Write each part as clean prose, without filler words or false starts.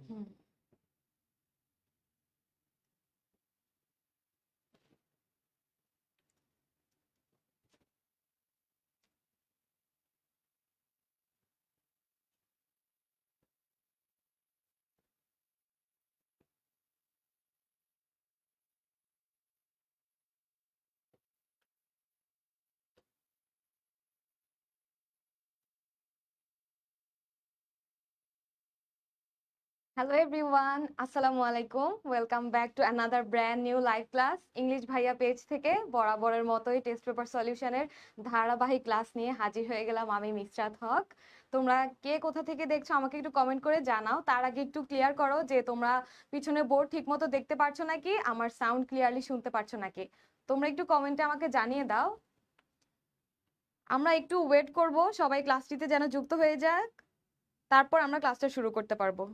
হুম। Hello everyone, আসসালামু আলাইকুম। Welcome back to another brand new live class English ভাইয়া page থেকে। বরাবরের মতোই টেস্ট পেপার সলিউশনের ধারাবাহিক ক্লাস নিয়ে হাজির হয়ে গেলাম আমি মিসরাত হক। তোমরা কে কোথা থেকে দেখছো আমাকে একটু কমেন্ট করে জানাও। তার আগে একটু ক্লিয়ার করো যে তোমরা পিছনে বোর্ড ঠিক মতো দেখতে পারছো নাকি, আমার সাউন্ড ক্লিয়ারলি শুনতে পারছো নাকি। তোমরা একটু কমেন্টে আমাকে জানিয়ে দাও। আমরা একটু ওয়েট করব সবাই ক্লাসটিতে যেন যুক্ত হয়ে যাক, তারপর আমরা ক্লাসটা শুরু করতে পারবো।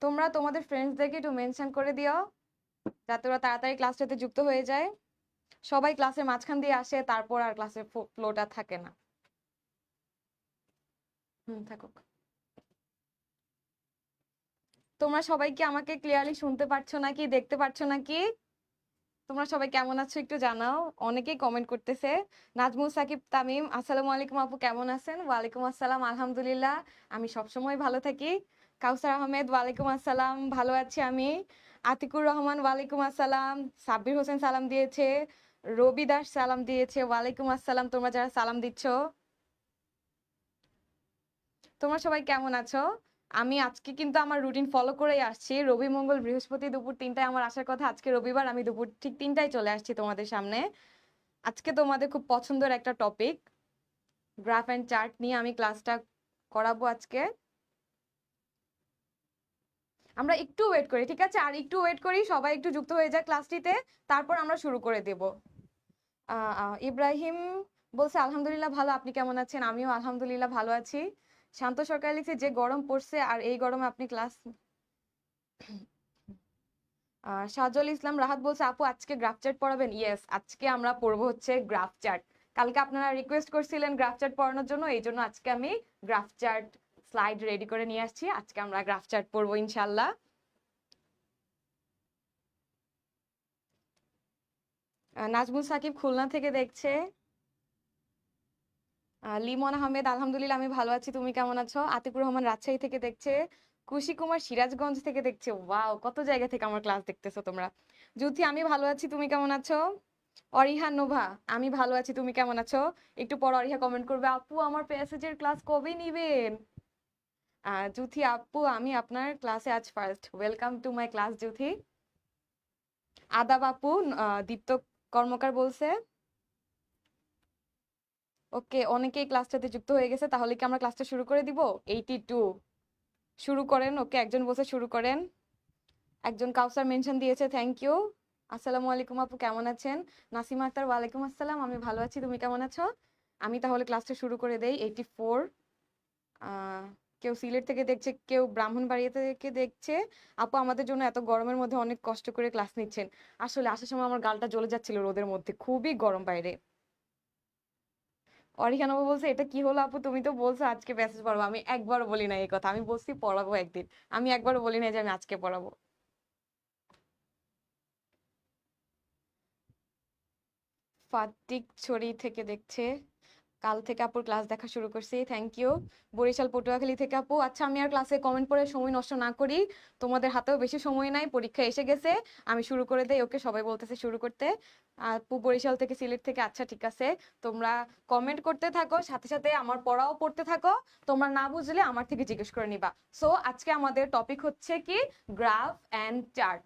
তোমরা তোমাদের ফ্রেন্ডসদেরকে একটু মেনশন করে দিও যাতে ওরা তাড়াতাড়ি ক্লাসটাতে যুক্ত হয়ে যায়। সবাই ক্লাসের মাঝখান দিয়ে আসে, তারপর আর ক্লাসের ফ্লোটা থাকে না। থাকুক। তোমরা সবাই কি আমাকে ক্লিয়ারলি শুনতে পারছো নাকি, দেখতে পারছো নাকি? তোমরা সবাই কেমন আছো একটু জানাও। অনেকেই কমেন্ট করতেছে। নাজমুল সাকিব তামিম, আসসালামু আলাইকুম আপু, কেমন আছেন? ওয়ালাইকুম আসসালাম, আলহামদুলিল্লাহ আমি সবসময় ভালো থাকি। কাউসার আহমেদ, ওয়ালাইকুম আসসালাম, ভালো আছি আমি। আতিকুর রহমান, ওয়ালাইকুম আসসালাম। সাব্বির হোসেন সালাম দিয়েছে। রবি দাস সালাম দিয়েছে, ওয়ালাইকুম আসসালাম। তোমরা যারা সালাম দিচ্ছ, তোমরা সবাই কেমন আছো? আমি আজকে কিন্তু আমার রুটিন ফলো করেই আসছি। রবি মঙ্গল বৃহস্পতি দুপুর 3টায় আমার আসার কথা। আজকে রবিবার, আমি দুপুর ঠিক 3টায় চলে আসছি তোমাদের সামনে। আজকে তোমাদের খুব পছন্দের একটা টপিক গ্রাফ এন্ড চার্ট নিয়ে আমি ক্লাসটা করাবো আজকে। আমরা একটু ওয়েট করি, ঠিক আছে? আর একটু ওয়েট করি, সবাই একটু যুক্ত হয়ে যায় ক্লাসটিতে, তারপর আমরা শুরু করে দেব। ইব্রাহিম বলছে আলহামদুলিল্লাহ ভালো, আপনি কেমন আছেন? আমিও আলহামদুলিল্লাহ ভালো আছি। শান্ত সরকার লিখছে যে গরম পড়ছে আর এই গরমে আপনি ক্লাস। সাজল ইসলাম রাহাত বলছে আপু আজকে গ্রাফ চার্ট পড়াবেন? ইয়েস, আজকে আমরা পড়বো হচ্ছে গ্রাফ চার্ট। কালকে আপনারা রিকোয়েস্ট করছিলেন গ্রাফ চার্ট পড়ানোর জন্য, এই জন্য আজকে আমি গ্রাফ চার্ট স্লাইড রেডি করে নিয়ে আসছি। আজকে আমরা গ্রাফ চার্ট পড়বো ইনশাল্লাহ। নাজমুল সাকিব খুলনা থেকে দেখছে। লিমন আহমেদ, আলহামদুলিল্লাহ আমি ভালো আছি, তুমি কেমন আছো? আতিকুর রহমান রাজশাহী থেকে দেখছে। খুশি কুমার সিরাজগঞ্জ থেকে দেখছে। ওয়াও, কত জায়গা থেকে আমার ক্লাস দেখতেছো তোমরা। জ্যোতি, আমি ভালো আছি, তুমি কেমন আছো? অরিহা নোভা, আমি ভালো আছি, তুমি কেমন আছো? একটু পর অরিহা কমেন্ট করবে আপু আমার প্যাসেজের ক্লাস কবে নিবেন। জুথি আপু, আমি আপনার ক্লাসে আজ first, welcome to my class Juthi. আদাব আপু, দীপ্ত কর্মকার বলছে। ওকে, অনেকেই ক্লাসটাতে যুক্ত হয়ে গেছে, তাহলে কি আমরা ক্লাসটা শুরু করে দিব? 82 শুরু করেন। ওকে, একজন বলছে শুরু করেন। একজন কাউসার মেনশন দিয়েছে, থ্যাংক ইউ। আসসালামু আলাইকুম আপু, কেমন আছেন? নাসিমা আক্তার, ওয়ালাইকুম আসসালাম, আমি ভালো আছি, তুমি কেমন আছো? আমি তাহলে ক্লাসটা শুরু করে দেই। 84। কেউ সিলেট থেকে দেখছে, কেউ ব্রাহ্মণবাড়িয়া থেকে দেখছে। আপু আমাদের জন্য এত গরমের মধ্যে অনেক কষ্ট করে ক্লাস নিচ্ছেন। আসলে আসার সময় আমার গালটা জ্বলে যাচ্ছিল রোদের মধ্যে, খুবই গরম বাইরে। অরিখান আপু বলছে এটা কি হলো আপু, তুমি তো বলছো আজকে মেসেজ পড়াবো। আমি একবারও বলি না এই কথা, আমি বলছি পড়াবো একদিন। আমি একবারও বলি না যে আমি আজকে পড়াবো। ফাতিক ছড়ি থেকে দেখছে। কাল থেকে আপুর ক্লাস দেখা শুরু করছি, থ্যাংক ইউ। বরিশাল পটুয়াখালী থেকে আপু, আচ্ছা আমি আর ক্লাসে কমেন্ট পড়ে সময় নষ্ট না করি, তোমাদের হাতেও বেশি সময় নাই, পরীক্ষা এসে গেছে, আমি শুরু করে দেই। ওকে, সবাই বলতেছে শুরু করতে। আপু বরিশাল থেকে, সিলেট থেকে, আচ্ছা ঠিক আছে। তোমরা কমেন্ট করতে থাকো, সাথে সাথে আমার পড়াও পড়তে থাকো। তোমরা না বুঝলে আমার থেকে জিজ্ঞেস করে নিবা। সো আজকে আমাদের টপিক হচ্ছে কি, গ্রাফ অ্যান্ড চার্ট।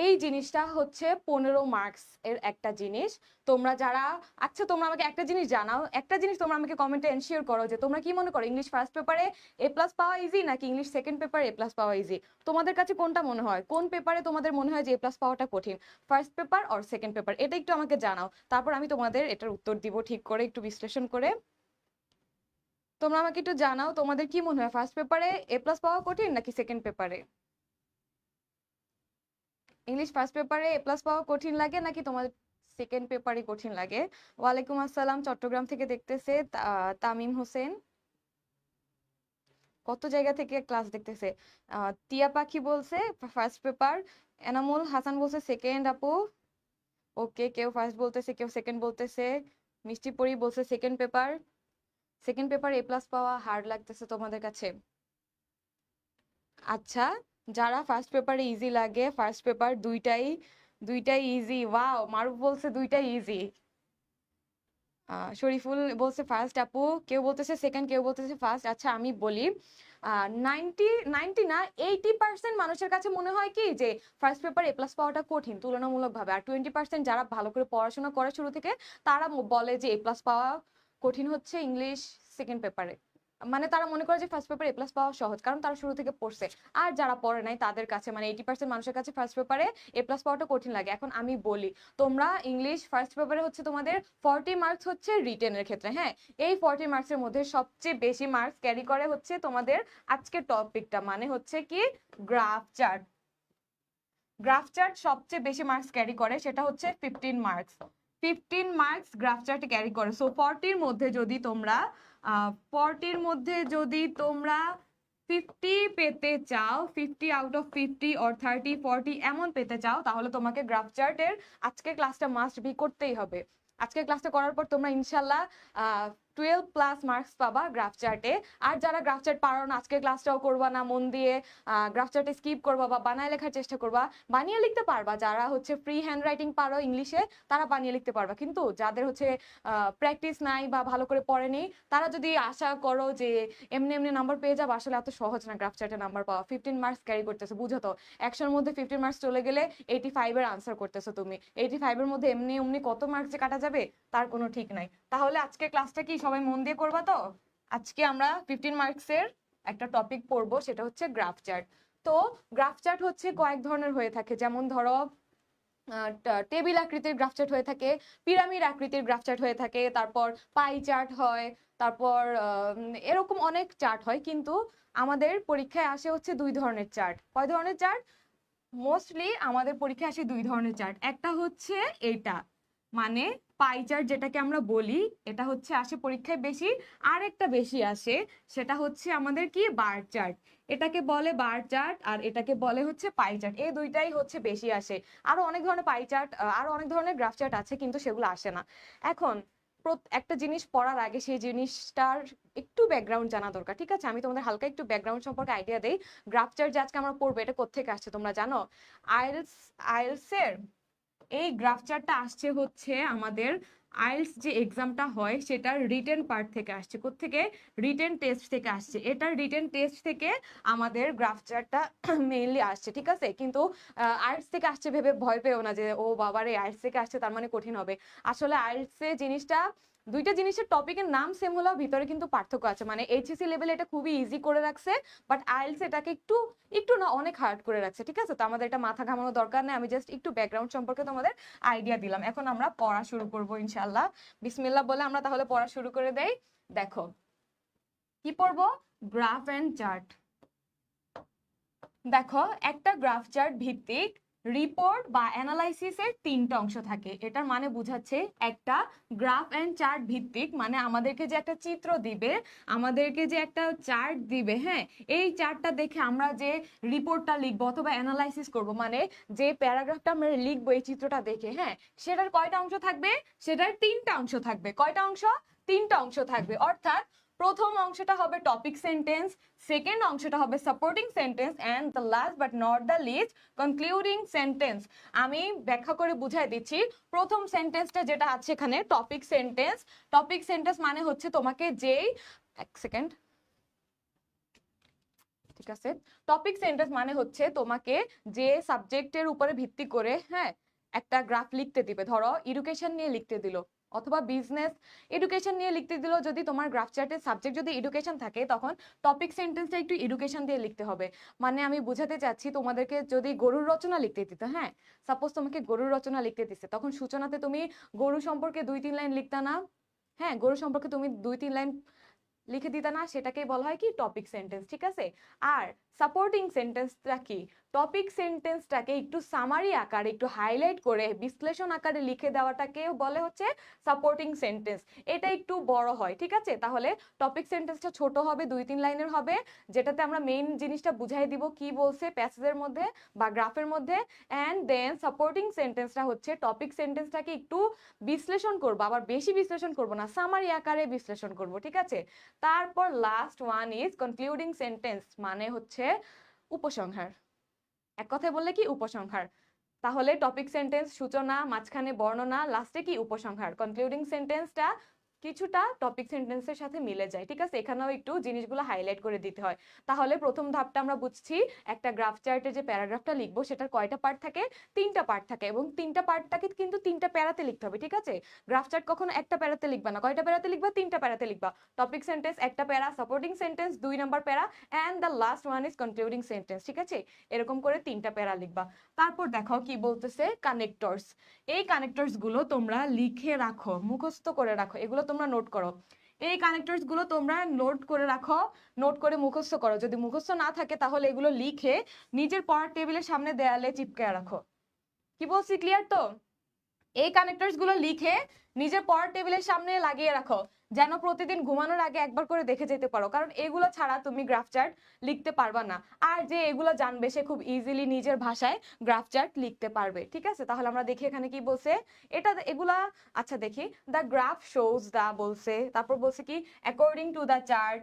এই জিনিসটা হচ্ছে 15 মার্কস এর একটা জিনিস। তোমরা যারা, আচ্ছা তোমরা আমাকে একটা জিনিস জানাও, একটা জিনিস তোমরা আমাকে কমেন্টে এনশিওর করো যে তোমরা কি মনে করো, ইংলিশ ফার্স্ট পেপারে এ প্লাস পাওয়া ইজি নাকি ইংলিশ সেকেন্ড পেপারে এ প্লাস পাওয়া ইজি? তোমাদের কাছে কোনটা মনে হয়, কোন পেপারে তোমাদের মনে হয় যে এ প্লাস পাওয়াটা কঠিন, first paper or second paper? এটা একটু আমাকে জানাও, তারপর আমি তোমাদের এটার উত্তর দিব ঠিক করে, একটু বিশ্লেষণ করে। তোমরা আমাকে একটু জানাও তোমাদের কি মনে হয়, ফার্স্ট পেপারে এ প্লাস পাওয়া কঠিন নাকি সেকেন্ড পেপারে? ইংলিশ ফার্স্ট পেপারে এ প্লাস পাওয়া কঠিন লাগে নাকি তোমাদের সেকেন্ড পেপারই কঠিন লাগে। ওয়ালাইকুম আসসালাম, চট্টগ্রাম থেকে দেখতেছে তামিম হোসেন। কত জায়গা থেকে ক্লাস দেখতেছে। টিয়া পাখি বলছে ফার্স্ট পেপার। এনামুল হাসান বলছে সেকেন্ড আপু। ওকে, কেউ ফার্স্ট বলতেছে, কেউ সেকেন্ড বলতেছে। মিষ্টি পরি বলছে সেকেন্ড পেপার। সেকেন্ড পেপার এ প্লাস পাওয়া হার্ড লাগতেছে তোমাদের কাছে? আচ্ছা, যারা ফার্স্ট পেপারে ইজি লাগে, ফার্স্ট পেপার দুইটাই দুইটাই ইজি। ওয়াও, মারুফ বলছে দুইটাই ইজি। শরীফুল বলছে ফার্স্ট আপু, কেউ বলতেছে সেকেন্ড, কেউ বলতেছে ফার্স্ট। আচ্ছা আমি বলি, 90 না 80% মানুষের কাছে মনে হয় কি যে ফার্স্ট পেপার এ প্লাস পাওয়াটা কঠিন তুলনামূলকভাবে, আর 20% যারা ভালো করে পড়াশোনা করে শুরু থেকে তারা বলে যে এ প্লাস পাওয়া কঠিন হচ্ছে ইংলিশ সেকেন্ড পেপারে। মানে তারা মনে করে যে ফার্স্ট পেপার এ প্লাস পাওয়া সহজ, কারণ তারা শুরু থেকে পড়ছে। আর যারা পড়ে নাই তাদের কাছে, মানে 80% মানুষের কাছে ফার্স্ট পেপারে এ প্লাস পাওয়াটা কঠিন লাগে। এখন আমি বলি, তোমরা ইংলিশ ফার্স্ট পেপারে হচ্ছে তোমাদের 40 মার্কস হচ্ছে রিটেনের ক্ষেত্রে, হ্যাঁ। এই 40 মার্কসের মধ্যে সবচেয়ে বেশি মার্কস ক্যারি করে হচ্ছে তোমাদের আজকের টপিকটা, মানে হচ্ছে কি গ্রাফ চার্ট। গ্রাফ চার্ট সবচেয়ে বেশি মার্কস ক্যারি করে, সেটা হচ্ছে 15 marks. 15 marks graph chart carry করে। সো 40-র মধ্যে যদি তোমরা 40-র মধ্যে যদি তোমরা 50 পেতে চাও, 50 আউট অফ 50 অর 30 40 এমন পেতে চাও, তাহলে তোমাকে গ্রাফ চার্টের আজকে ক্লাসটা মাস্ট বি করতেই হবে। আজকে ক্লাসটা করার পর তোমরা ইনশাল্লাহ 12 প্লাস মার্কস পাবা গ্রাফ চার্টে। আর যারা গ্রাফ চার্ট পারো না, আজকে ক্লাসটাও করবা না, মন দিয়ে গ্রাফ চার্টে স্কিপ করবা বা বানায় লেখার চেষ্টা করবা, বানিয়ে লিখতে পারবা। যারা হচ্ছে ফ্রি হ্যান্ড রাইটিং পারো ইংলিশে, তারা বানিয়ে লিখতে পারবা। কিন্তু যাদের হচ্ছে প্র্যাকটিস নাই বা ভালো করে পড়েনি, তারা যদি আশা করো যে এমনি এমনি নাম্বার পেয়ে যাবো, আসলে এত সহজ না গ্রাফ চার্টে নাম্বার পাওয়া। 15 মার্কস ক্যারি করতেছো, বুঝো তো। 100-র মধ্যে 15 মার্কস চলে গেলে 85-এর আনসার করতেছো তুমি। 85-এর মধ্যে এমনি এমনি কত মার্কস যে কাটা যাবে তার কোনো ঠিক নাই। তাহলে আজকে ক্লাসটা কি সবাই মন দিয়ে করবা তো? আজকে আমরা 15 মার্কসের একটা টপিক পড়বো, সেটা হচ্ছে গ্রাফ চার্ট। তো গ্রাফ চার্ট হচ্ছে কয়েক ধরনের হয়ে থাকে, যেমন ধরো টেবিল আকৃতির গ্রাফ চার্ট হয়ে থাকে, পিরামিড আকৃতির গ্রাফ চার্ট হয়ে থাকে, তারপর পাই চার্ট হয়, তারপর এরকম অনেক চার্ট হয়। কিন্তু আমাদের পরীক্ষায় আসে হচ্ছে দুই ধরনের চার্ট। কয় ধরনের চার্ট? মোস্টলি আমাদের পরীক্ষায় আসে দুই ধরনের চার্ট। একটা হচ্ছে এইটা, মানে পাই চার্ট যেটাকে আমরা বলি, এটা হচ্ছে আসে পরীক্ষায় বেশি। আর একটা বেশি আসে, সেটা হচ্ছে আমাদের কি বার চার্ট। এটাকে বলে বার চার্ট আর এটাকে বলে হচ্ছে পাই চার্ট। এই দুইটাই হচ্ছে বেশি আসে। আরো অনেক ধরনের পাই চার্ট, আরো অনেক ধরনের গ্রাফ চার্ট আছে, কিন্তু সেগুলো আসে না। এখন একটা জিনিস পড়ার আগে সেই জিনিসটার একটু ব্যাকগ্রাউন্ড জানা দরকার, ঠিক আছে? আমি তোমাদের হালকা একটু ব্যাকগ্রাউন্ড সম্পর্কে আইডিয়া দেই। গ্রাফ চার্ট যে আজকে আমরা পড়বো, এটা কোত্থেকে আসছে তোমরা জানো? আইএলস এর এই গ্রাফ চার্টটা আসছে হচ্ছে আমাদের আইএলস যে এক্সামটা হয় সেটার রিটেন পার্ট থেকে আসছে। কোত্থেকে? রিটেন টেস্ট থেকে আসছে। এটার রিটেন টেস্ট থেকে আমাদের গ্রাফ চার্টটা মেইনলি আসছে, ঠিক আছে? কিন্তু আইএলস থেকে আসছে ভেবে ভয় পেও না যে ও বাবারে আইএলস থেকে আসছে তার মানে কঠিন হবে। আসলে আইএলস এ জিনিসটা, দুইটা জিনিসের টপিকের নাম সেম হলেও ভিতরে কিন্তু পার্থক্য আছে। মানে এইচএসসি লেভেলে এটা খুবই ইজি করে রাখছে, বাট আইএলস এটাকে একটু একটু না অনেক হার্ড করে রাখছে, ঠিক আছে? তো আমাদের এটা মাথা ঘামানোর দরকার নেই, আমি জাস্ট একটু ব্যাকগ্রাউন্ড সম্পর্কে তোমাদের আইডিয়া দিলাম। এখন আমরা পড়া শুরু করবো ইনশাল্লাহ। বিসমিল্লাহ বলে আমরা তাহলে পড়া শুরু করে দেই। দেখো কি পড়বো? Graph and chart. দেখো, একটা গ্রাফ চার্ট ভিত্তিক রিপোর্ট বা অ্যানালাইসিসের তিনটা অংশ থাকে। এটার মানে বুঝাচ্ছে একটা গ্রাফ এন্ড চার্ট ভিত্তিক, মানে আমাদেরকে যে একটা চিত্র দিবে, আমাদেরকে যে একটা চার্ট দিবে, হ্যাঁ, এই চার্টটা দেখে আমরা যে রিপোর্টটা লিখবো অথবা অ্যানালাইসিস করব, মানে যে প্যারাগ্রাফটা আমরা লিখবো এই চিত্রটা দেখে, হ্যাঁ, সেটার কয়টা অংশ থাকবে? সেটার তিনটা অংশ থাকবে। কয়টা অংশ? তিনটা অংশ থাকবে। অর্থাৎ প্রথম অংশটা হবে টপিক সেন্টেন্স, সেকেন্ড অংশটা হবে supporting sentence, and the last but not the least concluding sentence. আমি ব্যাখ্যা করে বুঝাই দিচ্ছি। প্রথম সেন্টেন্সটা যেটা আছে এখানে টপিক সেন্টেন্স। টপিক সেন্টেন্স মানে হচ্ছে তোমাকে যেই, এক সেকেন্ড, ঠিক আছে। টপিক সেন্টেন্স মানে হচ্ছে তোমাকে যে সাবজেক্টের উপরে ভিত্তি করে, হ্যাঁ, একটা গ্রাফ লিখতে দিবে। ধরো এডুকেশন নিয়ে লিখতে দিল অথবা বিজনেস এডুকেশন নিয়ে লিখতে দিল। যদি তোমার গ্রাফ চার্টের সাবজেক্ট যদি এডুকেশন থাকে, তখন টপিক সেন্টেন্সটা একটু এডুকেশন দিয়ে লিখতে হবে। মানে আমি বুঝাতে চাচ্ছি, তোমাদেরকে যদি গরুর রচনা লিখতে দিত, হ্যাঁ, সাপোজ তোমাকে গরুর রচনা লিখতে দিচ্ছে, তখন সূচনাতে তুমি গরু সম্পর্কে 2-3 লাইন লিখতা না? হ্যাঁ, গরু সম্পর্কে তুমি 2-3 লাইন লিখে দিতা না? সেটাকেই বলা হয় কি টপিক সেন্টেন্স, ঠিক আছে? আর সাপোর্টিং সেন্টেন্সটা কি? টপিক সেন্টেন্সটাকে একটু সামারি আকারে একটু হাইলাইট করে বিশ্লেষণ আকারে লিখে দেওয়াটাকে বলে হচ্ছে সাপোর্টিং সেন্টেন্স। এটা একটু বড় হয়, ঠিক আছে? তাহলে টপিক সেন্টেন্সটা ছোট হবে, 2-3 লাইনের হবে, যেটাতে আমরা মেইন জিনিসটা বুঝাই দিব কি বলছে প্যাসেজের মধ্যে বা গ্রাফের মধ্যে। অ্যান্ড দেন সাপোর্টিং সেন্টেন্সটা হচ্ছে টপিক সেন্টেন্সটাকে একটু বিশ্লেষণ করবো, আবার বেশি বিশ্লেষণ করবো না, সামারি আকারে বিশ্লেষণ করব, ঠিক আছে? তারপর last one is concluding sentence, মানে হচ্ছে উপসংহার। এক কথায় বললে কি উপসংহার। তাহলে টপিক সেন্টেন্স সূচনা, মাঝখানে বর্ণনা, লাস্টে কি উপসংহার। কনক্লুডিং সেন্টেন্সটা কিছুটা টপিক সেন্টেন্সের সাথে মিলে যায়, ঠিক আছে? এখানেও একটু জিনিসগুলো হাইলাইট করে দিতে হয়। তাহলে প্রথম ধাপটা আমরা বুঝছি, একটা গ্রাফ চার্টে যে প্যারাগ্রাফটা লিখবো সেটার কয়টা পার্ট থাকে? 3টা পার্ট থাকে, এবং 3টা পার্টটাকে কিন্তু 3টা প্যারাতে লিখতে হবে, ঠিক আছে? গ্রাফ চার্ট কখনো একটা প্যারাতে লিখবা না, কয়টা প্যারাতে লিখবা? 3টা প্যারাতে লিখবা। টপিক সেন্টেন্স একটা প্যারা, সাপোর্টিং সেন্টেন্স 2 নাম্বার প্যারা, and the last one is concluding sentence, ঠিক আছে? এরকম করে 3টা প্যারা লিখবা। তারপর দেখো কি বলতেছে, কানেক্টরস। এই কানেক্টরস গুলো তোমরা লিখে রাখো, মুখস্থ করে রাখো, এগুলো তোমরা নোট করো। এই কানেক্টরস গুলো তোমরা নোট করে রাখো, নোট করে মুখস্থ করো। যদি মুখস্থ না থাকে তাহলে এগুলো লিখে নিজের পড়ার টেবিলের সামনে দেয়ালে চিপকায় রাখো। কি বলছি ক্লিয়ার তো? এই কানেক্টরস গুলো লিখে নিজের পড়ার টেবিলের সামনে লাগিয়ে রাখো, যেন প্রতিদিন ঘুমানোর আগে একবার করে দেখে যেতে পারো, কারণ এগুলো ছাড়া তুমি গ্রাফ চার্ট লিখতে পারবা না। আর যে এগুলো জানবে সে খুব ইজিলি নিজের ভাষায় গ্রাফ চার্ট লিখতে পারবে, ঠিক আছে? তাহলে আমরা দেখি এখানে কি বলছে, এগুলা আচ্ছা দেখি। দ্য গ্রাফ শোজ দ্য বলছে, তারপর বলছে কি according to the chart,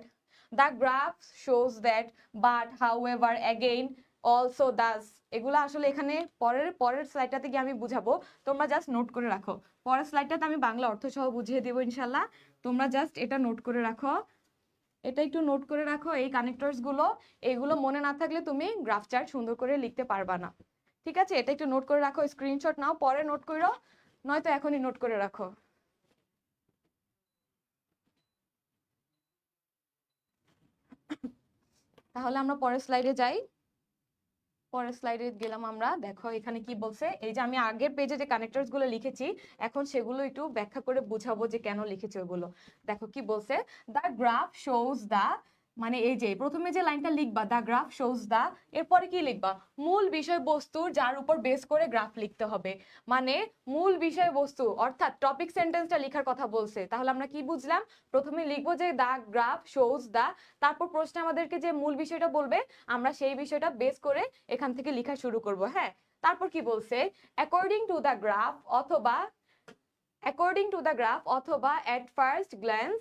the graph shows that, but however, again, also, Das. এগুলো আসলে এখানে পরের স্লাইডটাতে গিয়ে আমি বুঝাবো, তোমরা জাস্ট নোট করে রাখো। পরের স্লাইডটাতে আমি বাংলা অর্থ সহ বুঝিয়ে দেবো ইনশাল্লাহ, তোমরা জাস্ট এটা নোট করে রাখো। এটা একটু নোট করে রাখো, এই কানেক্টরস গুলো, এগুলো মনে না থাকলে তুমি গ্রাফ চার্ট সুন্দর করে লিখতে পারবা না, ঠিক আছে? এটা একটু নোট করে রাখো, স্ক্রিনশট নাও, পরে নোট করো, নয়তো এখনই নোট করে রাখো। তাহলে আমরা পরের স্লাইডে যাই। পরের স্লাইডে গেলাম আমরা, দেখো এখানে কি বলছে। এই যে আমি আগের পেজে যে কানেক্টরস গুলো লিখেছি, এখন সেগুলো একটু ব্যাখ্যা করে বুঝাবো যে কেন লিখেছি ওগুলো। দেখো কি বলছে, দ্য গ্রাফ শোজ দ্য, মানে এই যে প্রথমে যে লাইনটা লিখবা দ্য গ্রাফ শোজ দ্য, এরপরে কি লিখবা? মূল বিষয়বস্তু যার উপর বেস করে গ্রাফ লিখতে হবে, মানে মূল বিষয়বস্তু, অর্থাৎ টপিক সেন্টেন্সটা লেখার কথা বলছে। তাহলে আমরা কি বুঝলাম? প্রথমে লিখবো যে দ্য গ্রাফ শোজ দ্য, তারপর প্রশ্নে আমাদেরকে যে মূল বিষয়টা বলবে আমরা সেই বিষয়টা বেস করে এখান থেকে লেখা শুরু করব। হ্যাঁ, তারপর কি বলছে, অ্যাকর্ডিং টু দ্য গ্রাফ অথবা অ্যাট ফার্স্ট গ্ল্যান্স,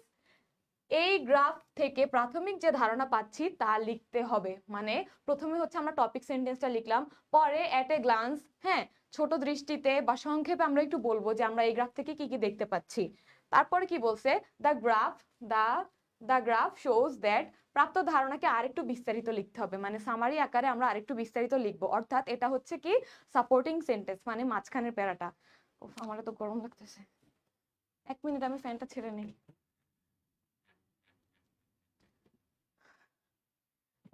এই গ্রাফ থেকে প্রাথমিক যে ধারণা পাচ্ছি তা লিখতে হবে। মানে প্রথমে হচ্ছে আমরা টপিক সেন্টেন্সটা লিখলাম, পরে অ্যাট এ গ্লান্স, হ্যাঁ, ছোট দৃষ্টিতে বা সংক্ষেপে আমরা একটু বলবো যে আমরা এই গ্রাফ থেকে কি কি দেখতে পাচ্ছি। তারপরে কি বলছে, দ্য গ্রাফ শোজ দ্যাট, প্রাপ্ত ধারণাকে আরেকটু বিস্তারিত লিখতে হবে, মানে সামারি আকারে আমরা আরেকটু বিস্তারিত লিখবো। অর্থাৎ এটা হচ্ছে কি সাপোর্টিং সেন্টেন্স, মানে মাঝখানের প্যারাটা। আমার তো গরম লাগতেছে, 1 মিনিট আমি ফ্যানটা ছেড়ে নিই।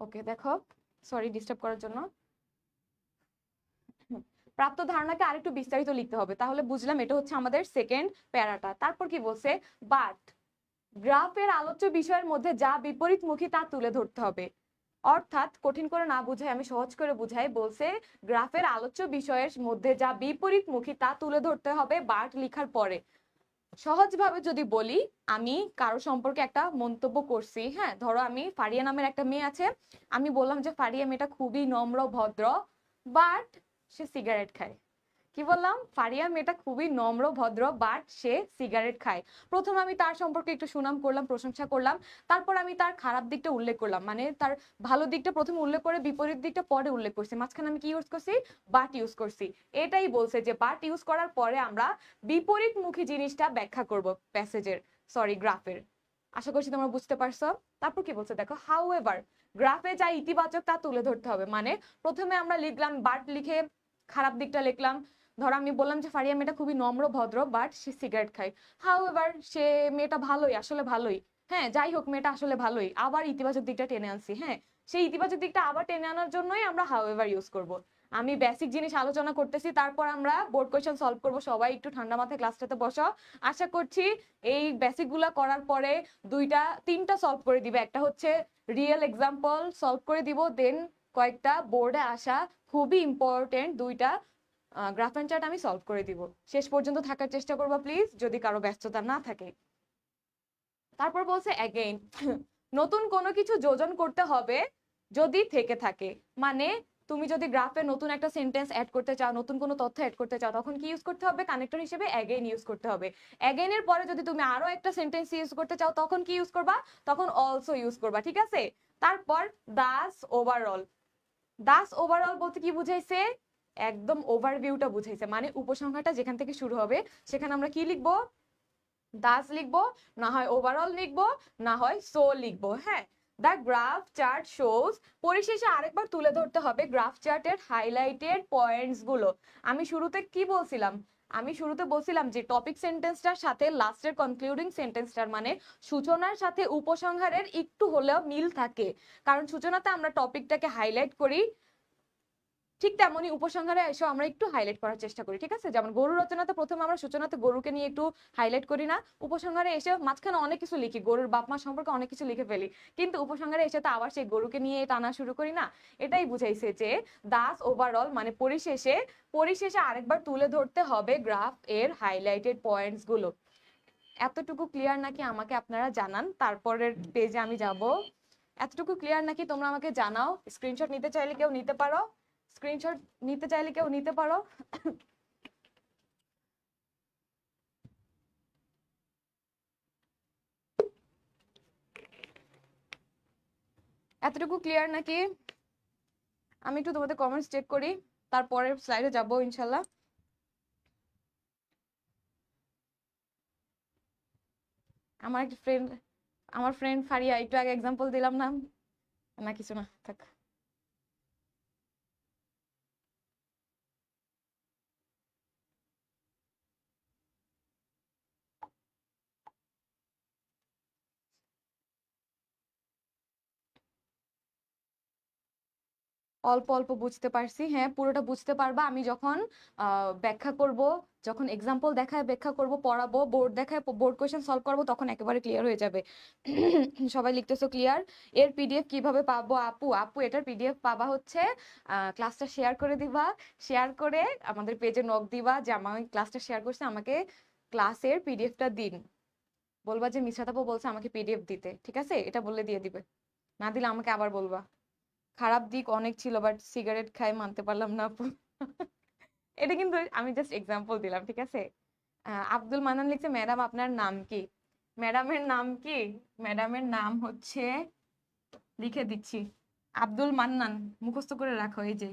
ওকে, দেখো, সরি ডিস্টার্ব করার জন্য। প্রাপ্ত ধারণাকে আরেকটু বিস্তারিত লিখতে হবে, তাহলে বুঝলাম এটা হচ্ছে আমাদের সেকেন্ড প্যারাটা। তারপর কি বলছে, বাট গ্রাফের আলোচ্য বিষয়ের মধ্যে যা বিপরীতমুখী তা তুলে ধরতে হবে। অর্থাৎ কঠিন করে না বুঝাই, আমি সহজ করে বুঝাই। বলছে গ্রাফের আলোচ্য বিষয়ের মধ্যে যা বিপরীতমুখী তা তুলে ধরতে হবে বাট লেখার পরে। সহজভাবে যদি বলি, আমি কারো সম্পর্কে একটা মন্তব্য করছি, হ্যাঁ, ধরো আমি ফারিয়া নামের একটা মেয়ে আছে, আমি বললাম যে ফারিয়া মেয়েটা খুবই নম্র ভদ্র, বাট সে সিগারেট খায়। কি বললাম? ফারিয়া মেয়েটা খুবই নম্র ভদ্র, বাট সে সিগারেট খায়। প্রথমে আমি তার সম্পর্কে একটু সুনাম করলাম, প্রশংসা করলাম, তারপর আমি তার খারাপ দিকটা উল্লেখ করলাম, মানে তার ভালো দিকটা প্রথমে উল্লেখ করে বিপরীত দিকটা পরে উল্লেখ করছি। মাঝখানে আমি কি ইউজ করছি? বাট ইউজ করছি। এটাই বলছে যে বাট ইউজ করার পরে আমরা বিপরীতমুখী জিনিসটা ব্যাখ্যা করব গ্রাফের। আশা করছি তোমরা বুঝতে পারছো। তারপর কি বলছে দেখো, হাউএভার, গ্রাফে যা ইতিবাচক তা তুলে ধরতে হবে। মানে প্রথমে আমরা লিখলাম, বাট লিখে খারাপ দিকটা লিখলাম। ধরো আমি বললাম যে ফারিয়া মেয়েটা খুবই নম্র ভদ্র, বাট সে সিগারেট খায়। হাউএভার, সে মেয়েটা ভালোই, আসলে ভালোই, হ্যাঁ, যাই হোক মেয়েটা আসলে ভালোই। আবার ইতিবাচক দিকটা টেনে আনছি, হ্যাঁ, সেই ইতিবাচক দিকটা আবার টেনে আনার জন্যই আমরা হাউএভার ইউজ করব। আমি বেসিক জিনিস আলোচনা করতেছি, তারপর আমরা বোর্ড কোয়েশ্চেন সলভ করব। সবাই একটু ঠান্ডা মাথায় ক্লাসটাতে বসো। আশা করছি এই বেসিক গুলা করার পরে তিনটা সলভ করে দিবে। একটা হচ্ছে রিয়েল এক্সাম্পল সলভ করে দিব, দেন কয়েকটা বোর্ডে আসা খুবই ইম্পর্টেন্ট দুইটা গ্রাফ এন্ড চার্ট আমি সলভ করে দিব। শেষ পর্যন্ত থাকার চেষ্টা করবা প্লিজ, যদি কারো ব্যস্ততা না থাকে। তারপর বলছে অ্যাগেইন নতুন কোনো কিছু যোজন করতে হবে যদি থেকে থাকে, মানে তুমি যদি গ্রাফে নতুন একটা সেন্টেন্স অ্যাড করতে চাও, নতুন কোনো তথ্য অ্যাড করতে চাও, তখন কি ইউজ করতে হবে? কানেক্টর হিসেবে অ্যাগেইন ইউজ করতে হবে। অ্যাগেইন এর পরে যদি তুমি আরো একটা সেন্টেন্স ইউজ করতে চাও, তখন কি ইউজ করবা? তখন অলসো ইউজ করবা, ঠিক আছে? তারপর দাস ওভারঅল। দাস ওভারঅল বলতে কি বুঝাইছে? একদম ওভারভিউটা বুঝাইছে, মানে উপসংহারটা যেখান থেকে শুরু হবে সেখানে আমরা কি লিখবো? দাস লিখবো, না হয় ওভারঅল লিখবো, না হয় সো লিখবো। হ্যাঁ, দ্য গ্রাফ চার্ট শোজ, পরিশেষে আরেকবার তুলে ধরতে হবে গ্রাফ চার্টের হাইলাইটেড পয়েন্টস গুলো। আমি শুরুতে কি বলছিলাম? আমি শুরুতে বলছিলাম যে টপিক সেন্টেন্সটার সাথে লাস্টের কনক্লুডিং সেন্টেন্সটার, মানে সূচনার সাথে উপসংহারের একটু হলেও মিল থাকে, কারণ সূচনাতে আমরা টপিকটাকে হাইলাইট করি, ঠিক তেমনি উপসংহারে এসে আমরা একটু হাইলাইট করার চেষ্টা করি, ঠিক আছে? যেমন গরু রচনাতে প্রথমে আমরা সূচনাতে গরুকে নিয়ে একটু হাইলাইট করি না, উপসংহারে এসে মাঝখানে অনেক কিছু লিখি, গরুর বাপ মা সম্পর্কে অনেক কিছু লিখে ফেলি, কিন্তু উপসংহারে এসে তো আবার সেই গরুকে নিয়ে টানা শুরু করি না। এটাই বুঝাইছে যে দাস ওভারঅল মানে পরিশেষে আরেকবার তুলে ধরতে হবে গ্রাফ এর হাইলাইটেড পয়েন্টস গুলো। এতটুকু ক্লিয়ার নাকি আমাকে আপনারা জানান, তারপরের পেজে আমি যাব। এতটুকু ক্লিয়ার নাকি তোমরা আমাকে জানাও। স্ক্রিনশট নিতে চাইলে কেউ নিতে পারো, স্ক্রিনশট নিতে চাইলে কেউ নিতে পারো। এতটুকু ক্লিয়ার নাকি? আমি একটু তোমাদের কমেন্টস চেক করি, তারপরে স্লাইডে যাব ইনশাল্লাহ। আমার ফ্রেন্ড ফারিয়া, একটু আগে এক্সাম্পল দিলাম না, না কিছু না, থাক। অল্প অল্প বুঝতে পারছি, হ্যাঁ পুরোটা বুঝতে পারবা আমি যখন ব্যাখ্যা করব, যখন এক্সাম্পল দেখায় ব্যাখ্যা করব, পড়াবো, বোর্ড দেখায় বোর্ড কোয়েশ্চেন সলভ করবো, তখন একেবারে ক্লিয়ার হয়ে যাবে। সবাই লিখতেছো ক্লিয়ার? এর পিডিএফ কিভাবে পাবো আপু? আপু এটার পিডিএফ পাবা হচ্ছে ক্লাসটা শেয়ার করে দিবা, শেয়ার করে আমাদের পেজে নক দিবা যে আমি ক্লাসটা শেয়ার করছি, আমাকে ক্লাসের পিডিএফটা দিন। বলবা যে মিশরাত আপু বলছে আমাকে পিডিএফ দিতে, ঠিক আছে? এটা বললে দিয়ে দিবে, না দিলে আমাকে আবার বলবা। খারাপ দিক অনেক ছিল, বাট সিগারেট খাই মানতে পারলাম না আপু। এটা কিন্তু আমি জাস্ট এক্সাম্পল দিলাম, ঠিক আছে? আব্দুল মান্নান লিখছে ম্যাডাম আপনার নাম কি? ম্যাডামের নাম কি? ম্যাডামের নাম হচ্ছে, লিখে দিচ্ছি, আব্দুল মান্নান। মুখস্থ করে রাখো, এই যে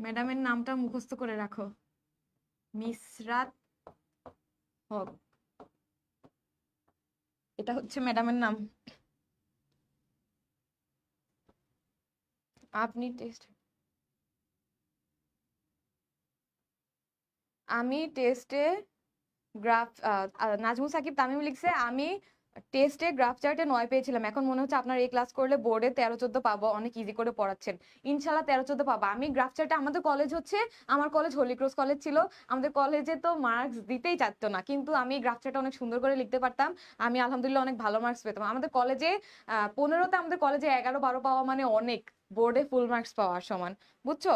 ম্যাডামের নামটা মুখস্থ করে রাখো, মিসরাত হক, এটা হচ্ছে ম্যাডামের নাম। আপনি টেস্ট, আমি টেস্টে গ্রাফ, নাজমুল সাকিব তামিম লিখছে আমি টেস্টে গ্রাফ চার্টে 9 পেয়েছিলাম, এখন মনে হচ্ছে আপনার এই ক্লাস করলে বোর্ডে 13-14 পাবো, অনেক ইজি করে পড়াচ্ছেন। ইনশাল্লাহ 13-14 পাবো। আমি গ্রাফ চার্টে, আমাদের কলেজ হচ্ছে, আমার কলেজ হোলি ক্রস কলেজ ছিল, আমাদের কলেজে তো মার্কস দিতেই চাইতো না, কিন্তু আমি গ্রাফ চার্টে অনেক সুন্দর করে লিখতে পারতাম, আমি আলহামদুলিল্লাহ অনেক ভালো মার্কস পেতাম। আমাদের কলেজে 15তে আমাদের কলেজে 11-12 পাওয়া মানে অনেক, বোর্ডে ফুল মার্কস পাওয়ার সমান, বুঝছো?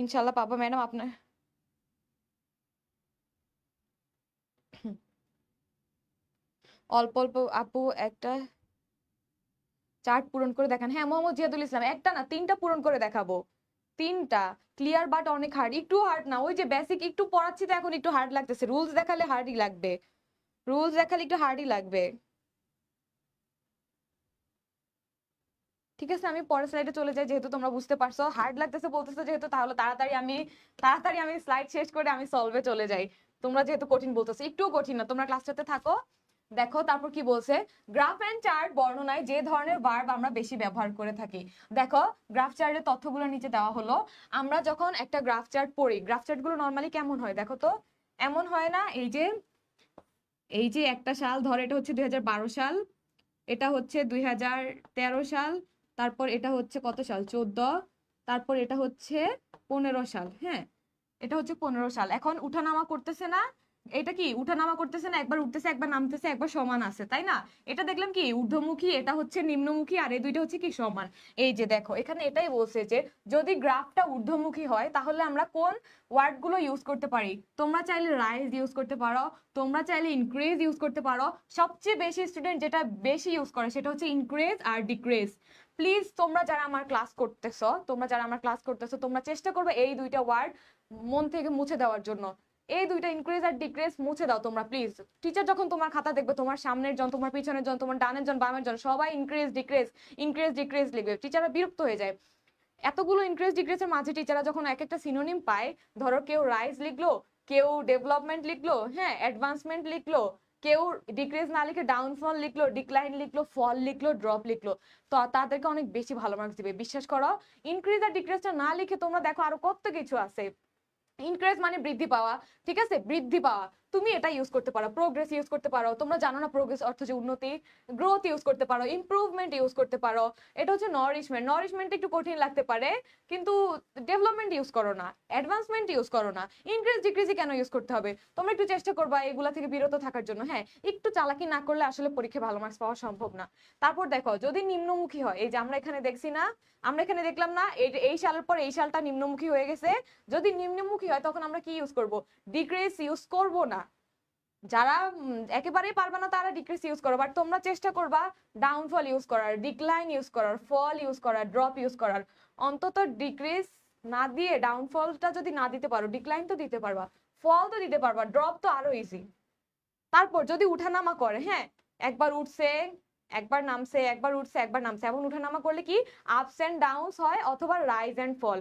ইনশাল্লাহ পাবো ম্যাডাম আপনার। অল্প অল্প আপু একটা চার্ট পূরণ করে দেখান। হ্যাঁ মোহাম্মদ জিয়াদুল ইসলাম, একটা না 3টা পূরণ করে দেখাবো, 3টা। ক্লিয়ার বাট অনেক হার্ড, একটু হার্ড না, ওই যে বেসিক একটু পড়াচ্ছি তো এখন একটু হার্ড লাগতেছে, রুলস দেখালে হার্ডই লাগবে, রুলস দেখালে একটু হার্ডই লাগবে, ঠিক আছে? আমি পরের স্লাইডে চলে যাই, যেহেতু তোমরা বুঝতে পারছো হার্ড লাগতেছে বলতেছো যেহেতু, তাহলে তাড়াতাড়ি আমি স্লাইড শেষ করে আমি সলভে চলে যাই। তোমরা যেহেতু কঠিন বলতেছো, একটু কঠিন না, তোমরা ক্লাসটাতে থাকো। দেখো তারপর কি বলছে, গ্রাফ এন্ড চার্ট বর্ণনায় যে ধরনের ভার্ব আমরা বেশি ব্যবহার করে থাকি। দেখো গ্রাফ চার্টের তথ্যগুলো নিচে দেওয়া হলো। আমরা যখন একটা গ্রাফ চার্ট পড়ি, গ্রাফ চার্ট গুলো নর্মালি কেমন হয় দেখো তো? এমন হয় না, এই যে একটা সাল ধর, এটা হচ্ছে 2012 সাল, এটা হচ্ছে 2013 সাল, তারপর এটা হচ্ছে কত সাল, 14, তারপর এটা হচ্ছে 15 সাল, হ্যাঁ এটা হচ্ছে 15 সাল। এখন উঠানামা করতেছে না, এটা কি উঠানামা করতেছে না, একবার উঠতেছে একবার নামতেছে, একবার সমান আছে, তাই না? এটা দেখলাম কি ঊর্ধ্বমুখী, এটা হচ্ছে নিম্নমুখী, আর এই দুইটা হচ্ছে কি সমান। এই যে দেখো এখানে এটাই বলছে যে যদি গ্রাফটা ঊর্ধ্বমুখী হয় তাহলে আমরা কোন ওয়ার্ড গুলো ইউজ করতে পারি। তোমরা চাইলে রাইজ ইউজ করতে পারো, তোমরা চাইলে ইনক্রিজ ইউজ করতে পারো। সবচেয়ে বেশি স্টুডেন্ট যেটা বেশি ইউজ করে সেটা হচ্ছে ইনক্রিজ আর ডিক্রিজ। প্লিজ তোমরা যারা আমার ক্লাস করতেছো, তোমরা চেষ্টা করবে এই দুইটা ওয়ার্ড মন থেকে মুছে দেওয়ার জন্য। এই দুইটা ইনক্রিজ আর ডিক্রিজ মুছে দাও তোমরা প্লিজ। টিচার যখন তোমার খাতা দেখবে, তোমার সামনের জন, তোমার পিছনের জন, তোমার ডানের জন, বামের জন, সবাই ইনক্রিজ লিখবে, টিচাররা বিরক্ত হয়ে যায়। এতগুলো ইনক্রিজ ডিক্রিজের মাঝে টিচাররা যখন এক একটা সিনোনিম পায়, ধরো কেউ রাইজ লিখলো, কেউ ডেভেলপমেন্ট লিখলো, হ্যাঁ অ্যাডভান্সমেন্ট লিখলো, কেউ ডিক্রিজ না লিখে ডাউনফল লিখলো, ডিক্লাইন লিখলো, ফল লিখলো, ড্রপ লিখলো, তো তাদেরকে অনেক বেশি ভালো মার্কস দিবে, বিশ্বাস করো। ইনক্রিজ আর ডিক্রিজটা না লিখে তোমরা দেখো আরো কত কিছু আছে। ইনক্রিজ মানে বৃদ্ধি পাওয়া, ঠিক আছে, বৃদ্ধি পাওয়া, তুমি এটা ইউজ করতে পারো, প্রোগ্রেস ইউজ করতে পারো, তোমরা জানো না প্রোগ্রেস অর্থ যে উন্নতি, গ্রোথ ইউজ করতে পারো, ইমপ্রুভমেন্ট ইউজ করতে পারো, এটা হচ্ছে নরিশমেন্ট, নরিশমেন্ট একটু কঠিন লাগতে পারে, কিন্তু ডেভেলপমেন্ট ইউজ করো না, অ্যাডভান্সমেন্ট ইউজ করো না, ইনক্রিজ ডিক্রিজই কেন ইউজ করতে হবে? তোমরা একটু চেষ্টা করবা এগুলা থেকে বিরত থাকার জন্য, হ্যাঁ একটু চালাকি না করলে আসলে পরীক্ষায় ভালো মার্কস পাওয়া সম্ভব না। তারপর দেখো যদি নিম্নমুখী হয়, এই যে আমরা এখানে দেখছি না, আমরা এখানে দেখলাম না এই সালের পর এই সালটা নিম্নমুখী হয়ে গেছে, যদি নিম্নমুখী হয় তখন আমরা কি ইউজ করব? ডিক্রিজ ইউজ করব না। যারা একেবারেই পারবে না তারা ডিক্রিজ ইউজ করো, বাট তোমরা চেষ্টা করবা ডাউনফল ইউজ করার, ডিক্লাইন ইউজ করার, ফল ইউজ করার, ড্রপ ইউজ করার। অন্তত ডিক্রিজ না দিয়ে, ডাউনফলটা যদি না দিতে পারো, ডিক্লাইন তো দিতে পারবা, ফল তো দিতে পারবা, ড্রপ তো আরো ইজি। তারপর যদি উঠানামা করে, হ্যাঁ একবার উঠছে একবার নামছে, একবার উঠছে একবার নামছে, এমন উঠানামা করলে কি আপস এন্ড ডাউনস হয়, অথবা rise and fall,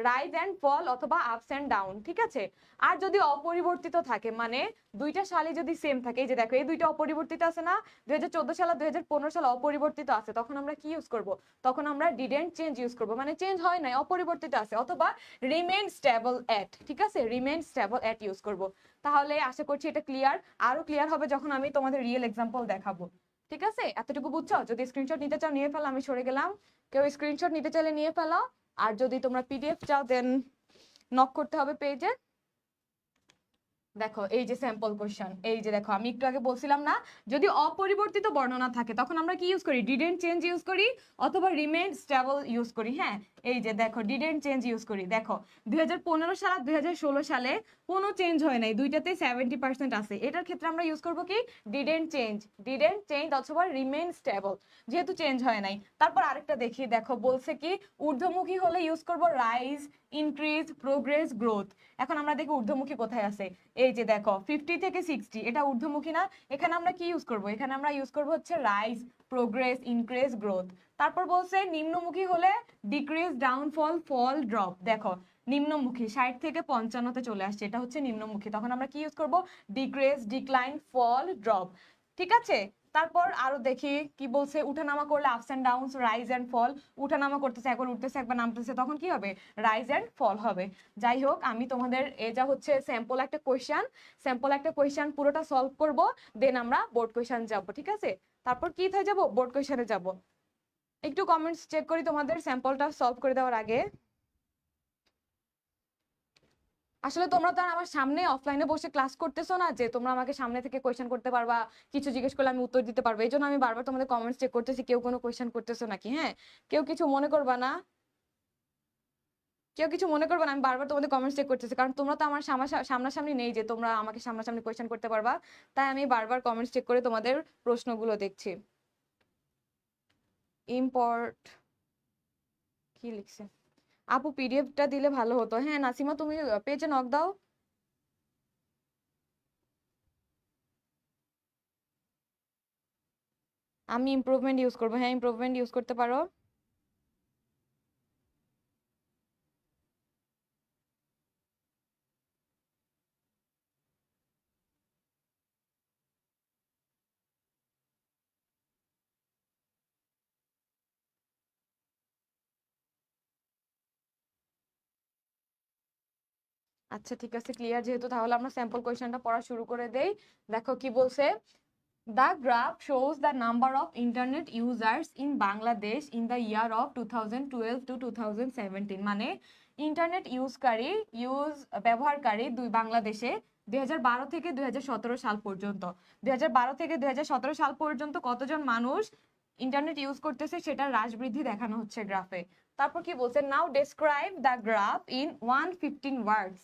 rise and fall অথবা আপস এন্ড ডাউন, ঠিক আছে। আর যদি অপরিবর্তিত থাকে, মানে দুইটা সালই যদি সেম থাকে, এই যে দেখো এই দুইটা অপরিবর্তিত আছে না, 2014 সাল আর 2015 সাল অপরিবর্তিত আছে, তখন আমরা কি ইউজ করব? তখন আমরা ডিডেন্ট চেঞ্জ ইউজ করব, মানে চেঞ্জ হয় নাই, অপরিবর্তিত আছে, অথবা রিমেইন স্টেবল এট, ঠিক আছে, রিমেইন স্টেবল এট ইউজ করব। তাহলে আশা করছি এটা ক্লিয়ার, আরো ক্লিয়ার হবে যখন আমি তোমাদের রিয়েল এক্সাম্পল দেখাবো, ঠিক আছে। এতটুকু বুঝছো? যদি স্ক্রিনশট নিতে চাও নিয়ে ফেলো, আমি সরে গেলাম, কেউ স্ক্রিনশট নিতে চাইলে নিয়ে ফেলো, আর যদি তোমরা পিডিএফ চাও দেন নক করতে হবে পেজে। দেখো এই যে স্যাম্পল কোশ্চেন, এই যে দেখো আমি একটু আগে বলছিলাম না, যদি অপরিবর্তিত বর্ণনা থাকে তখন আমরা কি ইউজ করি? ডিডেন্ট চেঞ্জ ইউজ করি অথবা রিমেইন স্টেবল ইউজ করি, হ্যাঁ এই যে দেখো ডিডেন্ট চেঞ্জ ইউজ করি। দেখো 2015 সাল আর 2016 সালে কোনো চেঞ্জ হয় নাই, দুইটাতে 70% আছে, এটার ক্ষেত্রে আমরা ইউজ করব কি? ডিডেন্ট চেঞ্জ অথবা রিমেইন স্টেবল, যেহেতু চেঞ্জ হয় নাই। তারপর আরেকটা দেখি, দেখো বলছে কি ঊর্ধ্বমুখী হলে ইউজ করব রাইজ, ইনক্রিজ, প্রোগ্রেস, গ্রোথ। এখন আমরা দেখি ঊর্ধ্বমুখী কোথায় আছে, এই যে দেখো 50 থেকে 60, এটা ঊর্ধ্বমুখী না, এখানে আমরা কি ইউজ করব? এখানে আমরা ইউজ করব হচ্ছে রাইজ, প্রোগ্রেস, ইনক্রিজ, গ্রোথ। তারপর বলছে নিম্নমুখী হলে ডিক্রিজ, ডাউনফল, ফল, ড্রপ। দেখো নিম্নমুখী 60 থেকে 55-তে চলে আসছে, এটা হচ্ছে নিম্নমুখী, তখন আমরা কি ইউজ করব? ডিক্রিজ, ডিক্লাইন, ফল, ড্রপ, ঠিক আছে। তারপর আরো দেখি কি বলছে, উঠানামা করলে ups and downs, rise and fall, উঠানামা করতেছে একবার উঠতেছে একবার নামতেছে, তখন কি হবে? রাইজ এন্ড ফল হবে। যাই হোক আমি তোমাদের এটা হচ্ছে স্যাম্পল একটা কোয়েশ্চেন পুরোটা সলভ করব, দেন আমরা বোর্ড কোয়েশ্চেন যাব, ঠিক আছে। তারপর কি থাই যাব? বোর্ড কোয়েশ্চেনে যাব। একটু কমেন্টস চেক করি তোমাদের স্যাম্পলটা সলভ করে দেওয়ার আগে। আসলে তোমরা তো আর আমার সামনে অফলাইনে বসে ক্লাস করতেছো না যে তোমরা আমাকে সামনে থেকে কোয়েশ্চেন করতে পারবা, কিছু জিজ্ঞেস করলে আমি উত্তর দিতে পারবো, এই জন্য আমি বারবার তোমাদের কমেন্টস চেক করতেছি কেউ কোনো কোয়েশ্চেন করতেছো নাকি, হ্যাঁ কেউ কিছু মনে করবা না, কেউ কিছু মনে করবে না, আমি বারবার তোমাদের কমেন্টস চেক করতেছি, কারণ তোমরা তো আমার সামনাসামনি নেই যে তোমরা আমাকে সামনাসামনি কোয়েশ্চেন করতে পারবা, তাই আমি বারবার কমেন্টস চেক করে তোমাদের প্রশ্নগুলো দেখছি। ইম্পোর্ট কি লিখছে আপু? পিডিএফটা দিলে ভালো হতো। হ্যাঁ নাসিমা তুমি পেজে নক দাও। আমি ইমপ্রুভমেন্ট ইউজ করবো, হ্যাঁ ইমপ্রুভমেন্ট ইউজ করতে পারো। আচ্ছা ঠিক আছে ক্লিয়ার যেহেতু, তাহলে আমরা স্যাম্পল কোয়েশ্চেনটা পড়া শুরু করে দেই। দেখো কি বলছে, The graph shows the number of internet users in Bangladesh in the year of 2012 to 2017 মানে ইন্টারনেট ব্যবহারকারী বাংলাদেশে 2012 থেকে 2017 সাল পর্যন্ত 2012 থেকে 2017 সাল পর্যন্ত কতজন মানুষ ইন্টারনেট ইউজ করতেছে সেটা হ্রাস বৃদ্ধি দেখানো হচ্ছে গ্রাফে। তারপর কি বলছে, now describe the graph in 115 words,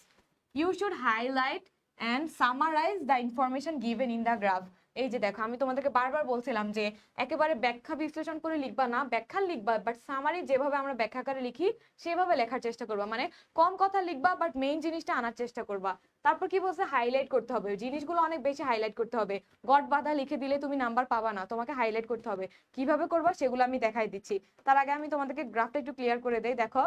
you should highlight and summarise the information given in the graph. এই যে দেখো, আমি তোমাদেরকে বারবার বলছিলাম যে একেবারে ব্যাখ্যা বিশ্লেষণ করে লিখবা না, ব্যাখ্যা লিখবা বাট সামারি যেভাবে আমরা ব্যাখ্যাকারে লিখি সেভাবে লেখার চেষ্টা করবা, মানে কম কথা লিখবা বাট মেইন জিনিসটা আনার চেষ্টা করবা। তারপর কি বলছে, হাইলাইট করতে হবে, জিনিসগুলো অনেক বেশি হাইলাইট করতে হবে। গট বাঁধা লিখে দিলে তুমি নাম্বার পাবা না, তোমাকে হাইলাইট করতে হবে। কিভাবে করবা সেগুলো আমি দেখাই দিচ্ছি। তার আগে আমি তোমাদেরকে গ্রাফটা একটু ক্লিয়ার করে দেই। দেখো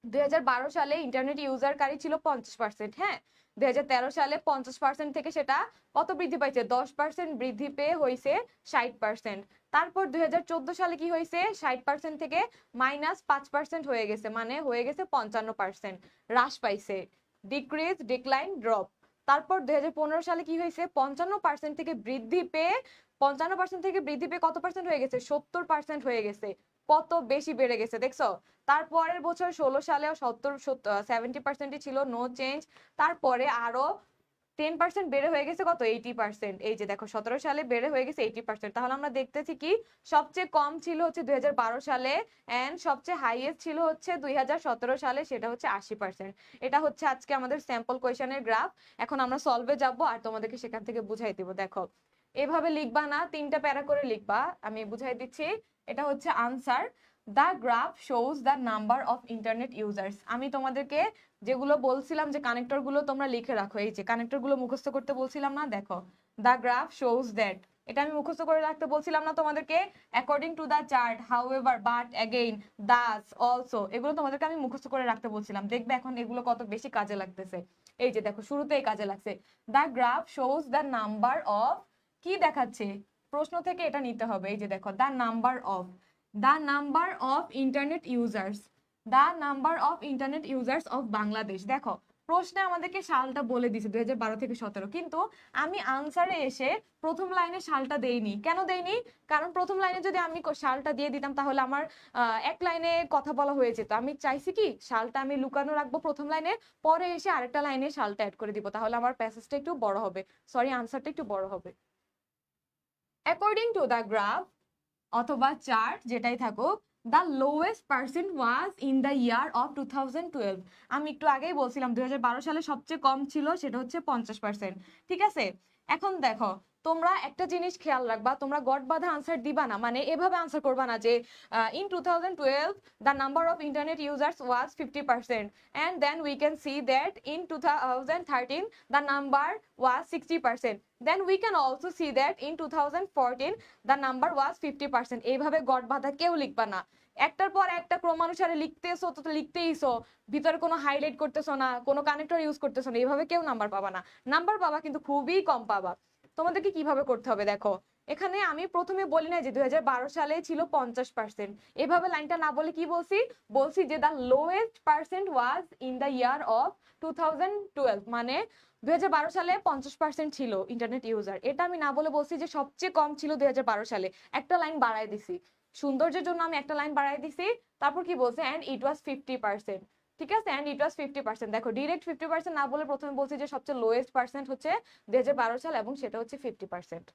2012 সালে ইন্টারনেট ইউজারকারী ছিল 50%, হ্যাঁ। 2013 সালে 50% থেকে সেটা কত বৃদ্ধি পাইছে, 10% বৃদ্ধি পেয়ে হয়েছে 60%। তারপর 2014 সালে কি হয়েছে, 60% থেকে -5% হয়ে গেছে, মানে হয়ে গেছে 55%, হ্রাস পাইছে, ডিক্রিজ, ডিক্লাইন, ড্রপ। তারপর 2015 সালে কি হয়েছে, 55% থেকে বৃদ্ধি পেয়ে 55% থেকে বৃদ্ধি পেয়ে কত পার্সেন্ট হয়ে গেছে, 70% হয়ে গেছে। কত বেশি বেড়ে গেছে দেখছো। তারপরের বছর 16 সালেও 70% ছিল, নো চেঞ্জ। তারপরে আরো 10% বেড়ে হয়ে গেছে কত, 80%। এই যে দেখো 17 সালে বেড়ে হয়ে গেছে 80%। তাহলে আমরা দেখতেছি কি, সবচেয়ে কম ছিল হচ্ছে 2012 সালে এন্ড সবচেয়ে হাইয়েস্ট ছিল হচ্ছে 2017 সালে, সেটা হচ্ছে 80%। এটা হচ্ছে আজকে আমাদের স্যাম্পল কোয়েশনের গ্রাফ। এখন আমরা সলভে যাব আর তোমাদেরকে সেখান থেকে বুঝাই দিব। দেখো এভাবে লিখবা না, 3টা প্যারা করে লিখবা, আমি বুঝাই দিচ্ছি। এটা হচ্ছে answer, the graph shows the number of internet users. আমি তোমাদেরকে যেগুলো বলছিলাম যে কানেক্টর গুলো তোমরা লিখে রাখো, এই যে কানেক্টর গুলো মুখস্থ করতে বলছিলাম না, দেখো দ্য গ্রাফ শোজ দ্যাট, এটা আমি মুখস্থ করে রাখতে বলছিলাম না তোমাদেরকে, according to the chart, however, but, again, Das, also, এগুলো তোমাদেরকে আমি মুখস্থ করে রাখতে বলছিলাম। দেখবে এখন এগুলো কত বেশি কাজে লাগতেছে। এই যে দেখো শুরুতেই কাজে লাগছে, the graph shows the number of, কি দেখাচ্ছে প্রশ্ন থেকে এটা নিতে হবে। এই যে দেখো the number of, the number of internet users, the number of internet users of Bangladesh. দেখো প্রশ্নে আমাদেরকে সালটা বলে দিছে 2012 থেকে 17, কিন্তু আমি আনসারে এসে প্রথম লাইনে সালটা দেইনি। কেন দেইনি, কারণ প্রথম লাইনে যদি আমি সালটা দিয়ে দিতাম তাহলে আমার এক লাইনে কথা বলা হয়ে যেত। আমি চাইছি কি সালটা আমি লুকানো রাখবো প্রথম লাইনে, পরে এসে আরেকটা লাইনে সালটা অ্যাড করে দিব, তাহলে আমার প্যাসেজটা একটু বড় হবে, সরি আনসারটা একটু বড় হবে। অ্যাকর্ডিং টু দ্য গ্রাফ অথবা চার্ট যেটাই থাকুক, the lowest percent was in the year of 2012। আমি একটু আগেই বলছিলাম 2012 সালে সবচেয়ে কম ছিল, সেটা হচ্ছে 50%, ঠিক আছে। এখন দেখো তোমরা একটা জিনিস খেয়াল রাখবা, তোমরা গট বাঁধা আনসার দিবা না, মানে এভাবে আনসার করবা না যে in 2012 the number of internet users was 50% and then we can see that in 2013 the number was 60%, then we can also see that in 2014 the number was 50%। এইভাবে গট বাঁধা কেউ লিখবা না, একটার পর একটা ক্রমানুসারে লিখতেছো তো লিখতেইছো, ভিতরে কোনো হাইলাইট করতেছো না, কোনো কানেক্টর ইউজ করতেছো না, এইভাবে কেউ নাম্বার পাবা না। নাম্বার পাবা কিন্তু খুবই কম পাবা। তোমাদেরকে কিভাবে করতে হবে দেখো, এখানে আমি প্রথমে বলি না যে 2012 সালে ছিল 50%, এভাবে লাইনটা না বলে কি বলছি, বলছি যে the lowest percent was in the year of 2012, মানে 2012 সালে 50% ছিল ইন্টারনেট ইউজার, এটা আমি না বলে বলছি যে সবচেয়ে কম ছিল 2012 সালে। একটা লাইন বাড়ায় দিছি, সৌন্দর্যের জন্য আমি একটা লাইন বাড়ায় দিছি। তারপর কি বলছে, এন্ড ইট ওয়াজ 50%, ঠিক আছে, এন্ড ইট ওয়াজ 50%। দেখো ডিরেক্ট 50% না বলে প্রথমে বলছি যে সবচেয়ে লোয়েস্ট পার্সেন্ট হচ্ছে 2012 সাল এবং সেটা হচ্ছে 50%।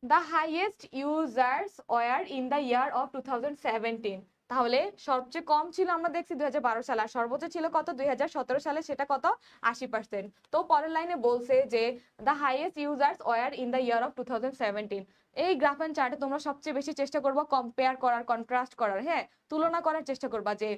The highest users were in the year of 2017, তাহলে সবচেয়ে কম ছিল আমরা দেখছি 2012 সালে, আর সর্বোচ্চ ছিল কত 2017 সালে, সেটা কত 80%। তো পরের লাইনে বলছে যে the highest users were in the year of 2017। এই গ্রাফ এন্ড চার্টে তোমরা সবচেয়ে বেশি চেষ্টা করবো কম্পেয়ার করার, কন্ট্রাস্ট করার, হ্যাঁ, তুলনা করার চেষ্টা করবা, যে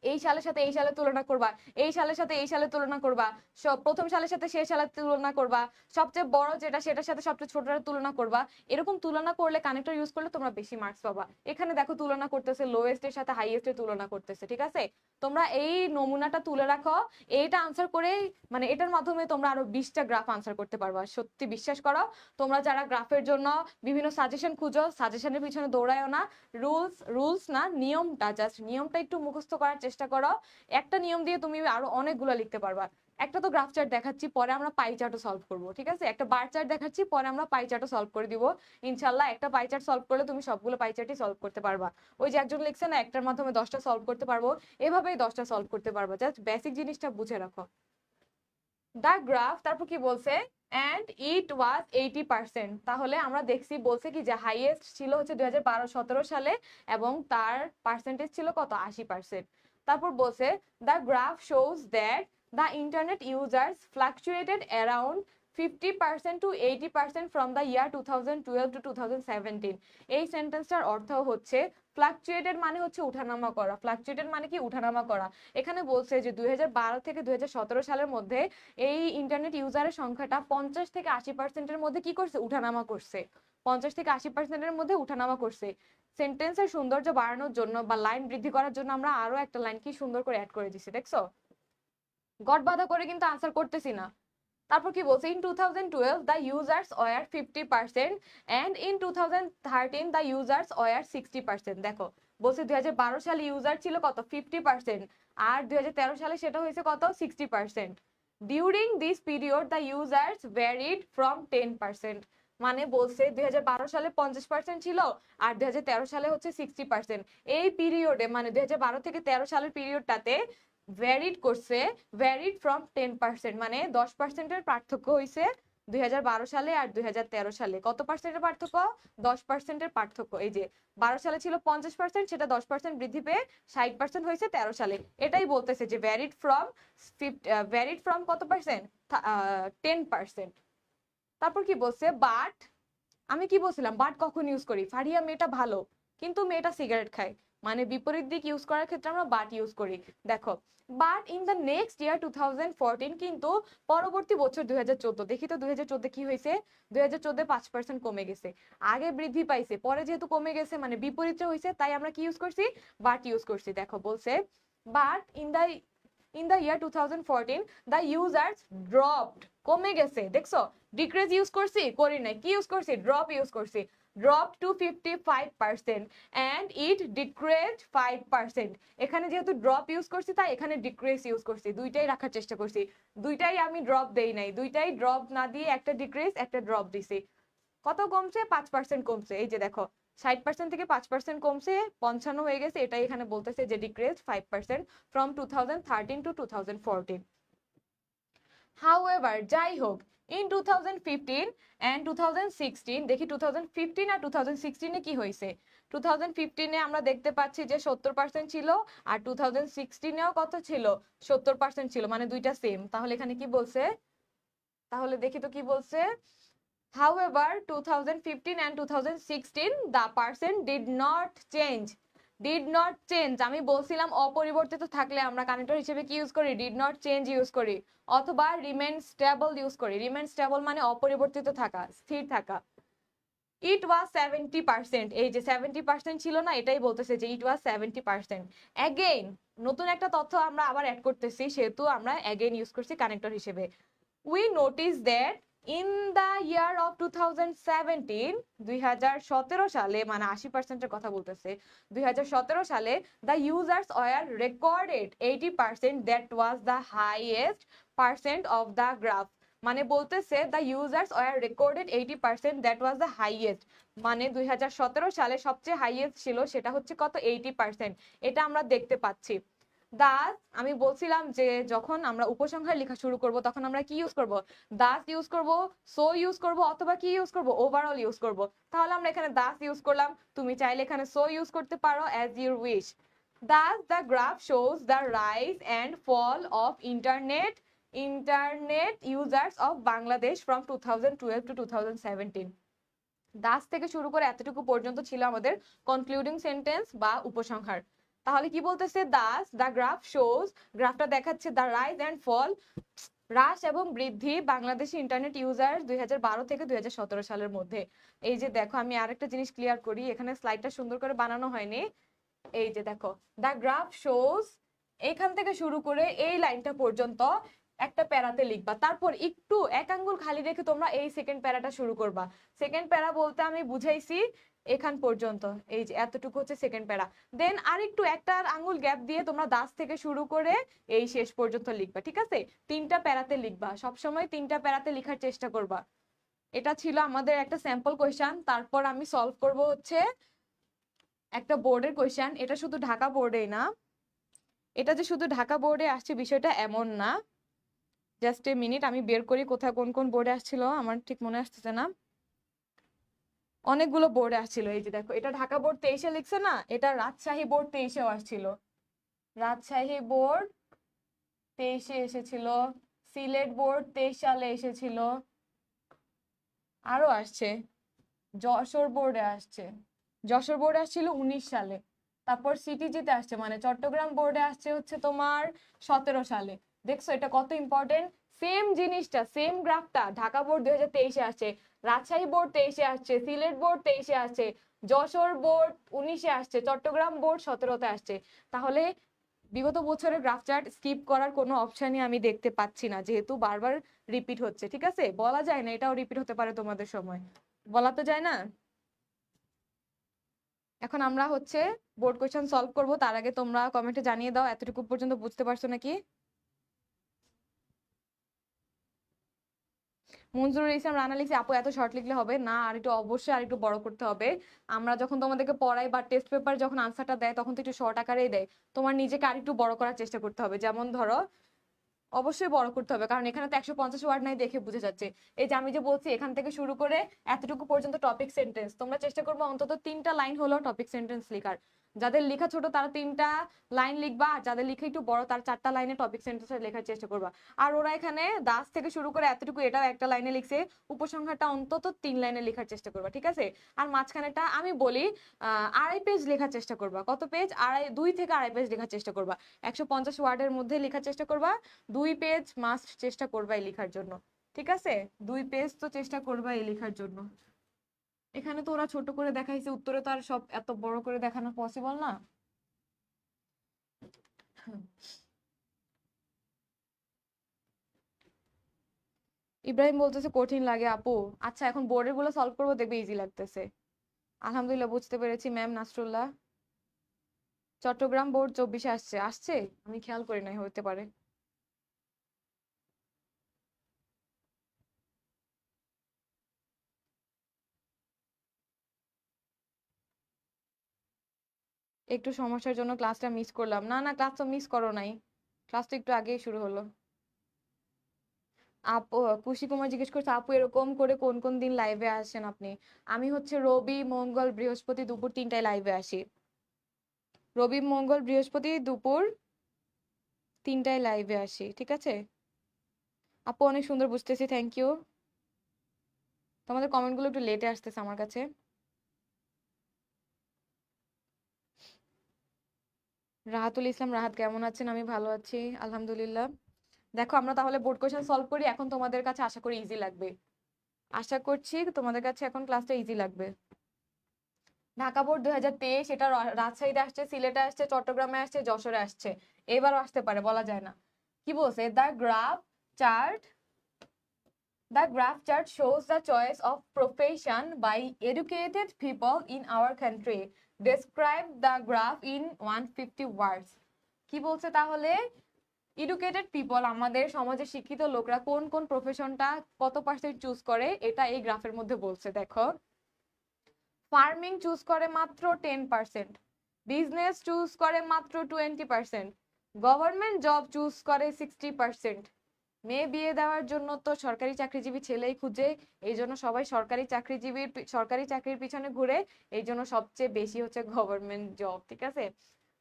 এই সালের সাথে এই সালে তুলনা করবা, এই সালের সাথে এই সালে তুলনা করবা, সব প্রথম সালের সাথে শেষ সালের তুলনা করবা, সবচেয়ে বড় যেটা সেটার সাথে সবচেয়ে ছোটটার তুলনা করবা। এরকম তুলনা করলে, কানেক্টর ইউজ করলে তোমরা বেশি মার্কস পাবা। এখানে দেখো তুলনা করতেছে, লোয়েস্টের সাথে হাইয়েস্টের তুলনা করতেছে, ঠিক আছে। তোমরা এই নমুনাটা তুলে রাখো, এইটা আনসার করে, মানে এটার মাধ্যমে তোমরা আরো 20টা গ্রাফ আনসার করতে পারবা। সত্যি বিশ্বাস করো, তোমরা যারা গ্রাফের জন্য বিভিন্ন সাজেশন খুঁজো, সাজেশনের পিছনে দৌড়ায়ও না। রুলস না, নিয়মটা, জাস্ট নিয়মটা একটু মুখস্থ করার চেষ্টা করো, একটা নিয়ম দিয়ে তুমি আরো অনেকগুলো লিখতে পারবা, একটা তো গ্রাফ চার্ট দেখাচ্ছি, পরে আমরা পাই চার্টও সলভ করবো, ঠিক আছে? একটা বার চার্ট দেখাচ্ছি, পরে আমরা পাই চার্টও সলভ করে দিব ইনশাল্লাহ। একটা পাই চার্ট সলভ করলে তুমি সবগুলো পাই চার্টই সলভ করতে পারবা। ওই যে একজন লিখছে না একটার মাধ্যমে 10টা সলভ করতে পারবো, এভাবেই 10টা সলভ করতে পারবা। জাস্ট বেসিক জিনিসটা বুঝে রাখো। দা গ্রাফ, তারপর কি বলছে, অ্যান্ড ইট ওয়াজ 80%। তাহলে আমরা দেখছি বলছে কি যে হাইয়েস্ট ছিল হচ্ছে 2012-17 সালে, এবং তার পার্সেন্টেজ ছিল কত, 80%। তারপর বলছে the graph shows that the internet users ফ্লাকচুয়েটেড around 50% to 80% from the year 2012 to 2017। এই সেন্টেন্সটার অর্থ হচ্ছে ফ্লাকচুয়েটেড মানে হচ্ছে উঠানামা করা। ফ্লাকচুয়েটেড মানে কি, উঠানামা করা। এখানে বলছে যে 2012 থেকে 2017 সালের মধ্যে এই ইন্টারনেট ইউজারের সংখ্যাটা 50 থেকে 80%-এর মধ্যে কি করছে, উঠানামা করছে। 50 থেকে 80%-এর মধ্যে উঠানামা করছে। সেন্টেন্সের সৌন্দর্য বাড়ানোর জন্য বা লাইন বৃদ্ধি করার জন্য আমরা আরো একটা লাইন কি সুন্দর করে অ্যাড করে দিছি, দেখছো? গট বাঁধা করে কিন্তু আনসার করতেছি না। তারপর কি বলছে, in 2012 the users were 50% and in 2013 the users were 60%। দেখো বলছে 2012 সালে ইউজার ছিল কত, 50%, আর 2013 সালে সেটা হয়েছে কত, 60%। During this period the users varied from 10%। মানে বলছে 2012 সালে 50% ছিল, আর 2013 সালে হচ্ছে 60%। এই পিরিয়ডে মানে 2012 থেকে 13 সালের পিরিয়ডটাতে ভ্যারিড করছে, ভ্যারিড ফ্রম 10%, মানে 10%-এর পার্থক্য হয়েছে 2012 সালে আর 2013 সালে। কত পার্সেন্টের পার্থক্য, 10%-এর পার্থক্য। এই যে 12 সালে ছিল 50%, সেটা 10% বৃদ্ধি পেয়ে 60% হয়েছে 13 সালে। এটাই বলতেছে যে ভ্যারিড ফ্রম কত পার্সেন্ট, 10%। তারপর কি বলছে, বাট, আমি কি বলছিলাম বাট কখন ইউজ করি, ফারিয়া মেয়েটা ভালো কিন্তু মেয়েটা সিগারেট খায়, মানে বিপরীত দিক ইউজ করার ক্ষেত্রে আমরা বাট ইউজ করি। দেখো, but in the next year 2014, কিন্তু পরবর্তী বছর 2014, দেখি তো 2014 কি হয়েছে, 2014 5% কমে গেছে। আগে বৃদ্ধি পাইছে, পরে যেহেতু কমে গেছে মানে বিপরীতটা হয়েছে, তাই আমরা কি ইউজ করছি, বাট ইউজ করছি। দেখো বলছে, but in the year 2014 the users dropped, কমে গেছে, দেখছো? ডিক্রিজ ইউজ করছি, করি নাই, কি ইউজ করছি, ড্রপ ইউজ করছি। Drop to 55% and it decreased 5%। এখানে যেহেতু ড্রপ ইউজ করছি তাই এখানে ডিক্রিজ ইউজ করছি, দুইটাই রাখার চেষ্টা করছি। দুইটাই আমি ড্রপ দেই নাই, দুইটাই ড্রপ না দিয়ে একটা ডিক্রিজ একটা ড্রপ দিছি। কত কমছে, 5% কমছে। এই যে দেখো 60% থেকে 5% কমছে, 55 হয়ে গেছে। এটাই এখানে বলতেছে যে ডিক্রিজ 5% from 2013 to 2014। However, যাই হোক, in 2015 and 2016, দেখি 2015 আর 2016 এ কি হয়েছে। 2015 এ আমরা দেখতে পাচ্ছি যে 70% ছিল, আর 2016 এও কত ছিল, 70% ছিল, মানে দুইটা সেম। তাহলে এখানে কি বলছে, তাহলে দেখি তো কি বলছে। However, 2015 and 2016 the percent did not change। did not change, আমি বলছিলাম অপরিবর্তিত থাকলে আমরা কানেক্টর হিসেবে কি ইউজ করি, did not change ইউজ করি, অথবা remain stable ইউজ করি। remain stable মানে অপরিবর্তিত থাকা, স্থির থাকা। it was 70%, এই যে 70% ছিল না, এটাই বলতেছে যে it was 70%। again, নতুন একটা তথ্য আমরা আবার অ্যাড করতেছি, সেহেতু আমরা again ইউজ করছি কানেক্টর হিসেবে। we noticed that in the year of 2017, 2017 সালে, মানে 80% এর কথা বলতেছে, 2017 সালে the users were recorded 80%, that was the highest percent of the graph। মানে বলতেছে the users were recorded 80%, that was the highest, মানে 2017 সালে সবচেয়ে হাইয়েস্ট ছিল, সেটা হচ্ছে কত, 80%। এটা আমরা দেখতে পাচ্ছি। দাস, আমি বলছিলাম যে যখন আমরা উপসংহার লেখা শুরু করব তখন আমরা কি ইউজ করব, দাস ইউজ করব, সো ইউজ করব, অথবা কি ইউজ করব, ওভারঅল ইউজ করব। তাহলে আমরা এখানে দাস ইউজ করলাম, তুমি চাইলে এখানে সো ইউজ করতে পারো, as your wish. Thus the graph shows the rise and fall of internet users of Bangladesh from 2012 to 2017। Thus থেকে শুরু করে এতটুকু পর্যন্ত ছিল আমাদের কনক্লুডিং সেন্টেন্স বা উপসংহার। তাহলে কি বলতেছে, দাস দ্য গ্রাফ শোজ, গ্রাফটা দেখাচ্ছে দ্য রাইজ এন্ড ফল, হ্রাস এবং বৃদ্ধি বাংলাদেশি ইন্টারনেট ইউজার 2012 থেকে 2017 সালের মধ্যে। এই যে দেখো, আমি আরেকটা জিনিস ক্লিয়ার করি, এখানে স্লাইডটা সুন্দর করে বানানো হয়নি। এই যে দেখো, দ্য গ্রাফ শোজ, এখান থেকে শুরু করে এই লাইনটা পর্যন্ত একটা প্যারাতে লিখবা, তারপর একটু এক আঙ্গুল খালি রেখে তোমরা এই সেকেন্ড প্যারাটা শুরু করবা। সেকেন্ড প্যারা বলতে আমি বুঝাইছি এখান পর্যন্ত, এই যে এতটুকু হচ্ছে সেকেন্ড প্যারা। দেন আর একটু একটা আঙ্গুল গ্যাপ দিয়ে তোমরা দাস থেকে শুরু করে এই শেষ পর্যন্ত লিখবা, ঠিক আছে? তিনটা প্যারাতে লিখবা, সবসময় তিনটা প্যারাতে লেখার চেষ্টা করবা। এটা ছিল আমাদের একটা স্যাম্পল কোয়েশ্চেন। তারপর আমি সলভ করব হচ্ছে একটা বোর্ডের কোয়েশ্চেন। এটা শুধু ঢাকা বোর্ডেই না, এটা যে শুধু ঢাকা বোর্ডে আসছে বিষয়টা এমন না। জাস্ট এ মিনিট, আমি বের করি কোথায় কোন কোন বোর্ডে আসছিল, আমার ঠিক মনে আসতেছে না। অনেকগুলো বোর্ডে আসছিল, এই যে দেখো এটা ঢাকা বোর্ড 23-এ লিখছে না, এটা রাজশাহী বোর্ড 23-এও আসছিল। রাজশাহী বোর্ড 23-এ এসেছিল, সিলেট বোর্ড 23 সালে এসেছিল, আরো আসছে, যশোর বোর্ডে আসছে, যশোর বোর্ডে আসছিল 19 সালে। তারপর সিটিজিতে আসছে, মানে চট্টগ্রাম বোর্ডে আসছে হচ্ছে তোমার 17 সালে। দেখছো এটা কত ইম্পর্টেন্ট? সেম জিনিসটা, সেম গ্রাফটা ঢাকা বোর্ড 2023-এ আসছে, রাজশাহী বোর্ড 23-এ আসছে, সিলেট বোর্ড 23-এ আসছে, যশোর বোর্ড 19-এ আসছে, চট্টগ্রাম বোর্ড 17-তে আসছে। তাহলে বিগত বছরের গ্রাফ চার্ট স্কিপ করার কোনো অপশনই আমি দেখতে পাচ্ছি না, যেহেতু বারবার রিপিট হচ্ছে। ঠিক আছে, বলা যায় না এটাও রিপিট হতে পারে তোমাদের সময়, বলা তো যায় না। এখন আমরা হচ্ছে বোর্ড কোয়েশ্চেন সলভ করব, তার আগে তোমরা কমেন্টে জানিয়ে দাও এতটুকু পর্যন্ত বুঝতে পারছো নাকি। মঞ্জুরুল ইসলাম রানা লিখছে, আপু এত শর্ট লিখলে হবে না, আর একটু অবশ্যই আর একটু বড় করতে হবে। আমরা যখন তোমাদেরকে পড়াই বা টেস্ট পেপার যখন আনসারটা দেয় তখন তো একটু শর্ট আকারেই দেয়, তোমার নিজেকে আর একটু বড় করার চেষ্টা করতে হবে। যেমন ধরো অবশ্যই বড় করতে হবে, কারণ এখানে তো 150 ওয়ার্ড নাই, দেখে বুঝে যাচ্ছে। এই যে আমি যে বলছি এখান থেকে শুরু করে এতটুকু পর্যন্ত টপিক সেন্টেন্স, তোমরা চেষ্টা করবো অন্তত 3টা লাইন হলো টপিক সেন্টেন্স লেখার। যাদের লেখা ছোট তারা 3টা লাইন লিখবা, আর যাদের লেখা একটু বড় তারা 4টা লাইনে টপিক সেন্টেন্স লেখার চেষ্টা করবা। আর ওরা এখানে দাস থেকে শুরু করে এতটুকু, এটাও একটা লাইনে লিখছে, উপসংহারটা অন্তত 3 লাইনে লেখার চেষ্টা করবা, ঠিক আছে? আর মাঝখানেটা আমি বলি 2.5 পেজ লেখার চেষ্টা করবা। কত পেজ? 2 থেকে 2.5 পেজ লেখার চেষ্টা করবা। 150 ওয়ার্ডের মধ্যে লেখার চেষ্টা করবা, 2 পেজ মাস্ট চেষ্টা করবাই লেখার জন্য, ঠিক আছে? 2 পেজ তো চেষ্টা করবাই লেখার জন্য। এখানে তো ওরা ছোট করে দেখাইছে, উত্তরে তো আর সব এত বড় করে দেখানো পসিবল না। ইব্রাহিম বলতেছে কঠিন লাগে আপু। আচ্ছা এখন বোর্ডের গুলো সলভ করবো, দেখবে ইজি লাগতেছে। আলহামদুলিল্লাহ বুঝতে পেরেছি ম্যাম নাসরুল্লাহ। চট্টগ্রাম বোর্ড 24-এ আসছে, আসছে আমি খেয়াল করি নাই, হতে পারে। একটু সমস্যার জন্য ক্লাসটা মিস করলাম। না না, ক্লাস তো মিস করো নাই, ক্লাস তো একটু আগেই শুরু হলো। আপু খুশি কুমার জিজ্ঞেস করছে, আপু এরকম করে কোন কোন দিন লাইভে আসেন আপনি? আমি হচ্ছে রবি মঙ্গল বৃহস্পতি দুপুর 3টায় লাইভে আসি। রবি মঙ্গল বৃহস্পতি দুপুর 3টায় লাইভে আসি, ঠিক আছে? আপু অনেক সুন্দর বুঝতেছি, থ্যাংক ইউ। তোমাদের কমেন্টগুলো একটু লেটে আসতেছে আমার কাছে। রাহাতুল ইসলাম রাহাত কেমন আছেন? আমি ভালো আছি আলহামদুলিল্লাহ। দেখো আমরা তাহলে বোর্ড কোয়েশ্চেন সলভ করি, এখন তোমাদের কাছে আশা করি ইজি লাগবে। আশা করছি তোমাদের কাছে এখন ক্লাসটা ইজি লাগবে। ঢাকা বোর্ড 2023, এটা রাজশাহীতে আসছে, সিলেটে আসছে, চট্টগ্রামে আসছে, যশোরে আসছে, এবারও আসতে পারে, বলা যায় না। কি বলছে? The graph chart shows the choice of profession by educated people in our country. Describe the graph in 150 words. কি বলছে তাহলে? এডুকেটেড পিপল, আমাদের সমাজে শিক্ষিত লোকরা কোন কোন প্রফেশনটা কত পার্সেন্ট চুজ করে, এটা এই গ্রাফের মধ্যে বলছে। দেখো, ফার্মিং চুজ করে মাত্র 10%, বিজনেস চুজ করে মাত্র 20%, গভর্নমেন্ট জব চুজ করে 60%। মেয়ে বিয়ে দেওয়ার জন্য তো সরকারি চাকরিজীবী ছেলেই খুঁজে, এই জন্য সবাই সরকারি চাকরির পিছনে ঘুরে, এই জন্য সবচেয়ে বেশি হচ্ছে গভর্নমেন্ট জব, ঠিক আছে?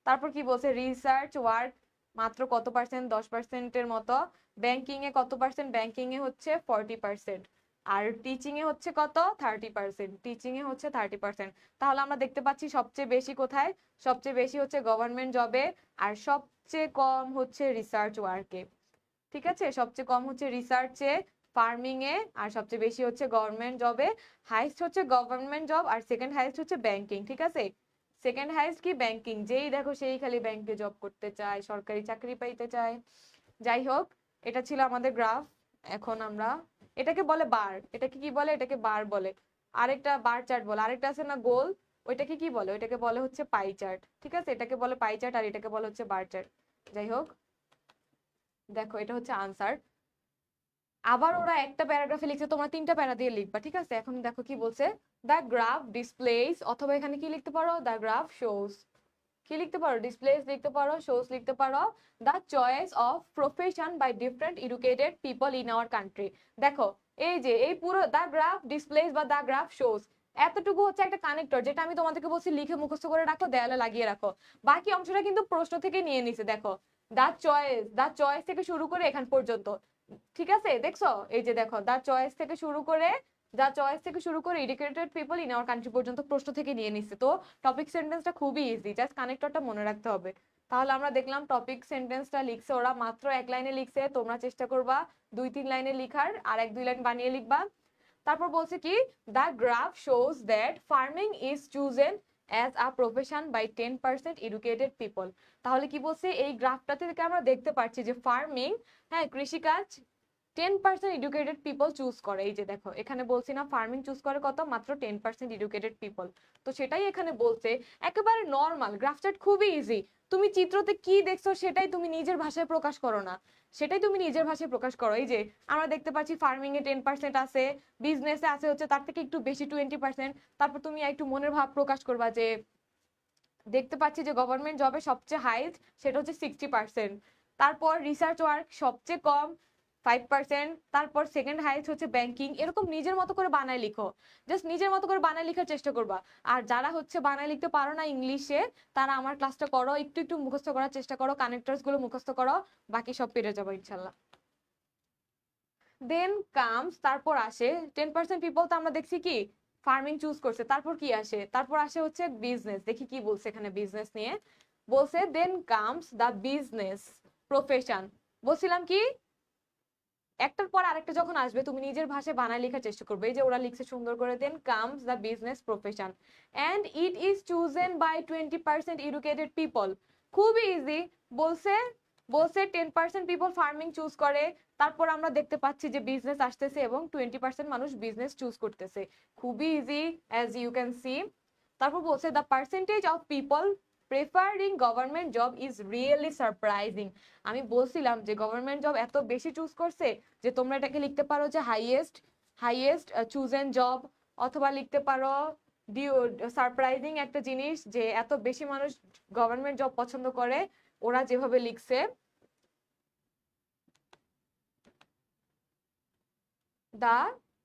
তারপর কি বলছে? রিসার্চ ওয়ার্ক মাত্র কত পার্সেন্ট? 10%-এর মতো। ব্যাংকিং এ কত পার্সেন্ট? ব্যাংকিং এ হচ্ছে 40%। আর টিচিং এ হচ্ছে কত? 30%। টিচিং এ হচ্ছে 30%। তাহলে আমরা দেখতে পাচ্ছি সবচেয়ে বেশি কোথায়? সবচেয়ে বেশি হচ্ছে গভর্নমেন্ট জবে, আর সবচেয়ে কম হচ্ছে রিসার্চ ওয়ার্কে, ঠিক আছে? সবচেয়ে কম হচ্ছে রিসার্চে, ফার্মিং এ, আর সবচেয়ে বেশি হচ্ছে গভর্নমেন্ট জবে। হাইস্ট হচ্ছে গভর্নমেন্ট জব, আর সেকেন্ড হাইস্ট হচ্ছে ব্যাংকিং, ঠিক আছে? সেকেন্ড হাইস্ট কি? ব্যাংকিং। যেই দেখো সেই খালি ব্যাংকে জব করতে চায়, সরকারি চাকরি পাইতে চায়। যাই হোক, এটা ছিল আমাদের গ্রাফ। এখন আমরা এটাকে বলে বার, এটাকে কি বলে, এটাকে বার বলে। আরেকটা বার চার্ট বলে, আরেকটা আছে না গোল, ওইটাকে কি বলে, ওইটাকে বলে হচ্ছে পাই চার্ট। ঠিক আছে, এটাকে বলে পাই চার্ট আর এটাকে বলে হচ্ছে বার চার্ট। যাই হোক, দেখো এটা হচ্ছে আনসার। আবার ওরা একটা প্যারাগ্রাফে লিখছে, তোমরা 3টা প্যারা দিয়ে লিখবা। ঠিক আছে, এখন দেখো কি বলছে, দ্য গ্রাফ ডিসপ্লেস, অথবা এখানে কি লিখতে পারো, দ্য গ্রাফ শোস। কি লিখতে পারো, ডিসপ্লেস লিখতে পারো, শোস লিখতে পারো, the choice of profession by different educated people in our country. দেখো এই যে এই পুরো দ্য গ্রাফ ডিসপ্লেস বা দ্য গ্রাফ শোস, এতটুকু হচ্ছে একটা কানেক্টর, যেটা আমি তোমাদেরকে বলছি লিখে মুখস্থ করে রাখো, দেয়ালে লাগিয়ে রাখো। বাকি অংশটা কিন্তু প্রশ্ন থেকে নিয়ে নিছে। দেখো দ্য চয়েস, দ্য চয়েস থেকে শুরু করে এখান পর্যন্ত। ঠিক আছে, দেখছো এই যে দেখো দ্য চয়েস থেকে শুরু করে, দ্য চয়েস থেকে শুরু করে educated people in our country পর্যন্ত প্রশ্ন থেকে নিয়ে নিচ্ছে। তো টপিক সেন্টেন্সটা খুবই ইজি, জাস্ট কানেক্টরটা মনে রাখতে হবে। তাহলে আমরা দেখলাম টপিক সেন্টেন্সটা লিখছে ওরা মাত্র 1 লাইনে লিখছে, তোমরা চেষ্টা করবা 2-3 লাইনে লিখার, আর 1-2 লাইন বানিয়ে লিখবা। তারপর বলছে কি, the graph shows that farming is chosen as a profession by 10% educated people. তাহলে কি বলছে, এই গ্রাফটাতে থেকে আমরা দেখতে পাচ্ছি যে ফার্মিং, হ্যাঁ কৃষিকাজ 10% এডুকেটেড পিপল চুজ করে। এই যে দেখো এখানে বলছি না, ফার্মিং চুজ করে কত, মাত্র 10% এডুকেটেড পিপল। তো সেটাই এখানে বলছে, একেবারে নর্মাল গ্রাফ চার্ট, খুবই ইজি। তুমি চিত্রতে কি দেখছো সেটাই তুমি নিজের ভাষায় প্রকাশ করো না, সেটাই তুমি নিজের ভাষায় প্রকাশ করো। এই যে আমরা দেখতে পাচ্ছি ফার্মিং এ 10% আছে, বিজনেসে আছে হচ্ছে তার থেকে একটু বেশি 20%। তারপর তুমি একটু মনের ভাব প্রকাশ করবা যে দেখতে পাচ্ছি যে গভর্নমেন্ট জবে সবচেয়ে হাইস্ট, সেটা হচ্ছে 60%। তারপর রিসার্চ ওয়ার্ক সবচেয়ে কম, 5%। তারপর সেকেন্ড হাইস্ট হচ্ছে ব্যাংকিং। এরকম নিজের মতো করে বানায় লিখো, জাস্ট নিজের মতো করে বানায় লিখার চেষ্টা করবা। আর যারা হচ্ছে বানায় লিখতে পারো না ইংলিশে, তারা আমার ক্লাসটা করো, একটু একটু মুখস্থ করার চেষ্টা করো, কানেক্টরস গুলো মুখস্থ করো, বাকি সব পেরে যাবো ইনশাল্লাহ। দেন কামস, তারপর আসে 10% পিপল, তো আমরা দেখছি কি ফার্মিং চুজ করছে। তারপর কি আসে, তারপর আসে হচ্ছে বিজনেস। দেখি কি বলছে এখানে বিজনেস নিয়ে। বলছে then comes the business profession. বলছিলাম কি, একটার পর আরেকটা যখন আসবে তুমি নিজের ভাষায় বানায় লেখার চেষ্টা করবে। এই যে ওরা লিখছে সুন্দর করে, then comes the business profession and it is chosen by 20% educated people. খুবই ইজি। বলছে বলছে 10% পিপল ফার্মিং চুজ করে, তারপর আমরা দেখতে পাচ্ছি যে বিজনেস আসতেছে এবং 20% মানুষ বিজনেস চুজ করতেছে। খুবই easy, as you can see. তারপর বলছে the percentage of people preferring government job is really surprising. আমি বলছিলাম যে গভর্নমেন্ট জব এত বেশি চুজ করছে যে তোমরা এটাকে লিখতে পারো যে হাইয়েস্ট হাইয়েস্ট চুজেন জব, অথবা লিখতে পারো সারপ্রাইজিং একটা জিনিস যে এত বেশি মানুষ গভর্নমেন্ট জব পছন্দ করে। ওরা যেভাবে লিখছে, the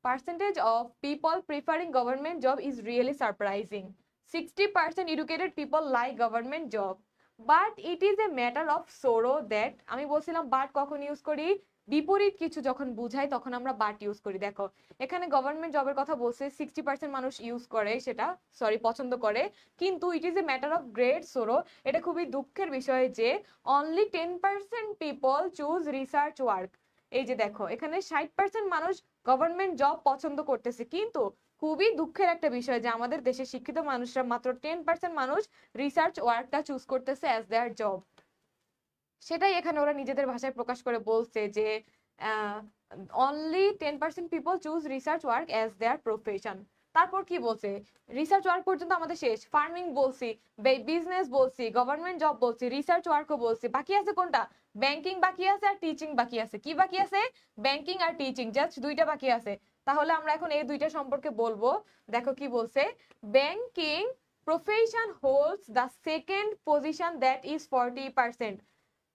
percentage of people preferring government job is really surprising. 60% educated people like government job, but it is a matter of sorrow that, আমি বলছিলাম বাট কখন ইউজ করি, বিপরীত কিছু যখন বুঝাই তখন আমরা বাট ইউজ করি। দেখো এখানে গভর্নমেন্ট জবের কথা বলছে, 60% মানুষ ইউজ করে সেটা, সরি পছন্দ করে, কিন্তু it is a matter of great sorrow, এটা খুবই দুঃখের বিষয় যে only 10% people choose research work. এই যে দেখো এখানে 60% মানুষ গভর্নমেন্ট জব পছন্দ করতেছে, কিন্তু খুবই দুঃখের একটা বিষয় যে আমাদের দেশে শিক্ষিত মানুষরা মাত্র 10% মানুষ রিসার্চ ওয়ার্কটা চুজ করতেছে অ্যাজ দেয়ার জব। সেটাই এখানে ওরা নিজেদের ভাষায় প্রকাশ করে বলছে যে only 10% people choose research work as their profession. তারপর কি বলছে, রিসার্চ ওয়ার্ক পর্যন্ত আমাদের শেষ, ফার্মিং বলছি, বিজনেস বলছি, গভর্নমেন্ট জব বলছি, রিসার্চ ওয়ার্কও বলছি, বাকি আছে কোনটা, ব্যাংকিং বাকি আছে আর টিচিং বাকি আছে। কি বাকি আছে, ব্যাংকিং আর টিচিং, জাস্ট দুইটা বাকি আছে। তাহলে আমরা এখন এই দুইটা সম্পর্কে বলবো। দেখো কি বলছে, banking profession holds the second position that is 40%।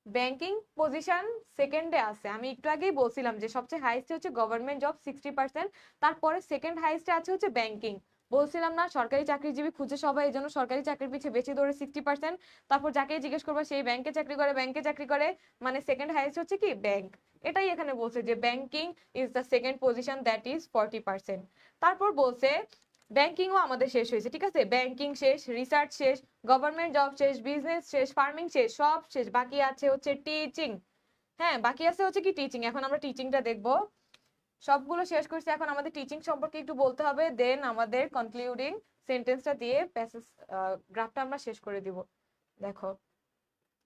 Banking position সেকেন্ডে আছে। আমি একটু আগেই বলছিলাম যে সবচেয়ে হাইস্ট হচ্ছে গভর্নমেন্ট জব 60%, তারপরে সেকেন্ড হাইস্টে আছে হচ্ছে ব্যাংকিং। বলছিলাম না সরকারি চাকরিজীবী খুঁজে সবাই, এই জন্য সরকারি চাকরির পিছিয়ে বেশি দৌড়ে 60%। তারপর যাকে জিজ্ঞেস করবো সেই ব্যাংকে চাকরি করে, ব্যাংকে চাকরি করে, মানে সেকেন্ড হাইস্ট হচ্ছে কি ব্যাংক। এটাই এখানে বলছে যে banking is the second position that is 40%। তারপর বলছে ব্যাংকিংও আমাদের শেষ হয়েছে। ঠিক আছে, ব্যাংকিং শেষ, রিসার্চ শেষ, গভর্নমেন্ট জব শেষ, বিজনেস শেষ, ফার্মিং শেষ, সব শেষ, বাকি আছে হচ্ছে টিচিং। হ্যাঁ বাকি আছে হচ্ছে কি টিচিং। এখন আমরা টিচিংটা দেখবো। সবগুলো শেষ করছি, এখন আমাদের টিচিং সম্পর্কে একটু বলতে হবে, দেন আমাদের কনক্লুডিং সেন্টেন্সটা দিয়ে প্যাসেজ গ্রাফটা আমরা শেষ করে দিব। দেখো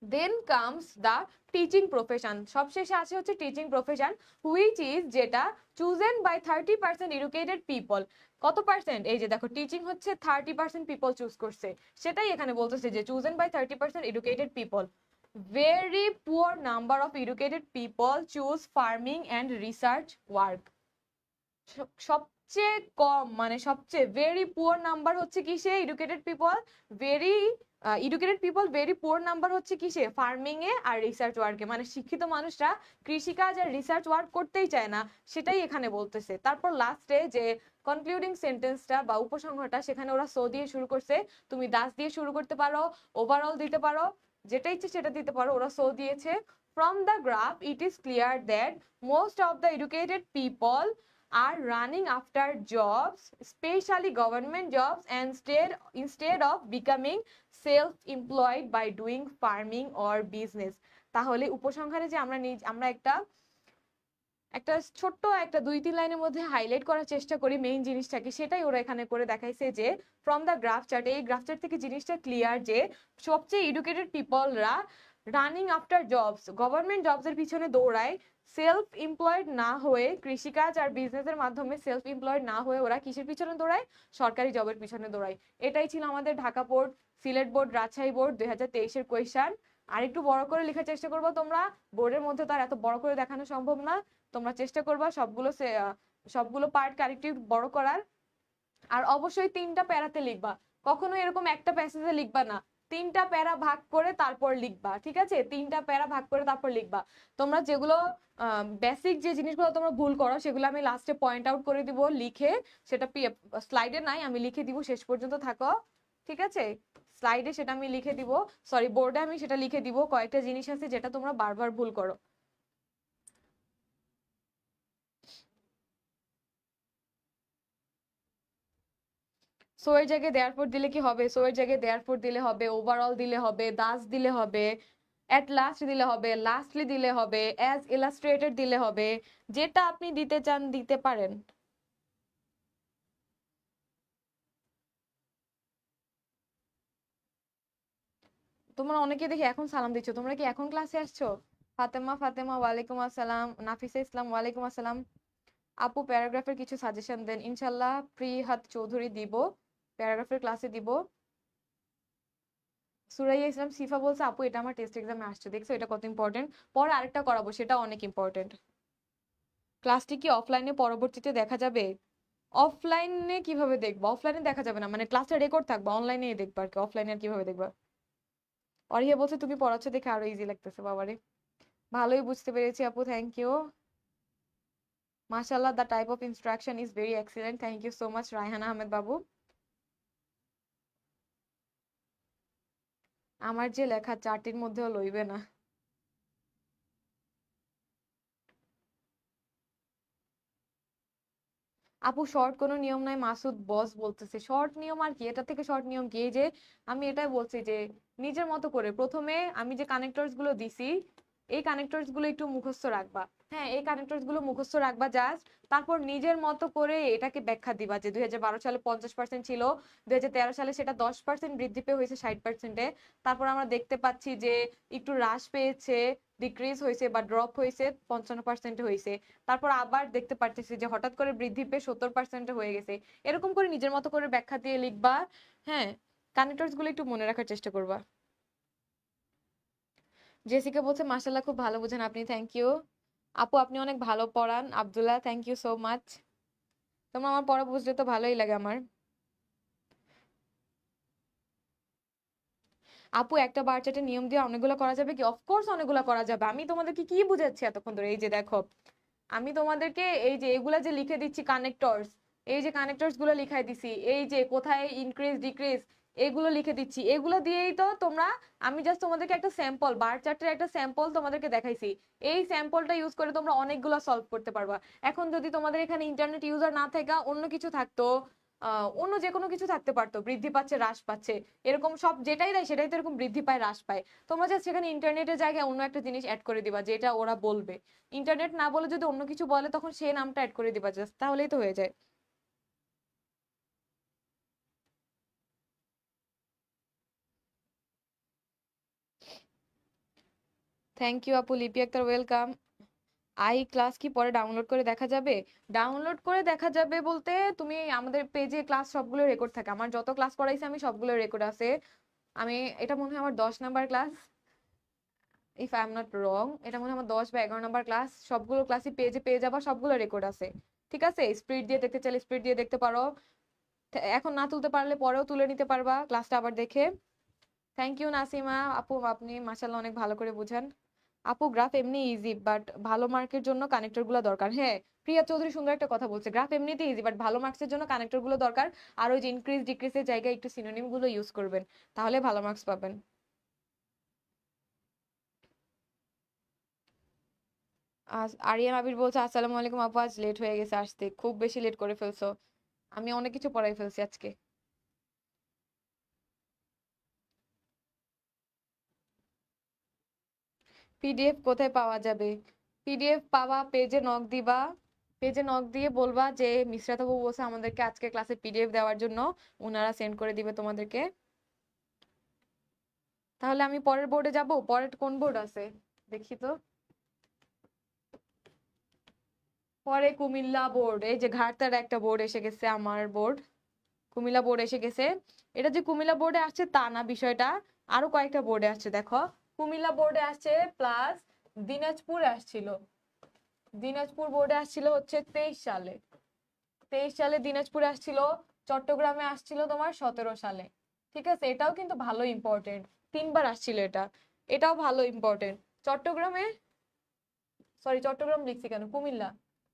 then comes the teaching profession, সবশেষে আছে হচ্ছে টিচিং প্রফেশন, হুইচ ইজ যেটা চুজেন বাই 30% এডুকেটেড পিপল। কত পার্সেন্ট? এই যে দেখো টিচিং হচ্ছে 30% পিপল চুজ করছে, সেটাই এখানে বলতেছে যে chosen by 30% educated people. Very poor number of educated people choose farming and research work. সবচেয়ে কম মানে সবচেয়ে ভেরি পুয়ার নাম্বার হচ্ছে কিসে? Educated people. Very educated people very poor number হচ্ছে কিসে? ফার্মিং এ আর রিসার্চ ওয়ার্কে। মানে শিক্ষিত মানুষরা কৃষিকাজ আর রিসার্চ ওয়ার্ক করতেই চায় না, সেটাই এখানে বলতেছে। তারপর লাস্টে যে কনক্লুডিং সেন্টেন্সটা বা উপসংহারটা, সেখানে ওরা সো দিয়ে শুরু করছে, তুমি দাস দিয়ে শুরু করতে পারো, ওভারঅল দিতে পারো, যেটা ইচ্ছে সেটা দিতে পারো। ওরা সো দিয়েছে, from the graph it is clear that most of the educated people are running after jobs, especially government jobs, and instead of becoming self-employed by doing farming or business. তাহলে উপসংহারে যে আমরা একটা একটা ছোট্ট একটা 2-3 লাইনের মধ্যে হাইলাইট করার চেষ্টা করি মেইন জিনিসটাকে, সেটাই ওরা এখানে করে দেখাইছে যে ফ্রম দ্য গ্রাফ চার্ট, এই গ্রাফ চার্ট থেকে জিনিসটা ক্লিয়ার যে সবচেয়ে এডুকেটেড পিপলরা running after jobs, government jobs এর পিছনে দৌড়ায়, সেলফ এমপ্লয়েড না হয়ে, কৃষিকাজ আর বিজনেসের মাধ্যমে সেলফ এমপ্লয়েড না হয়ে ওরা কিসের পিছনে দৌড়ায়? সরকারি জবের পিছনে দৌড়ায়। এটাই ছিল আমাদের Dhaka board, Sylhet board, Rajshahi board 2023-এর কোয়েশ্চেন। আর একটু বড় করে লেখার চেষ্টা করবো তোমরা, বোর্ডের মধ্যে তো আর এত বড় করে দেখানো সম্ভব না। তোমরা চেষ্টা করবা সবগুলো পার্ট কারেক্টিভ বড় করার। আর অবশ্যই 3টা প্যারাতে লিখবা, কখনো এরকম একটা প্যাসেজে লিখবা না, 3টা প্যারা ভাগ করে তারপর লিখবা, ঠিক আছে? 3টা প্যারা ভাগ করে তারপর লিখবা। তোমরা যেগুলো বেসিক যে জিনিসগুলো তোমরা ভুল করো, সেগুলো আমি লাস্টে পয়েন্ট আউট করে দিব লিখে, সেটা স্লাইডে নাই, আমি লিখে দিব, শেষ পর্যন্ত থাকো, ঠিক আছে? স্লাইডে সেটা আমি লিখে দিব, সরি বোর্ডে আমি সেটা লিখে দিব। কয়েকটা জিনিস আছে যেটা তোমরা বারবার ভুল করো। সো এর জায়গায় দেয়ারফর দিলে কি হবে? সো এর জায়গায় দেয়ারফর দিলে হবে, ওভারঅল দিলে হবে, দাস দিলে হবে, এট লাস্ট দিলে হবে, লাস্টলি দিলে হবে, অ্যাজ ইলাস্ট্রেটেড দিলে হবে, যেটা আপনি দিতে চান দিতে পারেন। তোমরা অনেকে দেখি এখন সালাম দিচ্ছ, তোমরা কি এখন ক্লাসে আসছো? ফাতেমা ফাতেমা ওয়ালাইকুম আসসালাম, নাফিসা ইসলাম ওয়ালাইকুম আসসালাম। আপু প্যারাগ্রাফের কিছু সাজেশন দেন, ইনশাল্লাহ প্রিহাত চৌধুরী দিব, প্যারাগ্রাফের ক্লাসে দিব। সুরাইয়া ইসলাম সিফা বলছে আপু এটা আমার টেস্ট এক্সামে আসছে, দেখছো এটা কত ইম্পর্টেন্ট। পরে আরেকটা করাবো, সেটা অনেক ইম্পর্টেন্ট। ক্লাসটি কি অফলাইনে পরবর্তীতে দেখা যাবে? অফলাইনে কিভাবে দেখবো? অফলাইনে দেখা যাবে না, মানে ক্লাসটা রেকর্ড থাকবে, অনলাইনে দেখবা আর কি, অফলাইনে আর কিভাবে দেখবা? অরিয়া বলছে তুমি পড়াচ্ছ দেখে আরো ইজি লাগতেছে, বাবারে ভালোই বুঝতে পেরেছি আপু, থ্যাংক ইউ। মাশাআল্লাহ, the type of instruction is very excellent, thank you so much Raihana Ahmed Babu. আমার যে লেখা 4টির মধ্যেও লইবে না। আপু শর্ট কোনো নিয়ম নাই, মাসুদ বস বলতেছে শর্ট নিয়ম আর কি, এটা থেকে শর্ট নিয়ম কি? এই যে আমি এটাই বলছি যে নিজের মতো করে প্রথমে আমি যে কানেক্টরস গুলো দিছি, এই কানেক্টরস গুলো একটু মুখস্থ রাখবা। হ্যাঁ, এই কানেক্টরস গুলো মুখস্থ রাখবা জাস্ট, তারপর নিজের মতো করে এটাকে ব্যাখ্যা দিবা যে 2012 সালে 50% ছিল, 2013 সালে সেটা 10% বৃদ্ধি পেয়ে হয়েছে 60%-এ। তারপর আমরা দেখতে পাচ্ছি যে একটু হ্রাস পেয়েছে, ডিক্রিজ হয়েছে বা ড্রপ হয়েছে, 55%-এ হয়েছে। তারপর আবার দেখতে পারতেছি যে হঠাৎ করে বৃদ্ধি পেয়ে 70%-এ হয়ে গেছে। এরকম করে নিজের মতো করে ব্যাখ্যা দিয়ে লিখবা। হ্যাঁ, কানেক্টরস গুলো একটু মনে রাখার চেষ্টা করবা। জেসিকা বলছে মাশাআল্লাহ খুব ভালো বুঝেন আপনি, থ্যাংক ইউ। আপু আপনি অনেক ভালো পড়ান, Abdullah thank you so much. তোমরা আমার পড়া বুঝলে তো ভালোই লাগে আমার। আপু একটা বার চার্টের নিয়ম দিয়ে অনেকগুলো করা যাবে কি? অফকোর্স অনেকগুলো করা যাবে, আমি তোমাদেরকে কি বুঝাচ্ছি এতক্ষণ ধরে? এই যে দেখো, আমি তোমাদেরকে এই যে এগুলা যে লিখে দিচ্ছি কানেক্টরস, এই যে কানেক্টরস গুলো লিখাই দিছি, এই যে কোথায় ইনক্রিজ ডিক্রিজ এগুলো লিখে দিচ্ছি, এগুলো দিয়েই তো তোমরা, আমি জাস্ট তোমাদেরকে একটা স্যাম্পল বার চার্টের একটা স্যাম্পল তোমাদেরকে দেখাইছি, এই স্যাম্পলটা ইউজ করে তোমরা অনেকগুলো সলভ করতে পারবা। এখন যদি তোমাদের এখানে ইন্টারনেট ইউজার না থাকা অন্য কিছু থাকতো, অন্য যে কোনো কিছু থাকতে পারতো, বৃদ্ধি পাচ্ছে হ্রাস পাচ্ছে, এরকম সব যেটাই দেয় সেটাই তো এরকম বৃদ্ধি পায় হ্রাস পায়। তোমরা জাস্ট সেখানে ইন্টারনেটের জায়গায় অন্য একটা জিনিস অ্যাড করে দিবা যেটা ওরা বলবে। ইন্টারনেট না বলে যদি অন্য কিছু বলে তখন সে নামটা অ্যাড করে দিবা জাস্ট, তাহলেই তো হয়ে যায়। থ্যাংক ইউ আপু। লিপি আক্তার ওয়েলকাম। আই ক্লাস কি পরে ডাউনলোড করে দেখা যাবে? ডাউনলোড করে দেখা যাবে বলতে তুমি আমাদের পেজে ক্লাস সবগুলো রেকর্ড থাকে, আমার যত ক্লাস করাইছি আমি সবগুলো রেকর্ড আছে। আমি এটা মনে হয় আমার 10 number class, if I am not wrong, এটা মনে হয় আমার 10 বা 11 নাম্বার ক্লাস। সবগুলো ক্লাসই পেজে পেয়ে যাবা, সবগুলো রেকর্ড আছে। ঠিক আছে, স্পিড দিয়ে দেখতে চাইলে স্পিড দিয়ে দেখতে পারো, এখন না তুলতে পারলে পরেও তুলে নিতে পারবা ক্লাসটা আবার দেখে। থ্যাংক ইউ নাসিমা আপু, আপনি মাশাআল্লাহ অনেক ভালো করে বুঝান। আপু গ্রাফ এমনি ইজি, বাট ভালো মার্কের জন্য কানেক্টর গুলো দরকার। হ্যাঁ, প্রিয়া চৌধুরী সুন্দর একটা কথা বলছে, গ্রাফ এমনিতে ইজি বাট ভালো মার্কসের জন্য কানেক্টর গুলো দরকার। আর ওই যে ইনক্রিজ ডিক্রিজের জায়গায় একটু সিনোনিম গুলো ইউজ করবেন, তাহলে ভালো মার্কস পাবেন। আরিয়ান আবির বলছে আসসালামু আলাইকুম আপু, আজ লেট হয়ে গেছে আসতে, খুব বেশি লেট করে ফেলছো। আমি অনেক কিছু পড়াই ফেলছি আজকে। পিডিএফ কোথায় পাওয়া যাবে? পিডিএফ পাওয়া পেজে নক দিবা, পেজে নক দিয়ে বলবা যে মিসরাত আপু বলছে আমাদেরকে আজকে ক্লাসে পিডিএফ দেওয়ার জন্য, ওনারা সেন্ড করে দিবে তোমাদেরকে। তাহলে আমি পরের বোর্ডে যাব। পরের কোন বোর্ড আছে দেখি তো। পরে কুমিল্লা বোর্ড, এই যে ঘাটতার একটা বোর্ড এসে গেছে, আমার বোর্ড কুমিল্লা বোর্ড এসে গেছে। এটা যে কুমিল্লা বোর্ডে আসছে তা না বিষয়টা, আরো কয়েকটা বোর্ডে আসছে দেখো। কুমিল্লা বোর্ডে আসছে প্লাস দিনাজপুর আসছিল, দিনাজপুর বোর্ডে আসছিল হচ্ছে 23 সালে, 23 সালে দিনাজপুরে আসছিল। চট্টগ্রামে আসছিল তোমার 17 সালে। ঠিক আছে, এটাও কিন্তু ভালো ইম্পর্টেন্ট, 3বার আসছিল এটা, এটাও ভালো ইম্পর্টেন্ট। চট্টগ্রামে, সরি চট্টগ্রাম লিখছি কেন, কুমিল্লা,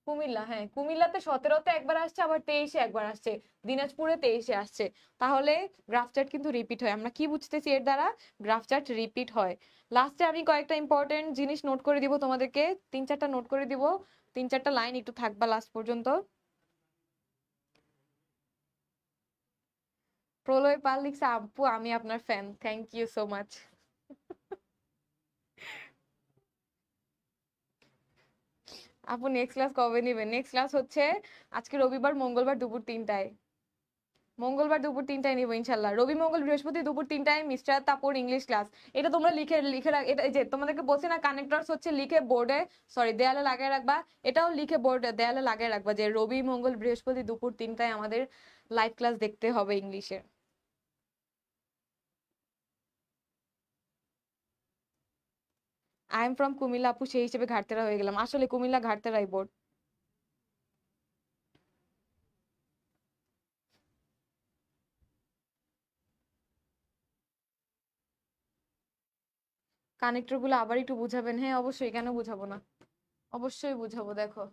কুমিল্লা, হ্যাঁ কুমিল্লাতে 17তে একবার আসছে, আবার 23-এ একবার আসছে, দিনাজপুরে 23-এ আসছে। তাহলে গ্রাফ চার্ট কিন্তু রিপিট হয়, আমরা কি বুঝতেছি এর দ্বারা? গ্রাফ চার্ট রিপিট হয়। লাস্টে আমি কয়েকটা ইম্পর্টেন্ট জিনিস নোট করে দিব তোমাদেরকে, 3-4টা নোট করে দিব, 3-4টা লাইন একটু থাকবা লাস্ট পর্যন্ত। প্রলয় পাল লিখছে আপু আমি আপনার fan, thank you so much. আপু নেক্সট ক্লাস কবে নিবেন? নেক্সট ক্লাস হচ্ছে আজকে রবিবার, মঙ্গলবার দুপুর 3টায়, মঙ্গলবার দুপুর 3টায় নিবো ইনশাল্লাহ। রবি মঙ্গল বৃহস্পতি দুপুর 3টায় মিস্টার তাপর ইংলিশ ক্লাস। এটা তোমরা লিখে লিখে এটা এই যে তোমাদেরকে বলছি না, কানেক্টরস হচ্ছে লিখে বোর্ডে, সরি দেয়ালে লাগিয়ে রাখবা। এটাও লিখে বোর্ডে দেয়ালে লাগিয়ে রাখবা যে রবি মঙ্গল বৃহস্পতি দুপুর 3টায় আমাদের লাইভ ক্লাস দেখতে হবে ইংলিশের। আই এম ফ্রম কুমিল্লা আপু, সেই হিসেবে ঘাটতেরা হয়ে গেলাম, আসলে কুমিল্লা ঘাটতেরাই বোর্ড। কানেক্টর গুলো আবার একটু বুঝাবেন? হ্যাঁ অবশ্যই, কেন বুঝাবো না, অবশ্যই বুঝাবো। দেখো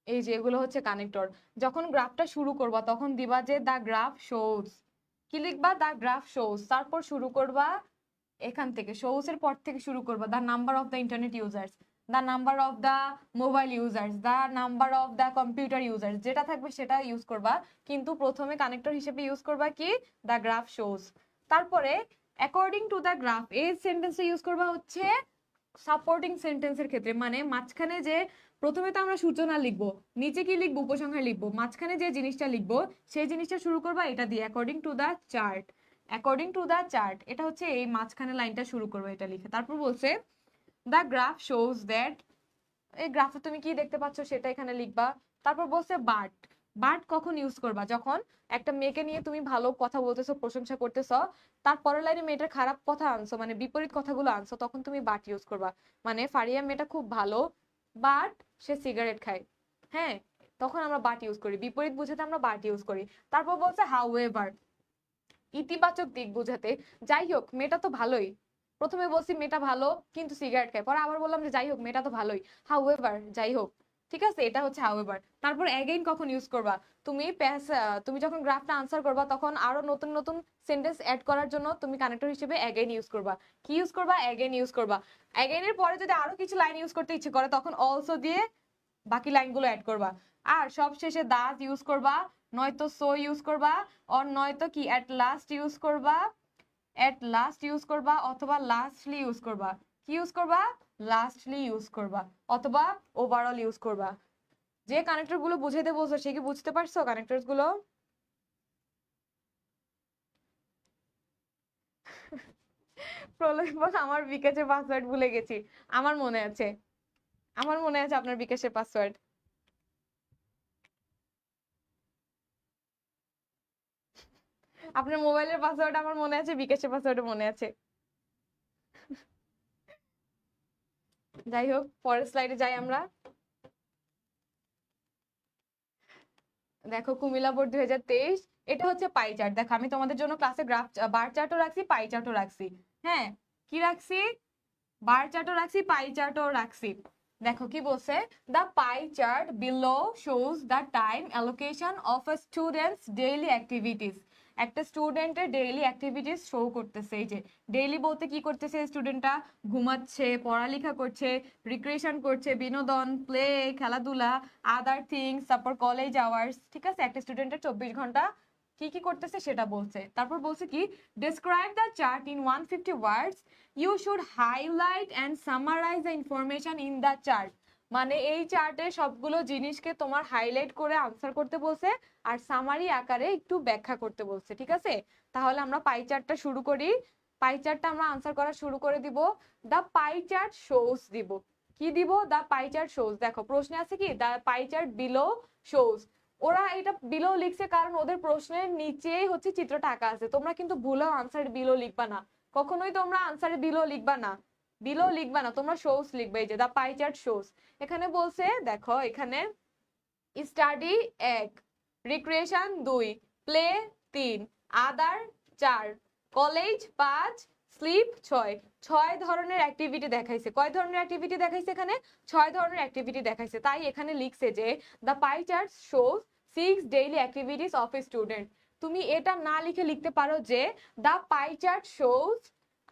এই যে এগুলো হচ্ছে কানেক্টর। যখন গ্রাফটা শুরু করবা তখন দিবা যে দা গ্রাফ শোজ, কি লিখবা? দা গ্রাফ শোজ, তারপর শুরু করবা এখান থেকে, শোজ এর পর থেকে শুরু করবা the number of the internet users, the number of the mobile users, the number of the computer users, যেটা থাকবে সেটা ইউজ করবা। কিন্তু প্রথমে কানেক্টর হিসেবে ইউজ করবা কি? দা গ্রাফ শোজ। তারপরে অ্যাকর্ডিং টু দা গ্রাফ, এই সেন্টেন্সে ইউজ করবা হচ্ছে সাপোর্টিং সেন্টেন্সের ক্ষেত্রে, মানে মাঝখানে যে, প্রথমে তো আমরা সূচনা লিখবো, নিচে কি লিখবো? উপসংহার লিখবো, মাঝখানে যে জিনিসটা লিখবো সেই জিনিসটা শুরু করবা এটা দিয়ে, according to the chart, according to the chart, এটা হচ্ছে এই মাঝখানে লাইনটা শুরু করবে এটা লিখে। তারপর বলছে দ্য গ্রাফ শোজ দ্যাট, এই গ্রাফে তুমি কি দেখতে পাচ্ছ সেটা এখানে লিখবা। তারপর বলছে বাট, বাট কখন ইউজ করবা? যখন একটা মেয়েকে নিয়ে তুমি ভালো কথা বলতেছো, প্রশংসা করতেছো, তার পরের লাইনে মেয়েটার খারাপ কথা আনছো, মানে বিপরীত কথাগুলো আনছো, তখন তুমি বাট ইউজ করবা। মানে ফারিয়া মেয়েটা খুব ভালো, বাট সে সিগারেট খায়, হ্যাঁ, তখন আমরা বাট ইউজ করি, বিপরীত বুঝাতে আমরা বাট ইউজ করি। তারপর বলছে হাউ এভার, ইতিবাচক দিক বোঝাতে, যাই হোক মেয়েটা তো ভালোই। প্রথমে বলছি মেয়েটা ভালো কিন্তু সিগারেট খায়, পরে আবার বললাম যে যাই হোক মেয়েটা তো ভালোই, হাউএভার যাই হোক। ঠিক আছে, এটা হচ্ছে হাউএভার। তারপর অ্যাগেইন কখন ইউজ করবা? তুমি তুমি যখন গ্রাফটা আনসার করবা তখন আরো নতুন নতুন সেন্টেন্স অ্যাড করার জন্য তুমি কানেক্টর হিসেবে অ্যাগেইন ইউজ করবা। কি ইউজ করবা? অ্যাগেইন ইউজ করবা। অ্যাগেইন এর পরে যদি আরো কিছু লাইন ইউজ করতে ইচ্ছে করে তখন অলসো দিয়ে বাকি লাইনগুলো অ্যাড করবা। আর সব শেষে দাজ ইউজ করবা, নয়তো সো ইউজ করবা, অর নয়তো কি এট লাস্ট ইউজ করবা, এট লাস্ট ইউজ করবা, অথবা লাস্টলি ইউজ করবা। কি ইউজ করবা? লাস্টলি ইউজ করবা, অথবা ওভারঅল ইউজ করবা। যে কানেক্টর গুলো বুঝাইতে বলছো সে কি বুঝতে পারছো কানেক্টর গুলো? প্রলোভন, আমার বিকাশের পাসওয়ার্ড ভুলে গেছি। আমার মনে আছে, আমার মনে আছে আপনার বিকাশের পাসওয়ার্ড। আপনার মোবাইলের পাসওয়ার্ড আমার মনে আছে, বিকাশের পাসওয়ার্ড মনে আছে। যাই হোক, পরের স্লাইডে যাই আমরা। দেখো কুমিল্লা বোর্ড 2023, এটা হচ্ছে পাই চার্ট। দেখো আমি তোমাদের জন্য ক্লাসে গ্রাফ বার চার্টও রাখছি, পাই চার্টও রাখছি। হ্যাঁ, কি রাখছি? বার চার্টও রাখছি, পাই চার্টও রাখছি। দেখো কি বলছে, the pie chart below shows the time allocation of a students daily activities. একটা স্টুডেন্টের ডেইলি অ্যাক্টিভিটিস শো করতেছে। এই যে ডেইলি বলতে কি করতেছে, স্টুডেন্টটা ঘুমাচ্ছে, পড়ালেখা করছে, রিক্রিয়েশন করছে, বিনোদন, প্লে, খেলাধুলা, আদার থিংস, তারপর কলেজ আওয়ার্স। ঠিক আছে, একটা স্টুডেন্টের 24 ঘন্টা কি কি করতেছে সেটা বলছে। তারপর বলছে কি, describe the chart in 150 words, you should highlight and summarise the information in the chart. মানে এই চার্টে সবগুলো জিনিসকে তোমার হাইলাইট করে আনসার করতে বলছে, আর সামারি আকারে একটু ব্যাখ্যা করতে বলছে। ঠিক আছে, তাহলে আমরা পাই চার্টটা শুরু করি। পাই চার্টটা আমরা আনসার করা শুরু করে দিব। দ্য পাই চার্ট শোজ দিব। কি দিব? The pie chart shows. দেখো প্রশ্নে আছে কি, the pie chart below shows. ওরা এটা বিলো লিখছে কারণ ওদের প্রশ্নের নিচেই হচ্ছে চিত্রটা আঁকা আছে। তোমরা কিন্তু ভুলেও আনসার বিলো লিখবা না, কখনোই তোমরা আনসারে বিলো লিখবা না, বিলো লিখবা না, তোমরা শোজ লিখবে। এই যে দ্য পাই চার্ট শোজ। এখানে বলছে, দেখো এখানে স্টাডি 1, রিক্রিয়েশন 2, প্লে 3, আদার 4, কলেজ 5, স্লিপ 6। 6 ধরনের অ্যাক্টিভিটি দেখাইছে। কয় ধরনের অ্যাক্টিভিটি দেখাইছে? এখানে 6 ধরনের অ্যাক্টিভিটি দেখাইছে। তাই এখানে লিখছে যে the pie chart shows 6 daily activities of a student. তুমি এটা না লিখে লিখতে পারো যে দ্য পাই চার্ট শোজ,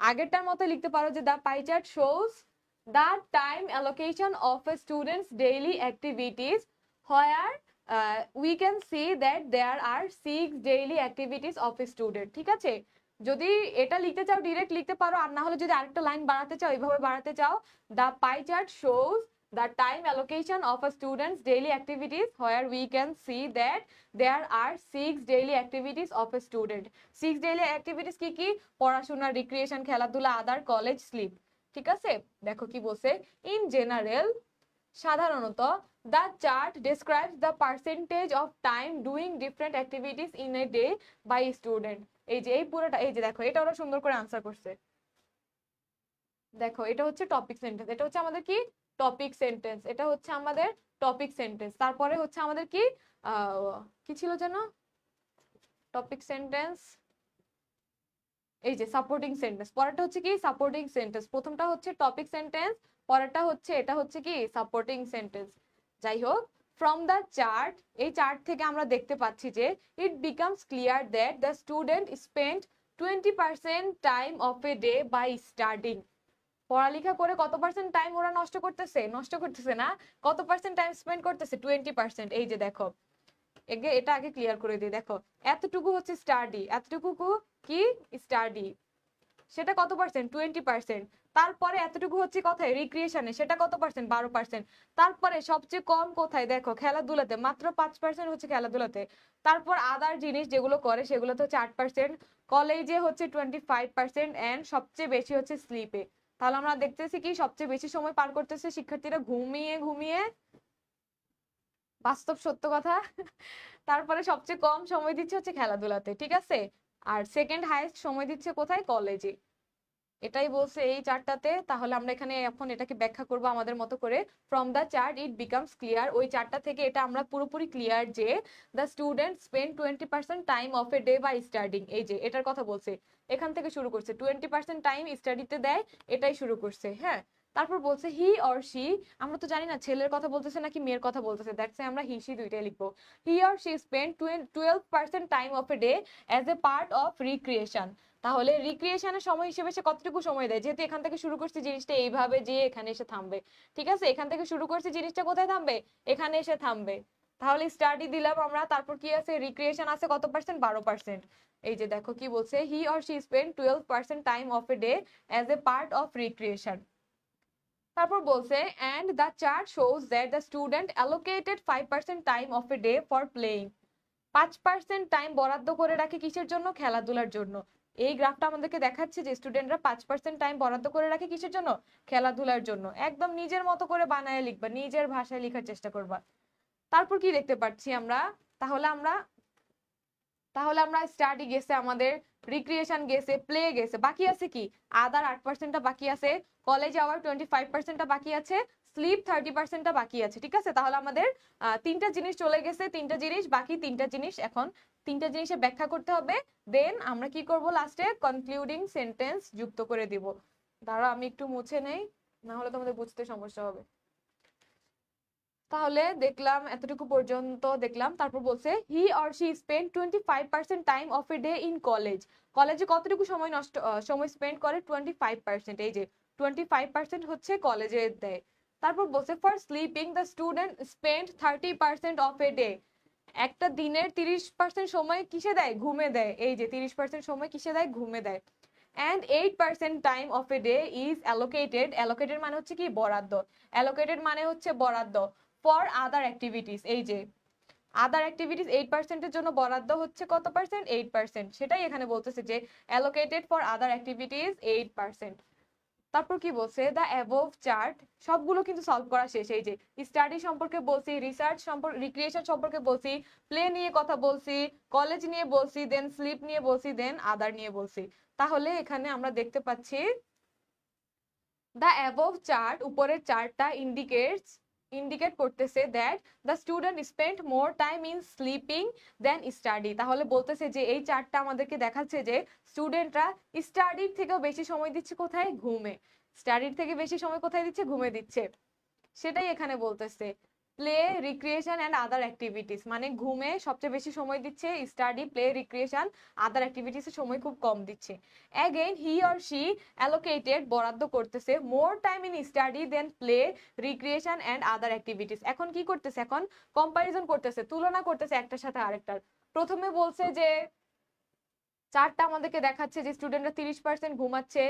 আগেরটার মতো লিখতে পারো যে the pie chart shows the time allocation of A students daily activities where we can see that there are 6 daily activities of a student। ঠিক আছে, যদি এটা লিখতে চাও ডিরেক্ট লিখতে পারো, আর না হলে যদি আরেকটা লাইন বাড়াতে চাও, এইভাবে বাড়াতে চাও, the pie chart shows the time allocation of a student's daily activities where we can see that there are 6 daily activities of a student। 6 daily activities কি কি? পড়াশোনা, রিক্রিয়েশন, খেলাধুলা, আদার, কলেজ, স্লিপ। ঠিক আছে, দেখো কি বলছে, ইন জেনারেল, সাধারণত, the chart describes the percentage of time doing different activities in a day by student। এই যে এই পুরোটা, এই যে দেখো এটা ওরা সুন্দর করে আনসার করছে। দেখো এটা হচ্ছে টপিক সেন্টেন্স, এটা হচ্ছে আমাদের কি টপিক সেন্টেন্স, এটা হচ্ছে আমাদের টপিক সেন্টেন্স। তারপরে হচ্ছে আমাদের কি কি ছিল যেন টপিক সেন্টেন্স, এই যে সাপোর্টিং সেন্টেন্স। পরেরটা হচ্ছে কি সাপোর্টিং সেন্টেন্স। প্রথমটা হচ্ছে টপিক সেন্টেন্স, পরেরটা হচ্ছে এটা হচ্ছে কি সাপোর্টিং সেন্টেন্স। যাই হোক, ফ্রম দ্য চার্ট, এই চার্ট থেকে আমরা দেখতে পাচ্ছি যে it becomes clear that the student spend 20% time of a day by studying. পড়ালেখা করে কত পার্সেন্ট টাইম ওরা নষ্ট করতেছে? নষ্ট করতেছে না, কত পার্সেন্ট টাইম স্পেন্ড করতেছে? 20%। এই যে দেখো, এটা আগে ক্লিয়ার করে দিই। দেখো এতটুকু হচ্ছে স্টাডি, এতটুকু কি স্টাডি, সেটা কত পার্সেন্ট? 20%। তারপরে এতটুকু হচ্ছে কোথায়? রিক্রিয়েশনে, সেটা কত পার্সেন্ট? 12%। তারপরে সবচেয়ে কম কোথায়? দেখো খেলাধুলাতে, মাত্র 5% হচ্ছে খেলাধুলাতে। তারপর আদার জিনিস যেগুলো করে সেগুলোতে হচ্ছে 8%, কলেজে হচ্ছে 25%, এন্ড সবচেয়ে বেশি হচ্ছে স্লিপে। তাহলে আমরা দেখতেছি কি সবচেয়ে বেশি সময় পার করতেছে শিক্ষার্থীরা ঘুমিয়ে ঘুমিয়ে, বাস্তব সত্য কথা। তারপরে সবচেয়ে কম সময় দিচ্ছে হচ্ছে খেলাধুলাতে। ঠিক আছে, আর সেকেন্ড হাইয়েস্ট সময় দিচ্ছে কোথায়? কলেজে। এটাই বলছে এই চার্টটাতে। তাহলে আমরা এখানে এখন এটাকে ব্যাখ্যা করব আমাদের মতো করে। From the chart it becomes clear, ওই চার্টটা থেকে এটা আমরা পুরোপুরি ক্লিয়ার যে the student spend 20% time of a day by studying. এই যে এটার কথা বলছে, এখান থেকে শুরু করছে, 20% টাইম স্টাডিতে দেয়, এটাই শুরু করছে। হ্যাঁ, তারপর বলছে হি অর শি, আমরা তো জানি না ছেলের কথা বলতেছে নাকি মেয়ের কথা বলতেছে, দ্যাটস আমরা হি শি দুইটাই লিখবো। হি or she spend 12% time of a day as a part of recreation. তাহলে রিক্রিয়েশনের সময় হিসেবে সে কতটুকু সময় দেয়? যেহেতু এখান থেকে শুরু করছে জিনিসটা এইভাবে যে এখানে এসে থামবে। ঠিক আছে, এখান থেকে শুরু করছে জিনিসটা কোথায় থামবে? এখানে এসে থামবে। তাহলে স্টাডি দিলাম আমরা, তারপর কি আছে? রিক্রিয়েশন আছে কত পার্সেন্ট? 12%। এই যে দেখো কি বলছে, হি or she spend 12% time of a day as a part of recreation. তারপর বলছে and the chart shows that the student allocated 5% time of a day for playing। 5% time বরাদ্দ করে রাখে কিসের জন্য? খেলাধুলার জন্য। এই গ্রাফটা আমাদেরকে দেখাচ্ছে যে স্টুডেন্টরা 5% টাইম বরাদ্দ করে রাখে কিসের জন্য? খেলাধুলার জন্য। একদম নিজের মতো করে বানায় লিখবা, নিজের ভাষায় লেখার চেষ্টা করবা। তারপর কি দেখতে পাচ্ছি আমরা? তাহলে আমরা স্টাডি গেছে, আমাদের রিক্রিয়েশন গেছে, প্লে গেছে, বাকি আছে কি? আদার 8%টা বাকি আছে, কলেজ আওয়ার 25%টা বাকি আছে, স্লিপ 30%টা বাকি আছে। ঠিক আছে, তাহলে আমাদের তিনটা জিনিস চলে গেছে, তিনটা জিনিস বাকি, তিনটা জিনিস এখন তিনটা জিনিসে ব্যাখ্যা করতে হবে। দেন আমরা কি করব? লাস্টে কনক্লুডিং সেন্টেন্স যুক্ত করে দিব। দাঁড়াও আমি একটু মুছে নেই, না হলে তোমাদের বুঝতে সমস্যা হবে। তাহলে দেখলাম এতটুকু পর্যন্ত দেখলাম। তারপর বলছে হি or she spend 25% time of a day in college. কলেজে কতটুকু সময় সময় স্পেন্ড করে? 25%। এই যে 25% হচ্ছে কলেজে দেয়। তারপর বলছে for sleeping the student spend 30% of a day. একটা দিনের 30% সময় কিসে দেয়? ঘুমে দেয়। এই যে 30% সময় কিসে দেয়? ঘুমে দেয়। and 8% time of a day is allocated. Allocated মানে হচ্ছে কি? বরাদ্দ। অ্যালোকেটেড মানে হচ্ছে বরাদ্দ ফর আদার অ্যাক্টিভিটিস। এই যে আদার অ্যাক্টিভিটিস 8% এর জন্য বরাদ্দ হচ্ছে কত পার্সেন্ট? 8%। সেটাই এখানে বলতেছে যে অ্যালোকেটেড ফর আদার অ্যাক্টিভিটিস 8%। তারপর কি বলছে? দ্য অ্যাবোভ চার্ট, সবগুলো কিন্তু সলভ করা শেষ। এই যে স্টাডি সম্পর্কে বলছি, রিসার্চ সম্পর্কে, রিক্রিয়েশন সম্পর্কে বলছি, প্লে নিয়ে কথা বলছি, কলেজ নিয়ে বলছি, দেন স্লিপ নিয়ে বলছি, দেন আদার নিয়ে বলছি। তাহলে এখানে আমরা দেখতে পাচ্ছি দ্য অ্যাবোভ চার্ট, উপরের চার্টটা ইন্ডিকেট করতেছে that the student spend more time in sleeping than study. তাহলে বলতেছে যে এই চার্টটা আমাদেরকে দেখাচ্ছে যে স্টুডেন্টরা স্টাডির থেকেও বেশি সময় দিচ্ছে কোথায়? ঘুমে। স্টাডির থেকে বেশি সময় কোথায় দিচ্ছে? ঘুমে দিচ্ছে। সেটাই এখানে বলতেছে। Play, recreation and other activities, মানে ঘুমে সবচেয়ে বেশি সময় দিচ্ছে, স্টাডি, প্লে, রিক্রিয়েশন, আদার অ্যাক্টিভিটিসে সময় খুব কম দিচ্ছে। Again he or she allocated, বরাদ্দ করতেছে, more time in study than play, recreation and other activities. এখন কি করতেছে? এখন কম্পারিজন করতেছে, তুলনা করতেছে একটার সাথে আরেকটার। প্রথমে বলছে যে চারটা আমাদেরকে দেখাচ্ছে যে স্টুডেন্টরা 30% ঘুমাচ্ছে,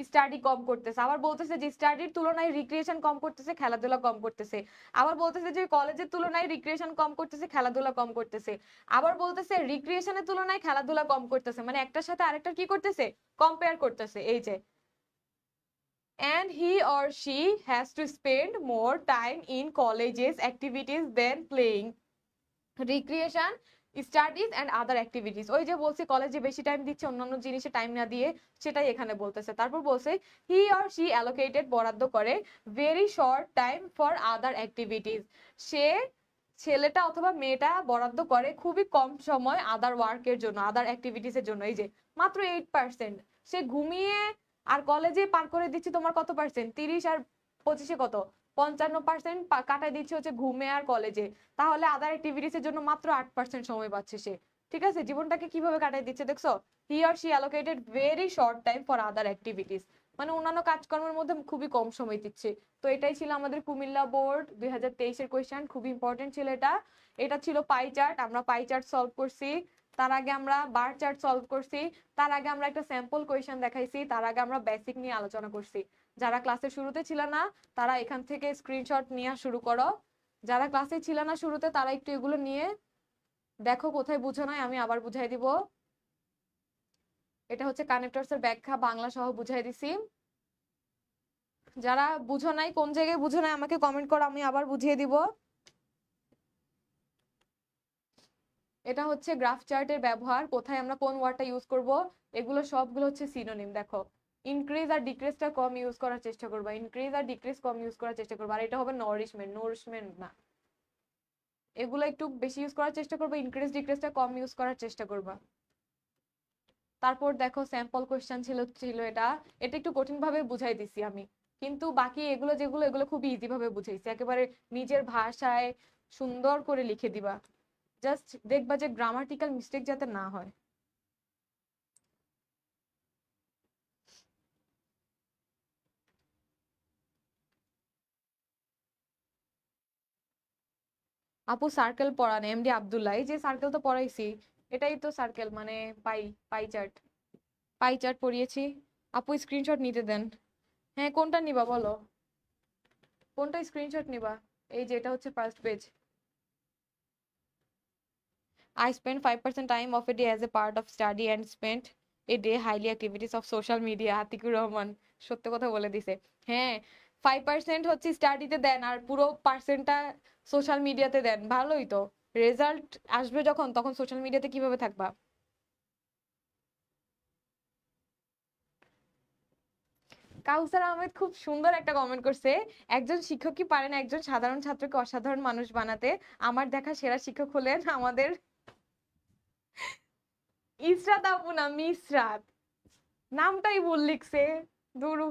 স্টাডি কম করতেছে। আবার বলতেছে যে স্টাডির তুলনায় রিক্রিয়েশন কম করতেছে, খেলাধুলা কম করতেছে। আবার বলতেছে যে কলেজের তুলনায় রিক্রিয়েশন কম করতেছে, খেলাধুলা কম করতেছে। আবার বলতেছে রিক্রিয়েশনের তুলনায় খেলাধুলা কম করতেছে, মানে একটার সাথে আরেকটার কি করতেছে? কম্পেয়ার করতেছে। এই যে and he or she has to spend more time in colleges activities than playing, recreation, studies and other activities. ওই যে বলছি কলেজে বেশি টাইম দিচ্ছে, অন্যান্য জিনিসে টাইম না দিয়ে, সেটাই এখানে বলতেছে। তারপর বলছে হি অর শি অ্যালোকেটেড, বরাদ্দ করে, very short time for other activities. সে, ছেলেটা অথবা মেয়েটা বরাদ্দ করে খুবই কম সময় আদার ওয়ার্কের জন্য, আদার অ্যাক্টিভিটিস এর জন্য। এই যে মাত্র 8%। সে ঘুমিয়ে আর কলেজে পার করে দিচ্ছে তোমার কত পার্সেন্ট? 30 আর 25 কত? 55% কাটাই দিচ্ছে হচ্ছে ঘুমে আর কলেজে। তাহলে আদার অ্যাক্টিভিটিস এর জন্য মাত্র 8% সময় পাচ্ছে সে। ঠিক আছে, জীবনটাকে কিভাবে কাটাই দিচ্ছে দেখছো? হি or she allocated very short time for other activities, মানে অন্যান্য কাজকর্মের মধ্যে খুবই কম সময় দিচ্ছে। তো এটাই ছিল আমাদের কুমিল্লা বোর্ড 2023 এর কোয়েশ্চেন, খুবই ইম্পর্টেন্ট ছিল এটা। এটা ছিল পাই চার্ট, আমরা পাই চার্ট সলভ করছি। তার আগে আমরা বার চার্ট সলভ করছি। তার আগে আমরা একটা স্যাম্পল কোয়েশ্চেন দেখাইছি। তার আগে আমরা বেসিক নিয়ে আলোচনা করছি। যারা ক্লাসের শুরুতে ছিল না তারা এখান থেকে স্ক্রিনশট নিয়ে শুরু করো। যারা ক্লাসে ছিল না শুরুতে তারা একটু এগুলো নিয়ে দেখো কোথায় বুঝো নাই, আমি আবার বুঝাই দিব। এটা হচ্ছে কানেক্টরস এর ব্যাখ্যা, বাংলা সহ বুঝাই দিছি। যারা বুঝো নাই, কোন জায়গায় বুঝো নাই আমাকে কমেন্ট করো, আমি আবার বুঝিয়ে দিব। এটা হচ্ছে গ্রাফ চার্টের ব্যবহার, কোথায় আমরা কোন ওয়ার্ডটা ইউজ করব, এগুলো সবগুলো হচ্ছে সিনোনিম। দেখো ইনক্রিজ আর ডিক্রিজটা কম ইউজ করার চেষ্টা করবা, ইনক্রিজ আর ডিক্রিজ কম ইউজ করার চেষ্টা করবা। আর এটা হবে নরিশমেন্ট, নোরিশমেন্ট না। এগুলো একটু বেশি ইউজ করার চেষ্টা করবা, ইনক্রিজ ডিক্রিজটা কম ইউজ করার চেষ্টা করবা। তারপর দেখো স্যাম্পল কোশ্চেন ছিল এটা। এটা একটু কঠিন ভাবে বুঝাই দিছি আমি, কিন্তু বাকি এগুলো যেগুলো, এগুলো খুব ইজি ভাবে বুঝাইছি, একেবারে নিজের ভাষায় সুন্দর করে লিখে দিবা। জাস্ট দেখবা যে গ্রামাটিক্যাল মিস্টেক যাতে না হয়। আপু সার্কেল পড়ান এমডি আব্দুল্লাহ, এই যে সার্কেল তো পড়াইছি, এটাই তো সার্কেল, মানে পাই, পাই চার্ট, পাই চার্ট পড়িয়েছি। আপু স্ক্রিনশট নিতে দেন। হ্যাঁ কোনটা নিবা বলো, কোনটা স্ক্রিনশট নিবা? এই যে এটা হচ্ছে first page. I spend 5% time of a day as a part of study and spent a day highly activities of social media. Atiqur Rahman সত্য কথা বলে দিছে। হ্যাঁ, 5% হচ্ছে স্টাডিতে দেন আর পুরো পার্সেন্টটা সোশ্যাল মিডিয়াতে দেন, ভালোই তো। রেজাল্ট আসবে যখন, তখন সোশ্যাল মিডিয়াতে কিভাবে থাকবা? কাউসার আহমেদ খুব সুন্দর একটা কমেন্ট করছে, একজন শিক্ষক কি পারেন একজন সাধারণ ছাত্রকে অসাধারণ মানুষ বানাতে? আমার দেখা সেরা শিক্ষক হলেন আমাদের ইসরাত আপু, না মিসরাত, নামটাই ভুল লিখছে। দুরু,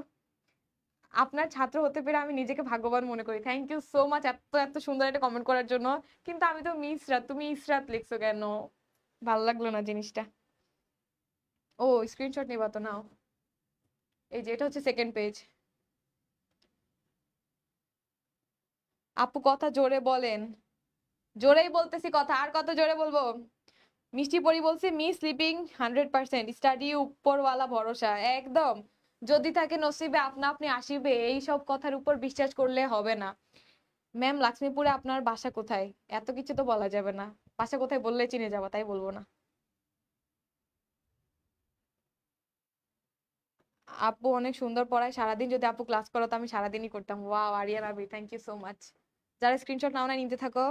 আপনার ছাত্র হতে পেরে আমি নিজেকে ভাগ্যবান মনে করি। থ্যাংক ইউ সো মাচ এত এত সুন্দর একটা কমেন্ট করার জন্য। কিন্তু আমি তো মিসরাত, তুমি ইসরাত লিখছো কেন? ভালো লাগলো না জিনিসটা। ও স্ক্রিনশট নিবা তো, নাও। এই যে এটা হচ্ছে সেকেন্ড পেজ। আপু কথা জোরে বলেন। জোরেই বলতেছি কথা, আর কত জোরে বলবো? মিষ্টি পরি বলছে মি স্লিপিং 100%, স্টাডি উপরওয়ালা ভরসা। একদম, যদি থাকে নসিবে আপনা আপনি আসিবে, এই সব কথার উপর বিশ্বাস করলে হবে না। ম্যাম লক্ষ্মীপুরে আপনার বাসা কোথায়? এত কিছু তো বলা যাবে না, বাসা কোথায় বললে চিনে যাবা, তাই বলবো না। আপু অনেক সুন্দর পড়ায়, সারাদিন যদি আপু ক্লাস করো তো আমি সারাদিনই করতাম। ওয়াও আরিয়ান আবি, থ্যাংক ইউ সো মাচ। যারা স্ক্রিনশট নাও না, নিতে থাকো।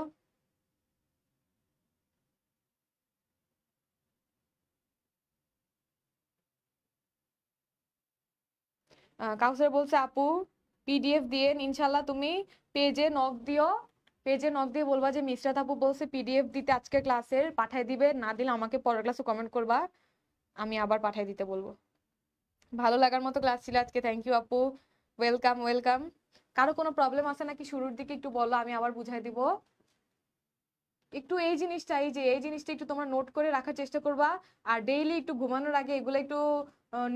কাউসার বলছে আপু পিডিএফ দিয়ে ইনশাল্লাহ তুমি পেজে নক দিও, পেজে নক দিয়ে বলবা যে মিসরাত আপু বলছে পিডিএফ দিতে আজকে ক্লাসের, পাঠাই দিবে, না দিলে আমাকে পরের ক্লাসে কমেন্ট করবা, আমি আবার পাঠাই দিতে বলবো। ভালো লাগার মতো ক্লাস ছিল আজকে, থ্যাংক ইউ আপু। Welcome welcome. কারো কোনো প্রবলেম আছে নাকি শুরুর দিকে একটু বলো, আমি আবার বুঝাই দিব। একটু এই জিনিসটা, এই যে এই জিনিসটা একটু তোমরা নোট করে রাখার চেষ্টা করবা। আর ডেইলি একটু ঘুমানোর আগে এগুলো একটু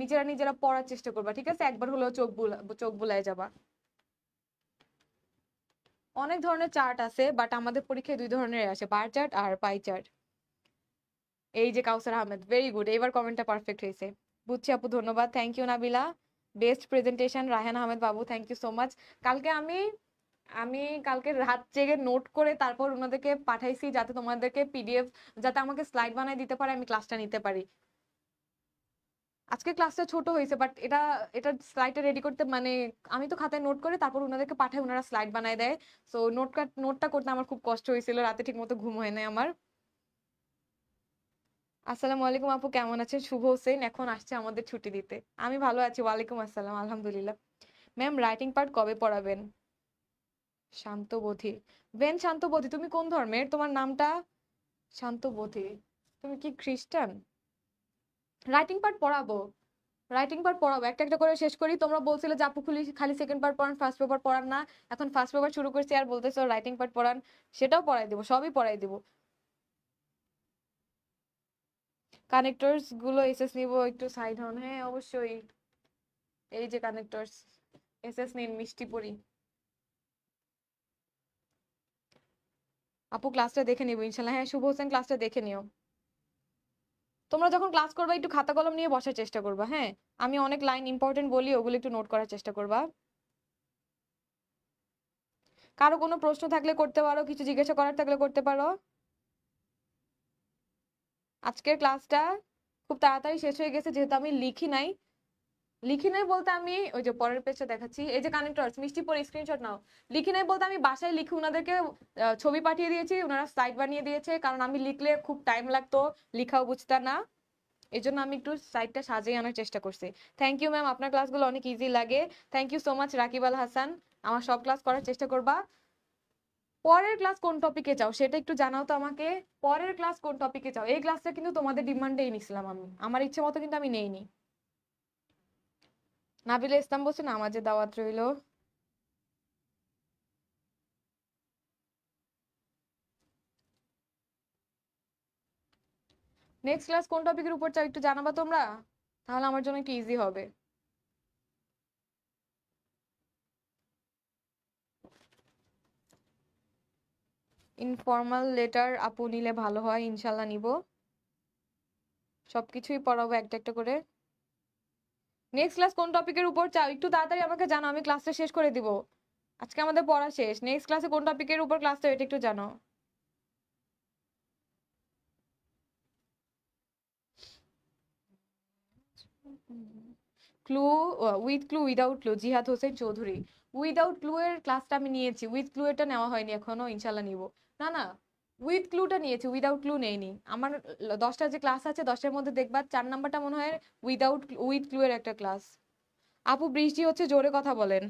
নিজেরা নিজেরা পড়ার চেষ্টা করবা, ঠিক আছে? একবার হলেও চোখ বুলায় যাবা। অনেক ধরনের চার্ট আছে, বাট আমাদের পরীক্ষায় দুই ধরনের আসে, বার চার্ট আর পাই চার্ট। এই যে কাউসার আহমেদ, ভেরি গুড, এবার কমেন্টটা পারফেক্ট হয়েছে। বুঝছি আপু, ধন্যবাদ, thank you Nabila. Best presentation Raihan Ahmed Babu, thank you so much. কালকে আমি আমি কালকে রাত জেগে নোট করে তারপর ওনাদেরকে পাঠাইছি, যাতে তোমাদেরকে পিডিএফ, যাতে আমাকে স্লাইড বানায় দিতে পারে, আমি ক্লাসটা নিতে পারি। আজকে ক্লাসটা ছোট হয়েছে, বাট এটা এটা স্লাইডটা রেডি করতে মানে আমি তো খাতায় নোট করে তারপর ওনাদেরকে পাঠাই, ওনারা স্লাইড বানায় দেয়। সো নোটটা করতে আমার খুব কষ্ট হয়েছিল, রাতে ঠিক মতো ঘুম হয় নাই আমার। আসসালামু আলাইকুম আপু, কেমন আছেন? শুভ হোসেন এখন আসছে আমাদের ছুটি দিতে। আমি ভালো আছি, ওয়ালাইকুম আসসালাম, আলহামদুলিল্লাহ। ম্যাম রাইটিং পার্ট কবে পড়াবেন? শান্তবোধি, বেন শান্তবোধি, তুমি কোন ধর্মের? তোমার নামটা শান্তবোধি, তুমি কি খ্রিস্টান? রাইটিং পার্ট পড়াবো, রাইটিং পার্ট পড়াবো, একটা একটা করে শেষ করি। তোমরা বলছিলে যে আপু খালি সেকেন্ড পার্ট পড়ান, ফার্স্ট পেপার পড়ান না। এখন ফার্স্ট পেপার শুরু করছি আর বলতেছো রাইটিং পার্ট পড়ান, সেটাও পড়াই দেবো, সবই পড়াই দেবো। কানেক্টরস গুলো এসএস নিব, একটু সাইড হন। হ্যাঁ অবশ্যই, এই যে কানেক্টরস এসএস নিন, মিষ্টি পড়ি। আপু ক্লাসটা দেখে নিবো ইনশাল্লাহ। হ্যাঁ শুভ হোসেন, ক্লাসটা দেখে নিও। তোমরা যখন ক্লাস করবা একটু খাতা কলম নিয়ে বসার চেষ্টা করবা, হ্যাঁ? আমি অনেক লাইন ইম্পর্টেন্ট বলি, ওগুলো একটু নোট করার চেষ্টা করবা। কারো কোনো প্রশ্ন থাকলে করতে পারো, কিছু জিজ্ঞাসা করার থাকলে করতে পারো। আজকের ক্লাসটা খুব তাড়াতাড়ি শেষ হয়ে গেছে, যেহেতু আমি লিখি নাই বলতে আমি ওই যে পরের পেজটা দেখাচ্ছি, এই যে কানেক্টরস, মিষ্টি পরে স্ক্রিনশট নাও। লিখি নাই বলতে আমি বাসায় লিখে ওনাদেরকে ছবি পাঠিয়ে দিয়েছি, ওনারা স্লাইড বানিয়ে দিয়েছে, কারণ আমি লিখলে খুব টাইম লাগতো, লিখাও বুঝতা না। এই জন্য আমি একটু সাইডটা সাজিয়ে আনার চেষ্টা করছি। থ্যাংক ইউ ম্যাম, আপনার ক্লাসগুলো অনেক ইজি লাগে। Thank you so much Rakib Al Hasan, আমার সব ক্লাস করার চেষ্টা করবা। পরের ক্লাস কোন টপিকে চাও সেটা একটু জানাও তো আমাকে। পরের ক্লাস কোন টপিকে চাও? এই ক্লাসটা কিন্তু তোমাদের ডিমান্ডেই নিছিলাম আমি, আমার ইচ্ছে মতো কিন্তু আমি নেইনি। নাবিলা ইসলাম বলছে নামাজের দাওয়াত রইলো। নেক্সট ক্লাস কোন টপিকের উপর চাও একটু জানাবা তোমরা, তাহলে আমার জন্য একটু ইজি হবে। ইনফর্মাল লেটার আপু নিলে ভালো হয়, ইনশাল্লাহ নিব, সবকিছুই পড়াবো একটা একটা করে। নেক্সট ক্লাস কোন টপিকের উপর চাও একটু তাড়াতাড়ি আমাকে জানাও, আমি ক্লাসটা শেষ করে দিব। আজকে আমাদের পড়া শেষ, নেক্সট ক্লাসে কোন টপিকের উপর ক্লাসটা এটা একটু জানাও। Clue, with clue without clue, জিহাদ হোসেন চৌধুরী। উইদাউট ক্লু এর ক্লাসটা আমি নিয়েছি, উইথ ক্লু এটা নেওয়া হয়নি এখনো, ইনশাল্লাহ নিব। না না, উইথ ক্লুটা নিয়েছি, উইদাউট ক্লু নেইনি। আমার 10টা যে ক্লাস আছে 10টার মধ্যে দেখবা 4 নাম্বারটা মনে হয় উইথ ক্লু এর একটা ক্লাস। আপু বৃষ্টি হচ্ছে, জোরে কথা বলেন।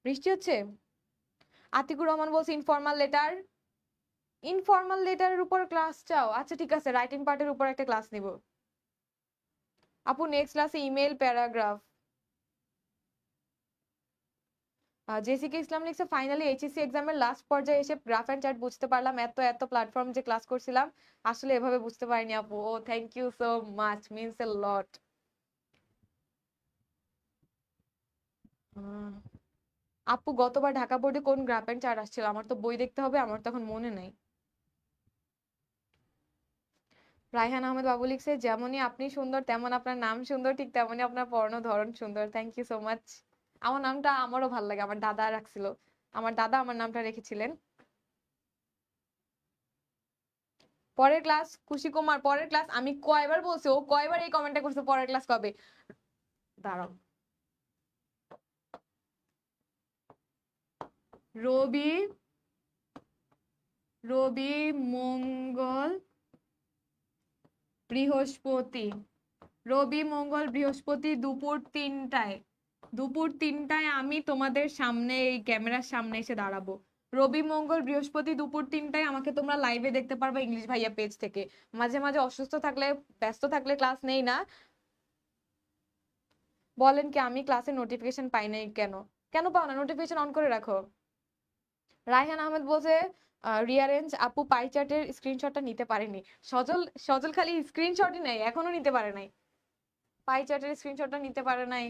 বৃষ্টি হচ্ছে। আতিকুর রহমান বলছে ইনফর্মাল লেটার। ইনফর্মাল লেটারের উপর ক্লাস চাও? আচ্ছা ঠিক আছে, রাইটিং পার্টের উপর একটা ক্লাস নিব। আপু নেক্সট ক্লাসে ইমেল প্যারাগ্রাফ। জেসিকে ইসলাম লিখছে ফাইনালি এইচএসসি এক্সামের লাস্ট পর্যায়ে এসে গ্রাফ এন্ড চ্যাট বুঝতে পারলাম, এত এত প্ল্যাটফর্ম যে ক্লাস করছিলাম আসলে এভাবে বুঝতে পারিনি আপু। Oh thank you so much, means a lot. আপু গতবার ঢাকা বোর্ডে কোন গ্রাফ এন্ড চ্যাট আসছিল? আমার তো বই দেখতে হবে, আমার তখন মনে নেই। রায়হান আহমেদ বাবু লিখছে যেমনই আপনি সুন্দর তেমন আপনার নাম সুন্দর, ঠিক তেমনই আপনার পড়ানো ধরন সুন্দর। Thank you so much. আমার নামটা আমারও ভালো লাগে, আমার দাদা রাখছিল, আমার দাদা আমার নামটা রেখেছিলেন। পরের ক্লাস খুশি কুমার, পরের ক্লাস আমি কয়বার বলছি, ও কয়বার এই কমেন্টটা করছে পরের ক্লাস কবে। দাঁড়াও, রবি, রবি মঙ্গল বৃহস্পতি, রবি মঙ্গল বৃহস্পতি দুপুর 3টায়, দুপুর 3টায় আমি তোমাদের সামনে এই ক্যামেরার সামনে এসে দাঁড়াবো। রবি মঙ্গল বৃহস্পতি দুপুর 3টায় আমাকে তোমরা লাইভে দেখতে পারবে ইংলিশ ভাইয়া পেজ থেকে। মাঝে মাঝে অসুস্থ থাকলে, ব্যস্ত থাকলে ক্লাস নেই না। বলেন কি আমি ক্লাসে নোটিফিকেশন পাই নাই কেন? কেন পাও না? নোটিফিকেশন অন করে রাখো। রায়হান আহমেদ বলছে রিয়ারেঞ্জ আপু পাই চার্টের স্ক্রিনশটটা নিতে পারেনি। সজল, সজল খালি স্ক্রিনশটই নেই, এখনো নিতে পারে নাই। পাই চার্টের স্ক্রিনশটটা নিতে পারে নাই।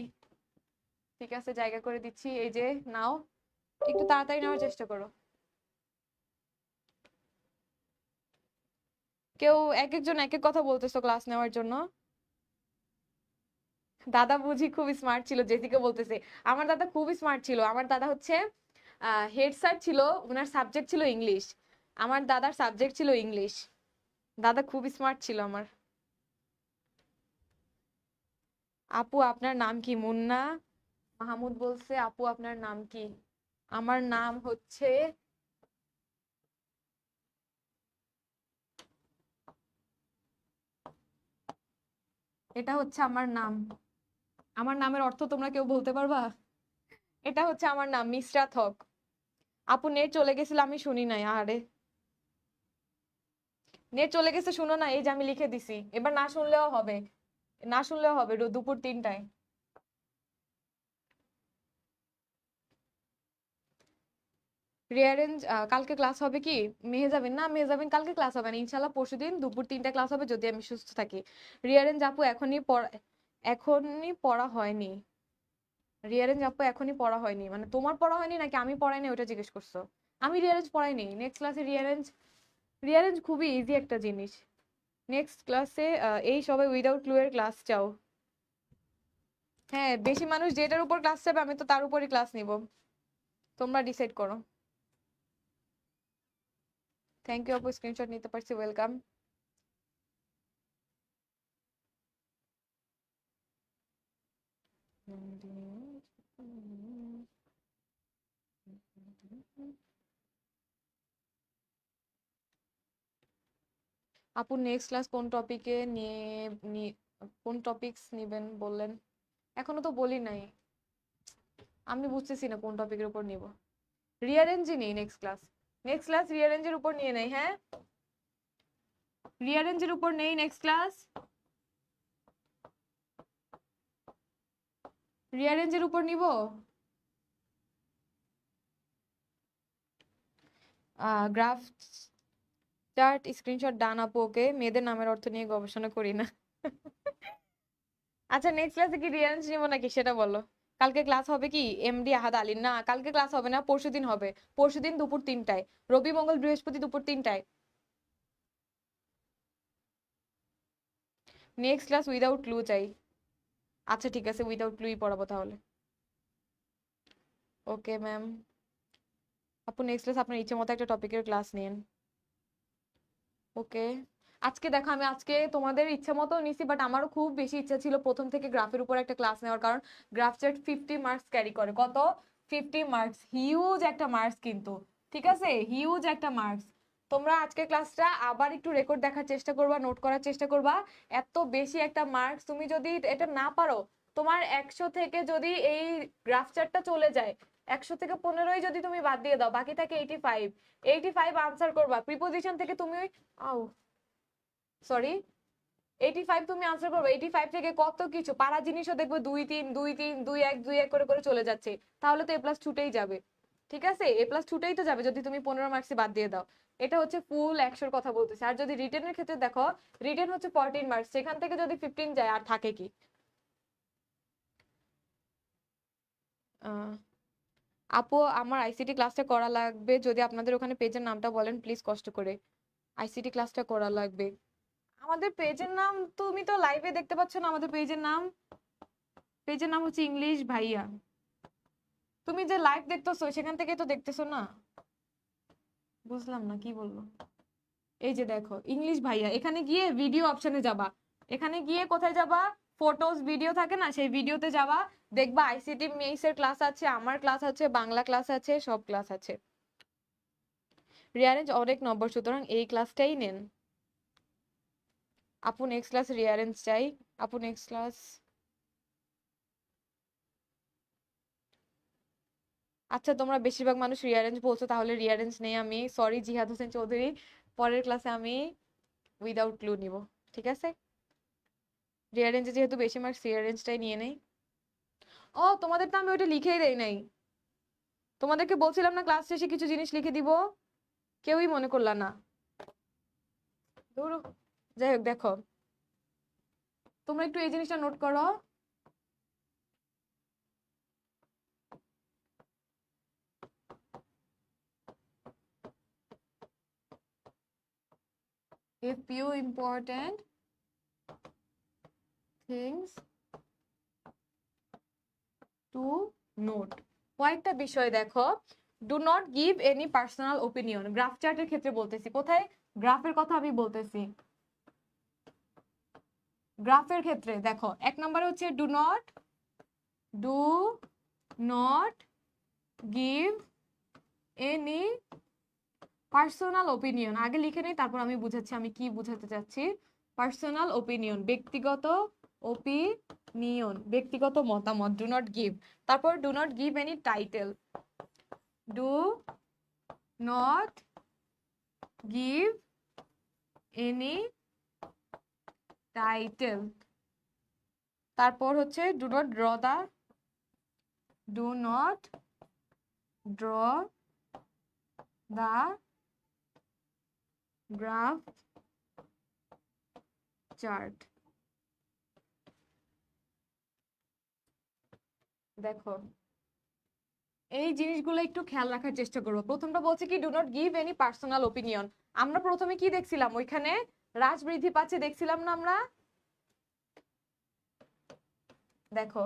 ঠিক আছে, জায়গা করে দিচ্ছি, এই যে নাও, একটু তাড়াতাড়ি নেওয়ার চেষ্টা করো। কেউ এক একজন এক এক কথা বলতেছো ক্লাস নেওয়ার জন্য। দাদা বুঝি খুব স্মার্ট ছিল, জেসিকা বলতেছে। আমার দাদা খুব স্মার্ট ছিল, আমার দাদা হচ্ছে হেড স্যার ছিল, ওনার সাবজেক্ট ছিল ইংলিশ। আমার দাদার সাবজেক্ট ছিল ইংলিশ। দাদা খুব স্মার্ট ছিল আমার। আপু আপনার নাম কি? মুন্না মাহমুদ বলছে আপু আপনার নাম কি? আমার নাম হচ্ছে, এটা হচ্ছে আমার নাম। আমার নামের অর্থ তোমরা কেউ বলতে পারবা? এটা হচ্ছে আমার নাম, মিসরাত হক। আপু নেট চলে গেছিল, আমি শুনি নাই। আরে নেট চলে গেছে, শুনো না, এই যে আমি লিখে দিছি, এবার না শুনলেও হবে, না শুনলেও হবে দুপুর 3টায়। রিয়ারেঞ্জ কালকে ক্লাস হবে কি? মেহেজাবিন, না মেহেজাবিন কালকে ক্লাস হবে না, ইনশাল্লাহ পরশুদিন দুপুর 3টায় ক্লাস হবে যদি আমি সুস্থ থাকি। রিয়ারেঞ্জ আপু এখনই পড়া হয়নি। রিয়ারেঞ্জ আপু এখনই পড়া হয়নি মানে তোমার পড়া হয়নি নাকি আমি পড়াইনি ওটা জিজ্ঞেস করছো? আমি রিয়ারেঞ্জ পড়াইনি, নেক্সট ক্লাসে রিয়ারেঞ্জ। রিয়ারেঞ্জ খুবই ইজি একটা জিনিস। নেক্সট ক্লাসে এই সবাই উইদাউট ক্লু এর ক্লাস চাও? হ্যাঁ, বেশি মানুষ যেটার উপর ক্লাস চাবে আমি তো তার উপরই ক্লাস নিব, তোমরা ডিসাইড করো। থ্যাংক ইউ আপু, স্ক্রিনশট নিতে পারছি, ওয়েলকাম। আপু নেক্সট ক্লাস কোন টপিকে নিয়ে কোন টপিকস নিবেন বললেন? এখনো তো বলি নাই, আমি বুঝতেছি না কোন টপিকের উপর নিব। রিয়ারেঞ্জই নেই নেক্সট ক্লাস, নেক্সট ক্লাস রিয়ারেঞ্জের উপর নিয়ে নেই। হ্যাঁ, রিয়ারেঞ্জের উপর নেই নেক্সট ক্লাস, রিয়ারেঞ্জের উপর নিব। গ্রাফ চার্ট স্ক্রিনশট ডান আপু, ওকে। মেয়েদের নামের অর্থ নিয়ে গবেষণা করি না। আচ্ছা নেক্সট ক্লাসে কি রিয়ারেঞ্জ নিব নাকি সেটা বলো। কালকে ক্লাস হবে কি এমডি আহাদ আলী? না কালকে ক্লাস হবে না, পরশুদিন হবে। পরশুদিন দুপুর 3টায়, রবি মঙ্গল বৃহস্পতি দুপুর 3টায়। নেক্সট ক্লাস উইদাউট ক্লু চাই। আচ্ছা ঠিক আছে, উইদাউট ক্লুই পড়াবো তাহলে। Okay ma'am. আপু নেক্সট ক্লাস আপনার ইচ্ছে মতো একটা টপিকের ক্লাস নিন। ওকে। আজকে দেখো আমি আজকে তোমাদের ইচ্ছা মতো নিছি, বাট আমারও খুব বেশি ইচ্ছা ছিল প্রথম থেকে গ্রাফের উপর একটা ক্লাস নেওয়ার, কারণ গ্রাফ চার্ট 50 মার্কস ক্যারি করে। কত? 50 মার্কস, হিউজ একটা মার্কস কিন্তু, ঠিক আছে, হিউজ একটা মার্কস। তোমরা আজকে ক্লাসটা আবার একটু রেকর্ড দেখার চেষ্টা করবা, নোট করার চেষ্টা করবা। এত বেশি একটা মার্কস, তুমি যদি এটা না পারো, তোমার 100 থেকে যদি এই গ্রাফ চার্টটা চলে যায়, 100 থেকে 15ই যদি তুমি বাদ দিয়ে দাও, বাকি থাকে 85। 85 আনসার করবা প্রিপোজিশন থেকে তুমি, আও সরি, 85 তুমি আনসার করবে। 85 থেকে কত কিছু পারা জিনিসও দেখবে 2 3 2 3 2 1 2 1 করে করে চলে যাচ্ছে, তাহলে তো এ প্লাস ছুটেই যাবে। ঠিক আছে, এ প্লাস ছুটেই তো যাবে যদি তুমি 15 মার্কসে বাদ দিয়ে দাও। এটা হচ্ছে ফুল 100-র কথা বলতেছি। আর যদি রিটেনের ক্ষেত্রে দেখো, রিটেন হচ্ছে 14 মার্কস, সেখান থেকে যদি 15 যায় আর থাকে কি? আপু আমার আইসিটি ক্লাসটা করা লাগবে, যদি আপনাদের ওখানে পেজের নামটা বলেন প্লিজ কষ্ট করে। আইসিটি ক্লাসটা করা লাগবে। আমাদের পেজের নাম তুমি তো লাইভে দেখতে পাচ্ছ না, আমাদের পেজের নাম, পেজের নাম হচ্ছে ইংলিশ ভাইয়া। তুমি যে লাইভ দেখতেছো সেখান থেকে তো দেখতেছো না, বুঝলাম না কি বলবো। এই যে দেখো ইংলিশ ভাইয়া, এখানে গিয়ে ভিডিও অপশনে যাবা, এখানে গিয়ে কোথায় যাবা, ফটোস ভিডিও থাকে না, সেই ভিডিওতে যাবা, দেখবা আইসিটি মেইস এর ক্লাস আছে, আমার ক্লাস আছে, বাংলা ক্লাস আছে, সব ক্লাস আছে। রিয়ারেঞ্জ অনেক নম্বর, সুতরাং এই ক্লাসটাই নেন। আপু নেক্সট ক্লাস রিয়ারেঞ্জ চাই, আপু নেক্সট ক্লাস। আচ্ছা তোমরা বেশিরভাগ মানুষ রিয়ারেঞ্জ বলছো, তাহলে রিয়ারেঞ্জ নেই আমি, সরি জিহাদ হোসেন চৌধুরী, পরের ক্লাসে আমি উইদাউট ক্লু নিব, ঠিক আছে। রিয়ারেঞ্জে যেহেতু বেশি মার্কস, রিয়ারেঞ্জটাই নিয়ে নেই। ও তোমাদের তো আমি ওইটা লিখেই দেই নাই, তোমাদেরকে বলছিলাম না ক্লাস শেষে কিছু জিনিস লিখে দিব, কেউই মনে করলা না। ধরো, যাই হোক দেখো, তোমরা একটু এই জিনিসটা নোট করো। A few important things to note, কয়েকটা বিষয় দেখো। Do not give any personal opinion, graph চার্টের ক্ষেত্রে বলতেছি, কোথায় গ্রাফের কথা আমি বলতেছি, গ্রাফের ক্ষেত্রে দেখো 1 নম্বরে হচ্ছে do not give any personal opinion. আগে লিখে নেই, তারপর আমি বুঝাচ্ছি আমি কি বুঝাতে চাচ্ছি। পার্সোনাল ওপিনিয়ন, ব্যক্তিগত ওপিনিয়ন, ব্যক্তিগত মতামত, ডু নট গিভ। তারপর do not give any title, do not give any title. তারপর হচ্ছে do not draw the graph chart. দেখো এই জিনিসগুলো একটু খেয়াল রাখার চেষ্টা করবো। প্রথমটা বলছে কি do not give any personal opinion, আমরা প্রথমে কি দেখছিলাম, ওইখানে হ্রাস বৃদ্ধি পাচ্ছে দেখছিলাম না আমরা, দেখো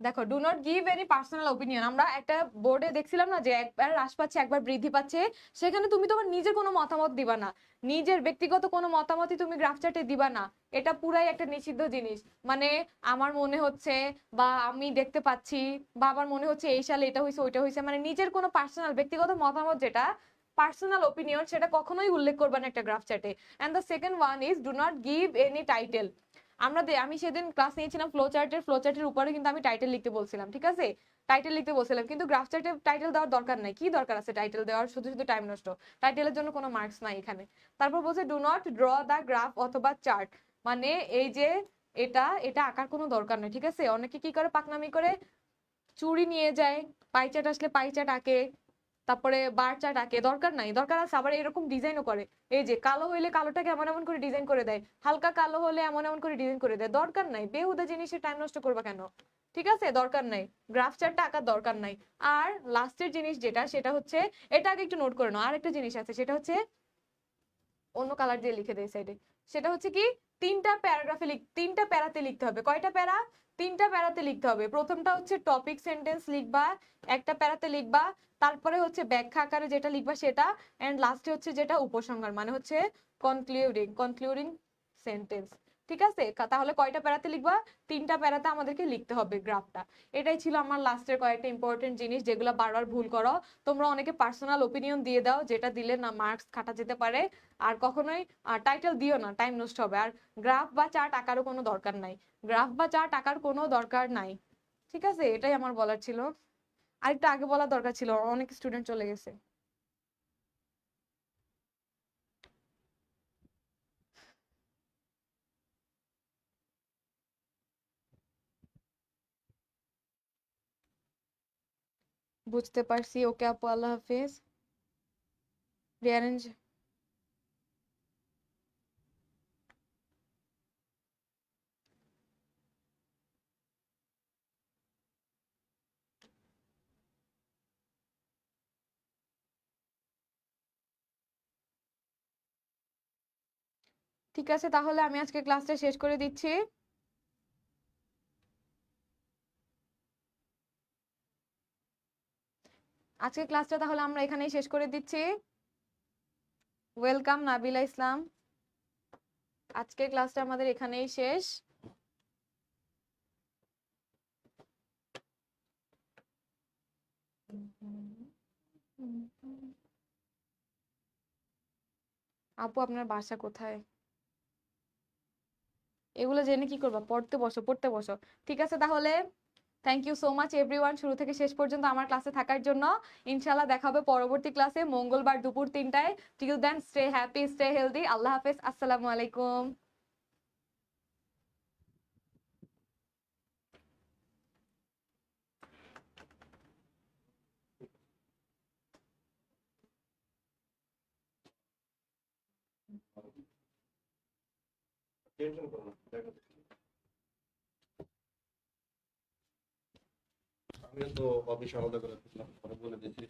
দেখো do not give any personal opinion, আমরা একটা বোর্ডে দেখছিলাম না যে একবার হ্রাস পাচ্ছে একবার বৃদ্ধি পাচ্ছে, সেখানে তুমি তোমার নিজের কোনো মতামত দিবা না, নিজের ব্যক্তিগত কোনো মতামতই তুমি গ্রাফ চার্টে দিবা না, এটা পুরাই একটা নিষিদ্ধ জিনিস। মানে আমার মনে হচ্ছে, বা আমি দেখতে পাচ্ছি, বা আমার মনে হচ্ছে এই সালে এটা হয়েছে ওইটা হয়েছে, মানে নিজের কোনো পার্সোনাল ব্যক্তিগত মতামত যেটা পার্সোনাল ওপিনিয়ন, সেটা কখনোই উল্লেখ করবে না একটা গ্রাফ চার্টে। And the second one is do not give any title. আমি সেদিন ক্লাস নিয়েছিলাম ফ্লো চার্টের উপরে কিন্তু আমি টাইটেল লিখতে বলছিলাম, ঠিক আছে, টাইটেল লিখতে বলছিলাম, কিন্তু গ্রাফ চার্টে টাইটেল দেওয়ার দরকার নাই, কি দরকার আছে টাইটেল দেওয়ার, শুধু শুধু টাইম নষ্ট, টাইটেলের জন্য কোনো মার্কস নাই এখানে। তারপর বলছে do not draw the graph অথবা চার্ট, মানে এই যে এটা এটা আঁকার কোনো দরকার নেই, ঠিক আছে। অনেকে কি করে পাকনামি করে, চুরি নিয়ে যায়, পাই চার্ট আসলে পাই চার্ট আঁকে, তারপরে বার চার্ট আঁকে, দরকার নাই, দরকার আছে আবার এরকম ডিজাইনও করে, এই যে কালো হইলে কালোটাকে এমন এমন করে ডিজাইন করে দেয়, হালকা কালো হলে এমন এমন করে ডিজাইন করে দেয়, দরকার নাই, বেহুদা জিনিসের টাইম নষ্ট করবা কেন, ঠিক আছে, দরকার নাই, গ্রাফ চার্টটা আঁকার দরকার নাই। আর লাস্টের জিনিস যেটা, সেটা হচ্ছে, এটা আগে একটু নোট করে নাও, আর একটা জিনিস আছে, সেটা হচ্ছে অন্য কালার দিয়ে লিখে দেয় সাইডে, সেটা হচ্ছে কি তিনটা প্যারাতে লিখতে হবে। কয়টা প্যারা? তিনটা প্যারাতে লিখতে হবে। প্রথমটা হচ্ছে টপিক সেন্টেন্স লিখবা, একটা প্যারাতে লিখবা। তারপরে হচ্ছে ব্যাখ্যা আকারে যেটা লিখবা সেটা, এন্ড লাস্টে হচ্ছে যেটা উপসংহার, মানে হচ্ছে কনক্লুডিং সেন্টেন্স। ঠিক আছে, তাহলে কয়টা প্যারাতে লিখবা? তিনটা প্যারাতে আমাদেরকে লিখতে হবে গ্রাফটা। এটাই ছিল আমার লাস্টের কয়েকটা ইম্পর্টেন্ট জিনিস যেগুলো বারবার ভুল করো। তোমরা অনেকে পার্সোনাল ওপিনিয়ন দিয়ে দাও, যেটা দিলে না মার্কস কাটা যেতে পারে। আর কখনোই টাইটেল দিও না, টাইম নষ্ট হবে। আর গ্রাফ বা চার্ট আঁকারও কোনো দরকার নাই, গ্রাফ বা চার্ট আঁকার কোনো দরকার নাই। ঠিক আছে, এটাই আমার বলার ছিল। আরেকটু আগে বলার দরকার ছিল, অনেক স্টুডেন্ট চলে গেছে। বুঝতে পারছি, ওকে আপু, আল্লাহ হাফিজ। রিয়ারেঞ্জ। ঠিক আছে, তাহলে আমি আজকে ক্লাসটা শেষ করে দিচ্ছি। আজকে ক্লাসটা তাহলে আমরা এখানেই শেষ করে দিচ্ছি। ওয়েলকাম নাবিলা ইসলাম। আজকের ক্লাসটা আমাদের এখানেই শেষ। আপু আপনার বাসা কোথায়? এগুলো জেনে কি করবা? পড়তে বসো, পড়তে বসো। ঠিক আছে তাহলে, thank you so much everyone শুরু থেকে শেষ পর্যন্ত আমার ক্লাসে থাকার জন্য। ইনশাআল্লাহ দেখা হবে পরবর্তী ক্লাসে মঙ্গলবার দুপুর 3টায়। Till then stay happy, stay healthy. আল্লাহ হাফেজ, আসসালামু আলাইকুম। টেনশন করো না, আমিও তো অফিস আলাদা করে দিলাম, পরে বলে দিচ্ছি